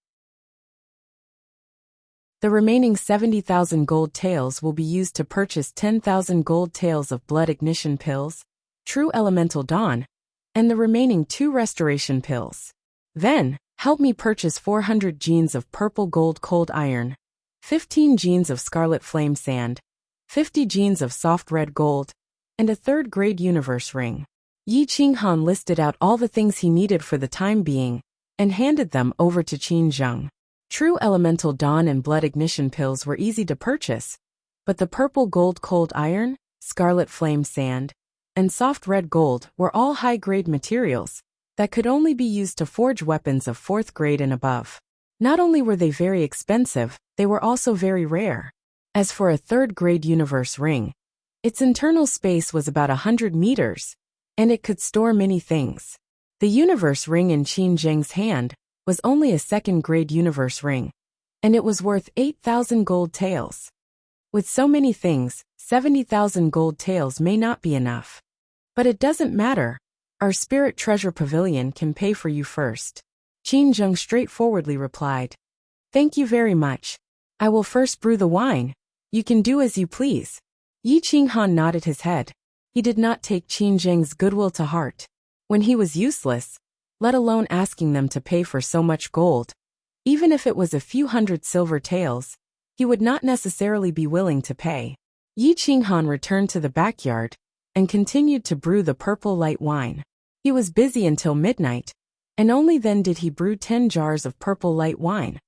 The remaining 70,000 gold taels will be used to purchase 10,000 gold taels of blood ignition pills, true elemental dawn, and the remaining 2 restoration pills. Then, help me purchase 400 genes of purple gold cold iron, 15 genes of scarlet flame sand, 50 genes of soft red gold, and a 3rd grade universe ring. Yi Qinghan listed out all the things he needed for the time being, and handed them over to Qin Zheng. True elemental dawn and blood ignition pills were easy to purchase, but the purple gold cold iron, scarlet flame sand, and soft red gold were all high-grade materials that could only be used to forge weapons of 4th grade and above. Not only were they very expensive, they were also very rare. As for a 3rd grade universe ring, its internal space was about 100 meters, and it could store many things. The universe ring in Qin Zheng's hand was only a 2nd grade universe ring, and it was worth 8,000 gold taels. With so many things, 70,000 gold taels may not be enough. But it doesn't matter. Our Spirit Treasure Pavilion can pay for you first. Qin Zheng straightforwardly replied. Thank you very much. I will first brew the wine. You can do as you please. Yi Qinghan nodded his head. He did not take Qin Zheng's goodwill to heart. When he was useless, let alone asking them to pay for so much gold, even if it was a few hundred silver taels, he would not necessarily be willing to pay. Yi Qinghan returned to the backyard and continued to brew the purple light wine. He was busy until midnight, and only then did he brew 10 jars of purple light wine,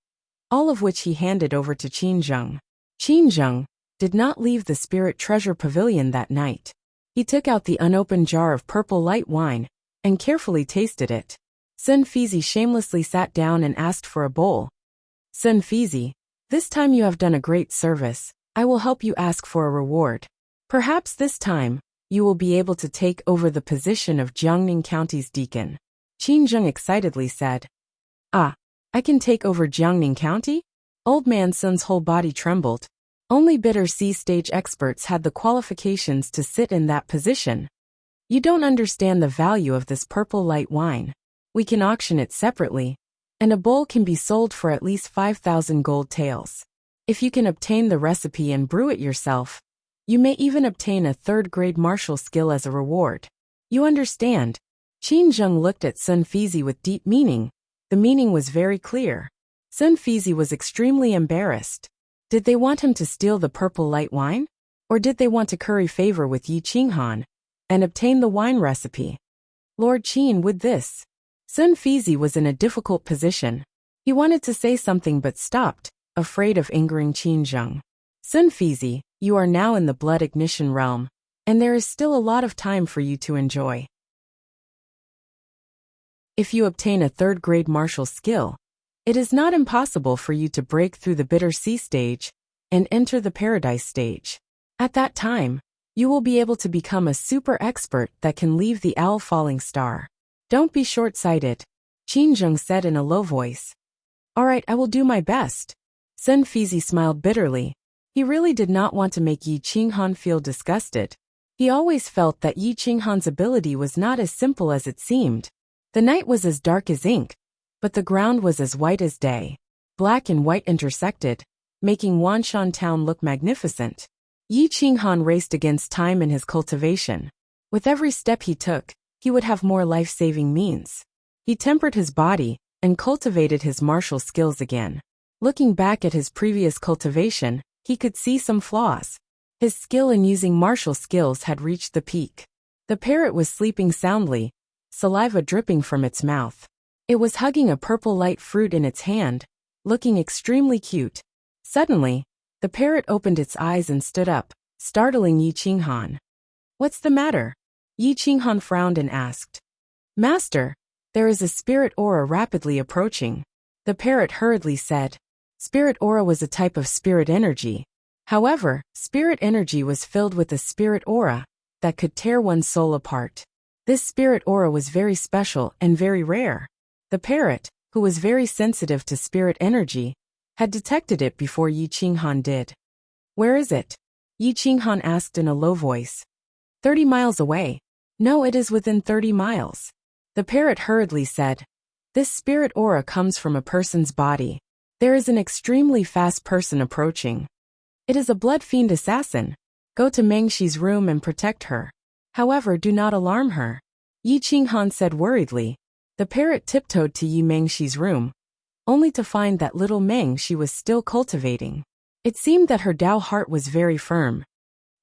all of which he handed over to Qin Zheng. Qin Zheng did not leave the Spirit Treasure Pavilion that night. He took out the unopened jar of purple light wine and carefully tasted it. Sun Fizi shamelessly sat down and asked for a bowl. Sun Fizi, this time you have done a great service. I will help you ask for a reward. Perhaps this time, you will be able to take over the position of Jiangning County's deacon. Qin Zheng excitedly said. Ah, I can take over Jiangning County? Old Man Sun's whole body trembled. Only bitter sea stage experts had the qualifications to sit in that position. You don't understand the value of this purple light wine. We can auction it separately, and a bowl can be sold for at least 5,000 gold taels. If you can obtain the recipe and brew it yourself, you may even obtain a third-grade martial skill as a reward. You understand? Qin Zheng looked at Sun Fizi with deep meaning. The meaning was very clear. Sun Fizi was extremely embarrassed. Did they want him to steal the purple light wine? Or did they want to curry favor with Yi Qinghan and obtain the wine recipe? Lord Qin, would this? Sun Fizi was in a difficult position. He wanted to say something but stopped, afraid of angering Qin Zheng. Sun Fizi, you are now in the blood ignition realm, and there is still a lot of time for you to enjoy. If you obtain a third-grade martial skill, it is not impossible for you to break through the bitter sea stage and enter the paradise stage. At that time, you will be able to become a super expert that can leave the owl falling star. Don't be short-sighted, Qin Zheng said in a low voice. All right, I will do my best. Sun Fizi smiled bitterly. He really did not want to make Yi Qinghan feel disgusted. He always felt that Yi Qinghan's ability was not as simple as it seemed. The night was as dark as ink, but the ground was as white as day. Black and white intersected, making Wanshan town look magnificent. Yi Qinghan raced against time in his cultivation. With every step he took, he would have more life-saving means. He tempered his body and cultivated his martial skills again. Looking back at his previous cultivation, he could see some flaws. His skill in using martial skills had reached the peak. The parrot was sleeping soundly, saliva dripping from its mouth. It was hugging a purple light fruit in its hand, looking extremely cute. Suddenly, the parrot opened its eyes and stood up, startling Yi Qinghan. What's the matter? Yi Qinghan frowned and asked. Master, there is a spirit aura rapidly approaching. The parrot hurriedly said. Spirit aura was a type of spirit energy. However, spirit energy was filled with a spirit aura that could tear one's soul apart. This spirit aura was very special and very rare. The parrot, who was very sensitive to spirit energy, had detected it before Yi Qinghan did. Where is it? Yi Qinghan asked in a low voice. 30 miles away. No, it is within 30 miles. The parrot hurriedly said. This spirit aura comes from a person's body. There is an extremely fast person approaching. It is a blood fiend assassin. Go to Mengxi's room and protect her. However, do not alarm her. Yi Qinghan said worriedly. The parrot tiptoed to Yi Mengxi's room, only to find that little Mengxi was still cultivating. It seemed that her Dao heart was very firm.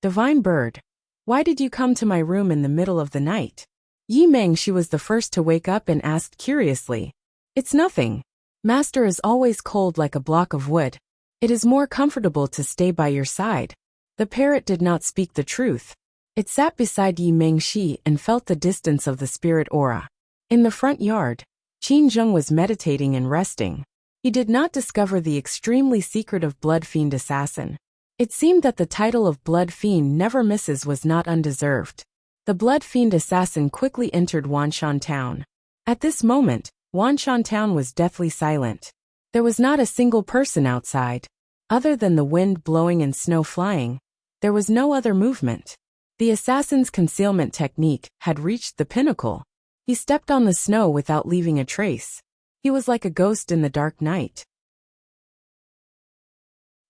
Divine bird, why did you come to my room in the middle of the night? Yi Mengxi was the first to wake up and asked curiously. It's nothing. Master is always cold like a block of wood. It is more comfortable to stay by your side. The parrot did not speak the truth. It sat beside Yi Mengxi and felt the distance of the spirit aura. In the front yard, Qin Zheng was meditating and resting. He did not discover the extremely secretive blood fiend assassin. It seemed that the title of blood fiend never misses was not undeserved. The blood fiend assassin quickly entered Wanshan town. At this moment, Wanshan town was deathly silent. There was not a single person outside. Other than the wind blowing and snow flying, there was no other movement. The assassin's concealment technique had reached the pinnacle. He stepped on the snow without leaving a trace. He was like a ghost in the dark night.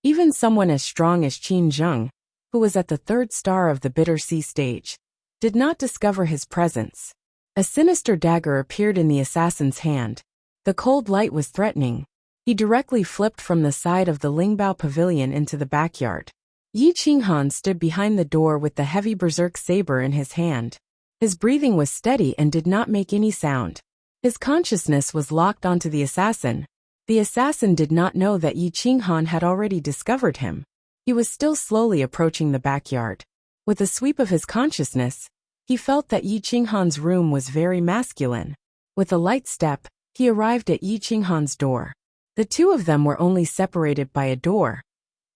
Even someone as strong as Qin Zheng, who was at the third star of the bitter sea stage, did not discover his presence. A sinister dagger appeared in the assassin's hand. The cold light was threatening. He directly flipped from the side of the Lingbao pavilion into the backyard. Yi Qinghan stood behind the door with the heavy berserk saber in his hand. His breathing was steady and did not make any sound. His consciousness was locked onto the assassin. The assassin did not know that Yi Qinghan had already discovered him. He was still slowly approaching the backyard. With a sweep of his consciousness, he felt that Yi Qinghan's room was very masculine. With a light step, he arrived at Yi Qinghan's door. The two of them were only separated by a door,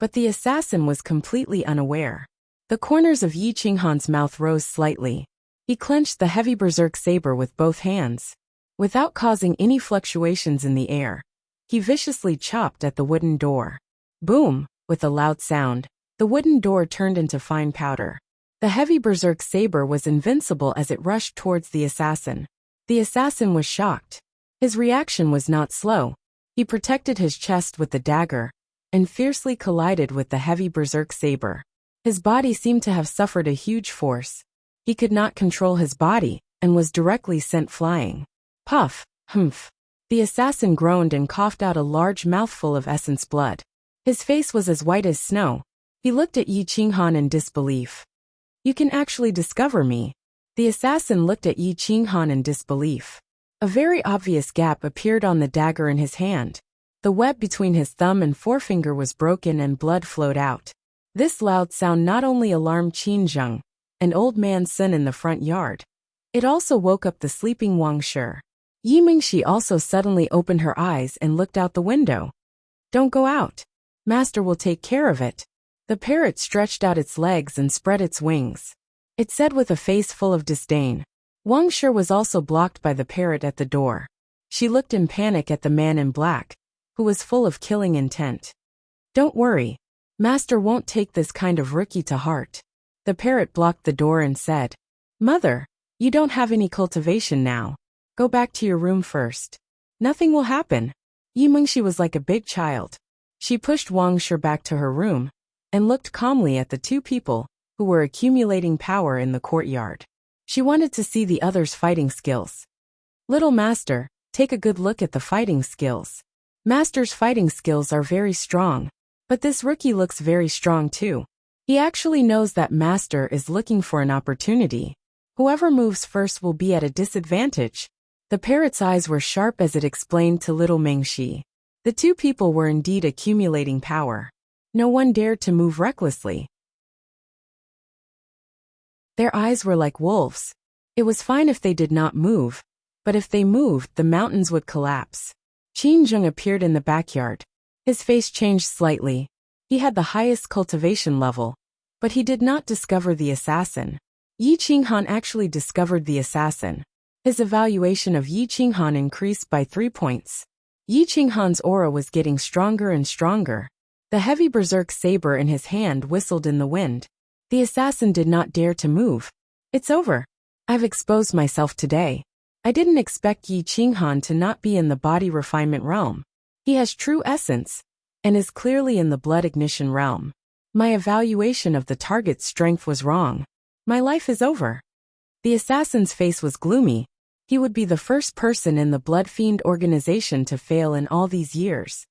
But the assassin was completely unaware. The corners of Yi Qinghan's mouth rose slightly. He clenched the heavy berserk saber with both hands. Without causing any fluctuations in the air, he viciously chopped at the wooden door. Boom! With a loud sound, the wooden door turned into fine powder. The heavy berserk saber was invincible as it rushed towards the assassin. The assassin was shocked. His reaction was not slow. He protected his chest with the dagger and fiercely collided with the heavy berserk saber. His body seemed to have suffered a huge force. He could not control his body and was directly sent flying. Puff! Humph! The assassin groaned and coughed out a large mouthful of essence blood. His face was as white as snow. He looked at Yi Qinghan in disbelief. You can actually discover me. The assassin looked at Yi Qinghan in disbelief. A very obvious gap appeared on the dagger in his hand. The web between his thumb and forefinger was broken and blood flowed out. This loud sound not only alarmed Qin Zheng, an old man's son in the front yard. It also woke up the sleeping Wang Shi. Yi Mingxi also suddenly opened her eyes and looked out the window. Don't go out. Master will take care of it. The parrot stretched out its legs and spread its wings. It said with a face full of disdain. Wang Shi was also blocked by the parrot at the door. She looked in panic at the man in black, who was full of killing intent. Don't worry. Master won't take this kind of rookie to heart. The parrot blocked the door and said, Mother, you don't have any cultivation now. Go back to your room first. Nothing will happen. Yi Mingxi was like a big child. She pushed Wang Shi back to her room and looked calmly at the two people who were accumulating power in the courtyard. She wanted to see the others' fighting skills. Little master, take a good look at the fighting skills. Master's fighting skills are very strong, but this rookie looks very strong too. He actually knows that master is looking for an opportunity. Whoever moves first will be at a disadvantage. The parrot's eyes were sharp as it explained to little Mingxi. The two people were indeed accumulating power. No one dared to move recklessly. Their eyes were like wolves. It was fine if they did not move, but if they moved, the mountains would collapse. Qin Zheng appeared in the backyard. His face changed slightly. He had the highest cultivation level, but he did not discover the assassin. Yi Qinghan actually discovered the assassin. His evaluation of Yi Qinghan increased by 3 points. Yi Qinghan's aura was getting stronger and stronger. The heavy berserk saber in his hand whistled in the wind. The assassin did not dare to move. It's over. I've exposed myself today. I didn't expect Yi Qinghan to not be in the body refinement realm. He has true essence, and is clearly in the blood ignition realm. My evaluation of the target's strength was wrong. My life is over. The assassin's face was gloomy. He would be the first person in the Blood Fiend organization to fail in all these years.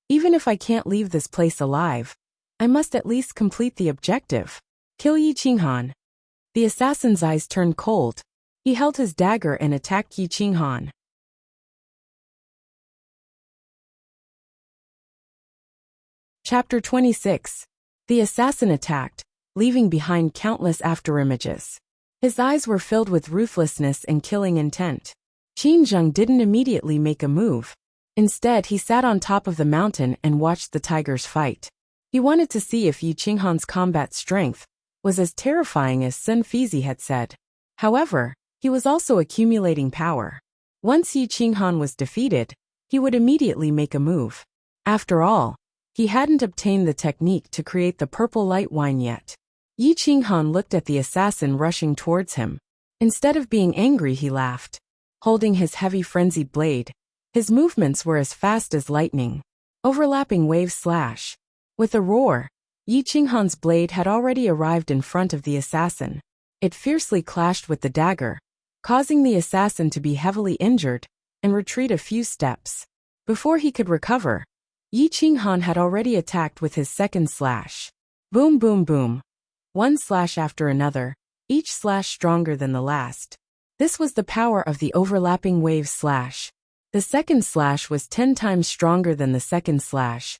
Even if I can't leave this place alive, I must at least complete the objective. Kill Yi Qinghan. The assassin's eyes turned cold. He held his dagger and attacked Yi Qinghan. Chapter 26. The assassin attacked, leaving behind countless afterimages. His eyes were filled with ruthlessness and killing intent. Qin Zheng didn't immediately make a move. Instead, he sat on top of the mountain and watched the tigers fight. He wanted to see if Yi Qinghan's combat strength was as terrifying as Sun Fizi had said. However, he was also accumulating power. Once Yi Qinghan was defeated, he would immediately make a move. After all, he hadn't obtained the technique to create the purple light wine yet. Yi Qinghan looked at the assassin rushing towards him. Instead of being angry, he laughed. Holding his heavy frenzied blade, his movements were as fast as lightning. Overlapping wave slash. With a roar, Yi Qinghan's blade had already arrived in front of the assassin. It fiercely clashed with the dagger, causing the assassin to be heavily injured and retreat a few steps. Before he could recover, Yi Qinghan had already attacked with his second slash. Boom boom boom. One slash after another, each slash stronger than the last. This was the power of the overlapping wave slash. The second slash was 10 times stronger than the second slash,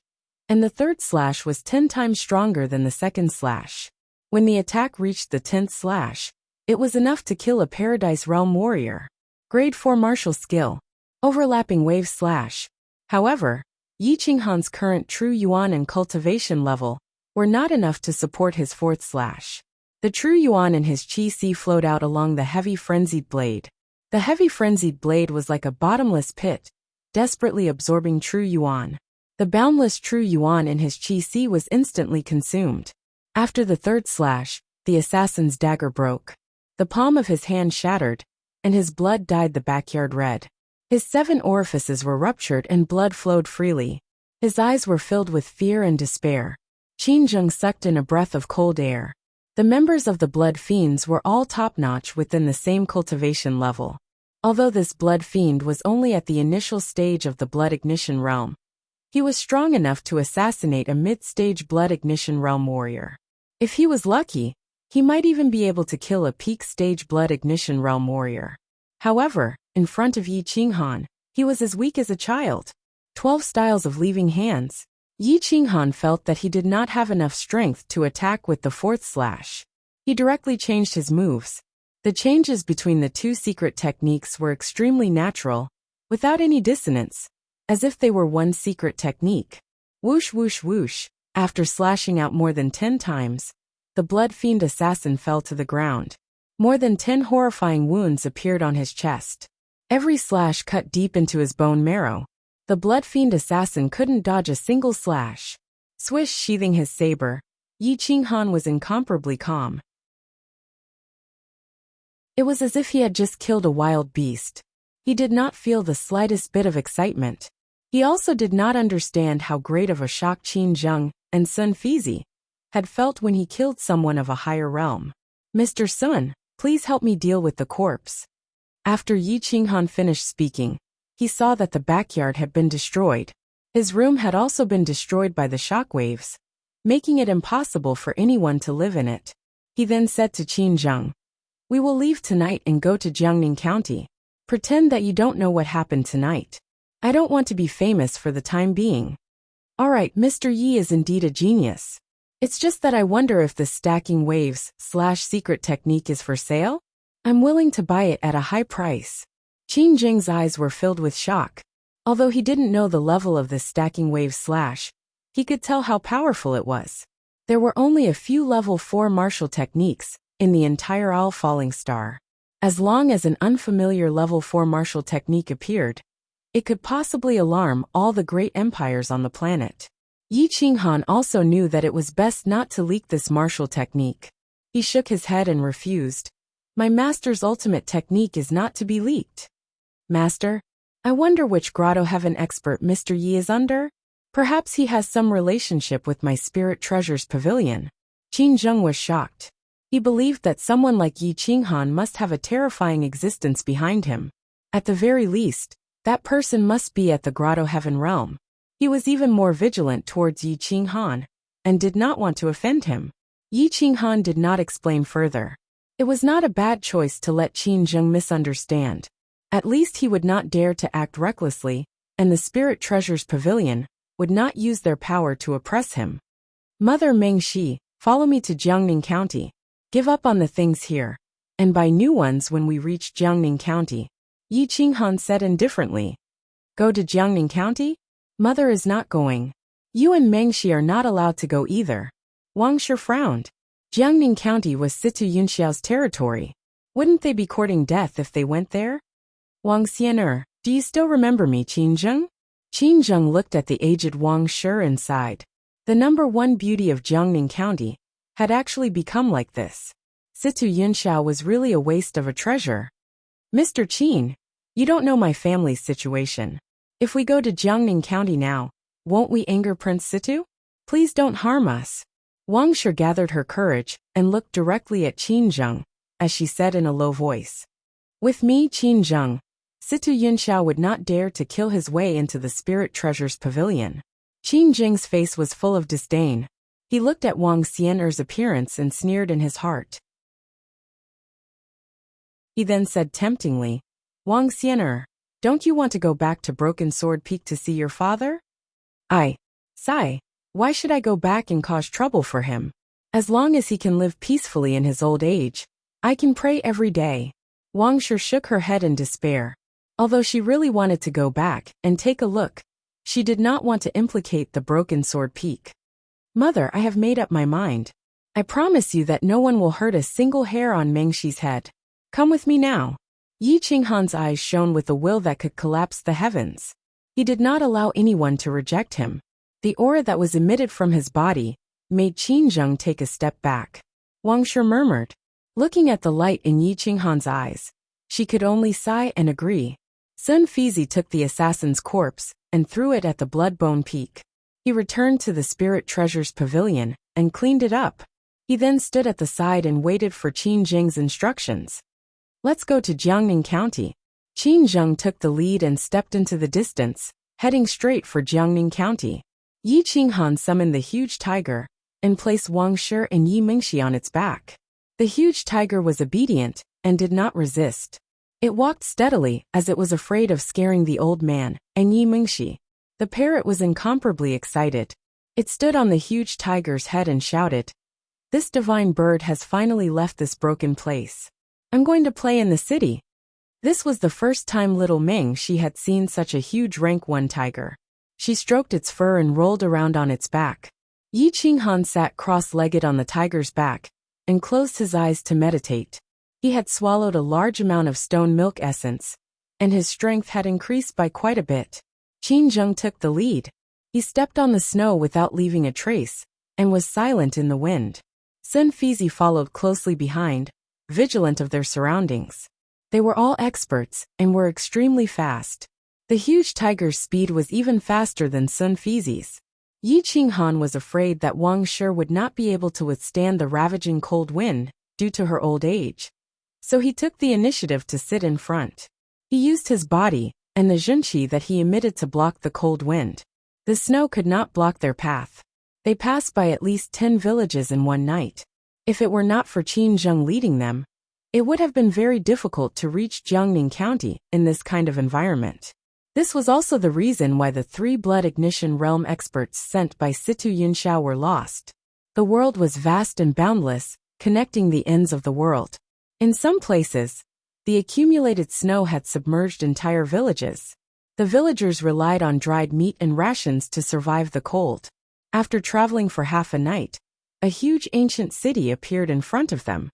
and the third slash was 10 times stronger than the second slash. When the attack reached the 10th slash, it was enough to kill a Paradise Realm warrior. Grade 4 martial skill. Overlapping wave slash. However, Yi Qinghan's current true yuan and cultivation level were not enough to support his fourth slash. The true yuan in his qi flowed out along the heavy frenzied blade. The heavy frenzied blade was like a bottomless pit, desperately absorbing true yuan. The boundless true yuan in his qi was instantly consumed. After the third slash, the assassin's dagger broke. The palm of his hand shattered, and his blood dyed the backyard red. His 7 orifices were ruptured and blood flowed freely. His eyes were filled with fear and despair. Qin Zheng sucked in a breath of cold air. The members of the Blood Fiends were all top-notch within the same cultivation level. Although this Blood Fiend was only at the initial stage of the Blood Ignition realm, he was strong enough to assassinate a mid-stage Blood Ignition realm warrior. If he was lucky, he might even be able to kill a peak-stage Blood Ignition realm warrior. However, in front of Yi Qinghan, he was as weak as a child. 12 styles of leaving hands. Yi Qinghan felt that he did not have enough strength to attack with the fourth slash. He directly changed his moves. The changes between the 2 secret techniques were extremely natural, without any dissonance, as if they were one secret technique. Whoosh whoosh whoosh. After slashing out more than 10 times, the Blood Fiend assassin fell to the ground. More than 10 horrifying wounds appeared on his chest. Every slash cut deep into his bone marrow. The Blood Fiend assassin couldn't dodge a single slash. Swish, sheathing his saber, Yi Qinghan was incomparably calm. It was as if he had just killed a wild beast. He did not feel the slightest bit of excitement. He also did not understand how great of a shock Qin Zheng and Sun Fizi had felt when he killed someone of a higher realm. Mr. Sun, please help me deal with the corpse. After Yi Qinghan finished speaking, he saw that the backyard had been destroyed. His room had also been destroyed by the shockwaves, making it impossible for anyone to live in it. He then said to Qin Zheng, "We will leave tonight and go to Jiangning County. Pretend that you don't know what happened tonight. I don't want to be famous for the time being." "Alright, Mr. Yi is indeed a genius. It's just that I wonder if the stacking waves / secret technique is for sale? I'm willing to buy it at a high price." Qin Zheng's eyes were filled with shock. Although he didn't know the level of the stacking wave / he could tell how powerful it was. There were only a few level 4 martial techniques in the entire All Falling Star. As long as an unfamiliar level 4 martial technique appeared, it could possibly alarm all the great empires on the planet. Yi Qinghan also knew that it was best not to leak this martial technique. He shook his head and refused. "My master's ultimate technique is not to be leaked." "Master, I wonder which grotto heaven expert Mr. Yi is under? Perhaps he has some relationship with my Spirit Treasures Pavilion." Qin Zheng was shocked. He believed that someone like Yi Qinghan must have a terrifying existence behind him. At the very least, that person must be at the grotto heaven realm. He was even more vigilant towards Yi Qinghan, and did not want to offend him. Yi Qinghan did not explain further. It was not a bad choice to let Qin Zheng misunderstand. At least he would not dare to act recklessly, and the Spirit Treasures Pavilion would not use their power to oppress him. "Mother Mengxi, follow me to Jiangning County. Give up on the things here, and buy new ones when we reach Jiangning County," Yi Qinghan said indifferently. "Go to Jiangning County? Mother is not going. You and Mengxi are not allowed to go either." Wang Shi frowned. Jiangning County was Situ Yunxiao's territory. Wouldn't they be courting death if they went there? "Wang Xian'er, do you still remember me, Qin Zheng?" Qin Zheng looked at the aged Wang Shi and sighed. The #1 beauty of Jiangning County had actually become like this. Situ Yunxiao was really a waste of a treasure. "Mr. Qin, you don't know my family's situation. If we go to Jiangning County now, won't we anger Prince Situ? Please don't harm us." Wang Shi gathered her courage and looked directly at Qin Zheng, as she said in a low voice. "With me, Qin Zheng, Situ Yunxiao would not dare to kill his way into the Spirit Treasures Pavilion." Qin Zheng's face was full of disdain. He looked at Wang Xian'er's appearance and sneered in his heart. He then said temptingly, "Wang Xian'er, don't you want to go back to Broken Sword Peak to see your father?" Sigh, why should I go back and cause trouble for him? As long as he can live peacefully in his old age, I can pray every day." Wang Shi shook her head in despair. Although she really wanted to go back and take a look She did not want to implicate the broken sword peak. Mother, I have made up my mind. I promise you that no one will hurt a single hair on Mengxi's head. Come with me now. Yi Qinghan's eyes shone with a will that could collapse the heavens. He did not allow anyone to reject him. The aura that was emitted from his body made Qin Zheng take a step back. Wang Shi murmured. Looking at the light in Yi Qinghan's eyes, she could only sigh and agree. Sun Fizi took the assassin's corpse and threw it at the blood-bone peak. He returned to the Spirit Treasures Pavilion and cleaned it up. He then stood at the side and waited for Qin Zheng's instructions. Let's go to Jiangning County. Qin Zheng took the lead and stepped into the distance, heading straight for Jiangning County. Yi Qinghan summoned the huge tiger and placed Wang Shi and Yi Mingxi on its back. The huge tiger was obedient and did not resist. It walked steadily as it was afraid of scaring the old man and Yi Mingxi. The parrot was incomparably excited. It stood on the huge tiger's head and shouted, "This divine bird has finally left this broken place. I'm going to play in the city." This was the first time little Mingxi had seen such a huge rank 1 tiger. She stroked its fur and rolled around on its back. Yi Qinghan sat cross-legged on the tiger's back and closed his eyes to meditate. He had swallowed a large amount of stone milk essence, and his strength had increased by quite a bit. Qin Zheng took the lead. He stepped on the snow without leaving a trace, and was silent in the wind. Sun Fizi followed closely behind, vigilant of their surroundings. They were all experts, and were extremely fast. The huge tiger's speed was even faster than Sun Fizi's. Yi Qinghan was afraid that Wang Shi would not be able to withstand the ravaging cold wind, due to her old age. So he took the initiative to sit in front. He used his body, and the zhenqi that he emitted to block the cold wind. The snow could not block their path. They passed by at least 10 villages in one night. If it were not for Qin Zheng leading them, it would have been very difficult to reach Jiangning County in this kind of environment. This was also the reason why the 3 blood ignition realm experts sent by Situ Yunxiao were lost. The world was vast and boundless, connecting the ends of the world. In some places, the accumulated snow had submerged entire villages. The villagers relied on dried meat and rations to survive the cold. After traveling for half a night, a huge ancient city appeared in front of them.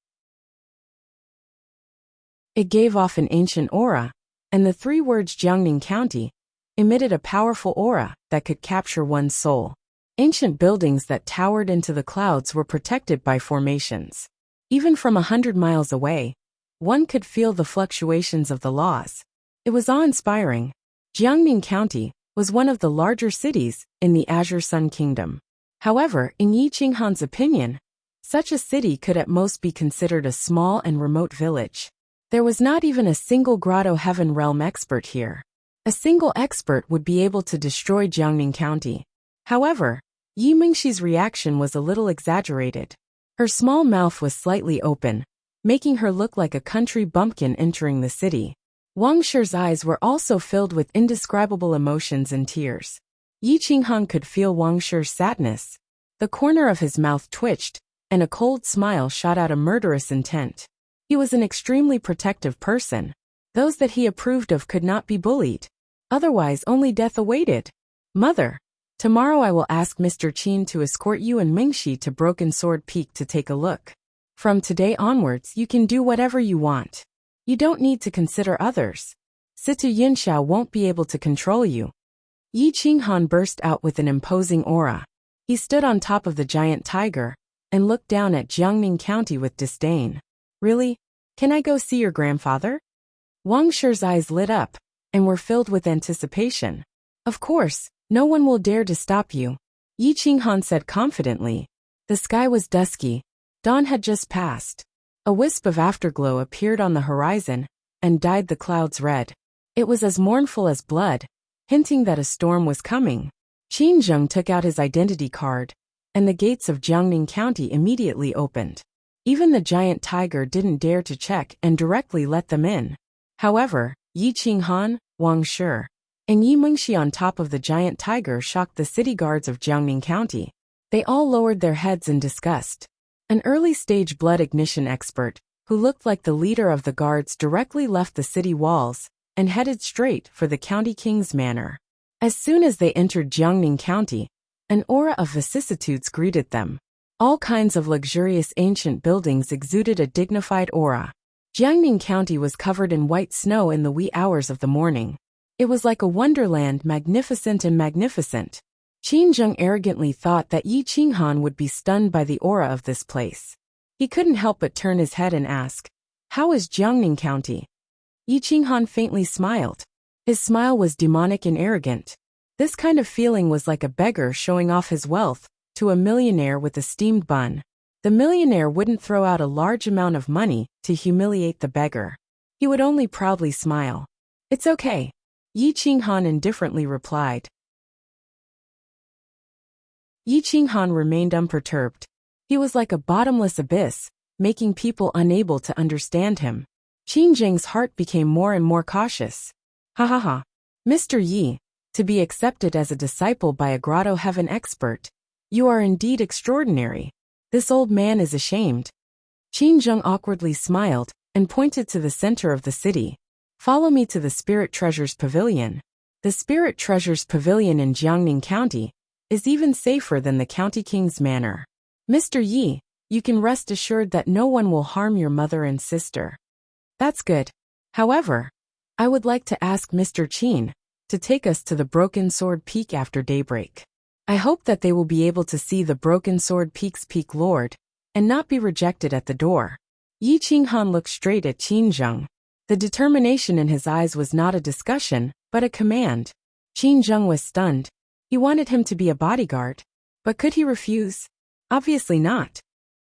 It gave off an ancient aura, and the 3 words Jiangning County emitted a powerful aura that could capture one's soul. Ancient buildings that towered into the clouds were protected by formations. Even from 100 miles away, one could feel the fluctuations of the laws. It was awe-inspiring. Jiangning County was one of the larger cities in the Azure Sun Kingdom. However, in Yi Qinghan's opinion, such a city could at most be considered a small and remote village. There was not even a single Grotto Heaven Realm expert here. A single expert would be able to destroy Jiangning County. However, Yi Mingxi's reaction was a little exaggerated. Her small mouth was slightly open, making her look like a country bumpkin entering the city. Wang Shi's eyes were also filled with indescribable emotions and tears. Yi Qinghan could feel Wang Shi's sadness. The corner of his mouth twitched, and a cold smile shot out a murderous intent. He was an extremely protective person. Those that he approved of could not be bullied. Otherwise, only death awaited. Mother, tomorrow I will ask Mr. Qin to escort you and Mingxi to Broken Sword Peak to take a look. From today onwards, you can do whatever you want. You don't need to consider others. Situ Yunxiao won't be able to control you. Yi Qinghan burst out with an imposing aura. He stood on top of the giant tiger and looked down at Jiangning County with disdain. Really? Can I go see your grandfather? Wang Shi's eyes lit up and were filled with anticipation. Of course, no one will dare to stop you, Yi Qinghan said confidently. The sky was dusky. Dawn had just passed. A wisp of afterglow appeared on the horizon and dyed the clouds red. It was as mournful as blood, hinting that a storm was coming. Qin Zheng took out his identity card, and the gates of Jiangning County immediately opened. Even the giant tiger didn't dare to check and directly let them in. However, Yi Qinghan, Wang Shi, and Yi Mingxi on top of the giant tiger shocked the city guards of Jiangning County. They all lowered their heads in disgust. An early-stage blood ignition expert, who looked like the leader of the guards, directly left the city walls and headed straight for the county king's manor. As soon as they entered Jiangning County, an aura of vicissitudes greeted them. All kinds of luxurious ancient buildings exuded a dignified aura. Jiangning County was covered in white snow in the wee hours of the morning. It was like a wonderland, magnificent and magnificent. Qin Zheng arrogantly thought that Yi Qinghan would be stunned by the aura of this place. He couldn't help but turn his head and ask, "How is Jiangning County?" Yi Qinghan faintly smiled. His smile was demonic and arrogant. This kind of feeling was like a beggar showing off his wealth to a millionaire with a steamed bun. The millionaire wouldn't throw out a large amount of money to humiliate the beggar. He would only proudly smile. "It's okay," Yi Qinghan indifferently replied. Yi Qinghan remained unperturbed. He was like a bottomless abyss, making people unable to understand him. Qin Zheng's heart became more and more cautious. Ha ha ha. Mr. Yi, to be accepted as a disciple by a grotto heaven expert, you are indeed extraordinary. This old man is ashamed. Qin Zheng awkwardly smiled and pointed to the center of the city. Follow me to the Spirit Treasures Pavilion. The Spirit Treasures Pavilion in Jiangning County is even safer than the County King's Manor. Mr. Yi, you can rest assured that no one will harm your mother and sister. That's good. However, I would like to ask Mr. Qin to take us to the Broken Sword Peak after daybreak. I hope that they will be able to see the Broken Sword Peak's peak lord and not be rejected at the door. Yi Qinghan looked straight at Qin Zheng. The determination in his eyes was not a discussion, but a command. Qin Zheng was stunned. He wanted him to be a bodyguard. But could he refuse? Obviously not.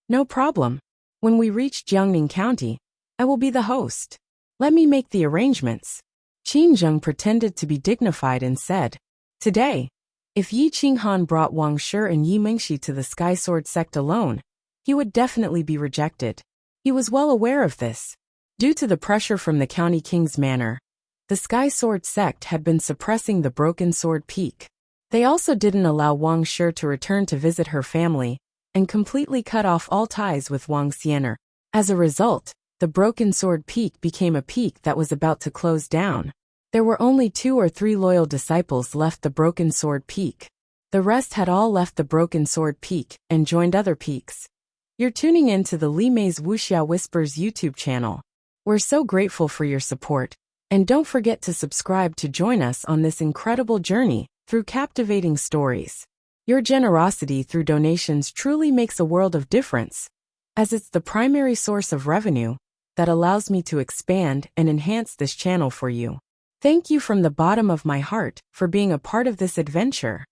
No problem. When we reach Jiangning County, I will be the host. Let me make the arrangements. Qin Zheng pretended to be dignified and said, "Today, if Yi Qinghan brought Wang Shi and Yi Mingxi to the Sky Sword sect alone, he would definitely be rejected." He was well aware of this. Due to the pressure from the County King's Manor, the Sky Sword sect had been suppressing the Broken Sword Peak. They also didn't allow Wang Shi to return to visit her family and completely cut off all ties with Wang Xianer. As a result, the Broken Sword Peak became a peak that was about to close down. There were only 2 or 3 loyal disciples left the Broken Sword Peak. The rest had all left the Broken Sword Peak and joined other peaks. You're tuning in to the Li Mei's Wuxia Whispers YouTube channel. We're so grateful for your support, and don't forget to subscribe to join us on this incredible journey through captivating stories. Your generosity through donations truly makes a world of difference, as it's the primary source of revenue that allows me to expand and enhance this channel for you. Thank you from the bottom of my heart for being a part of this adventure.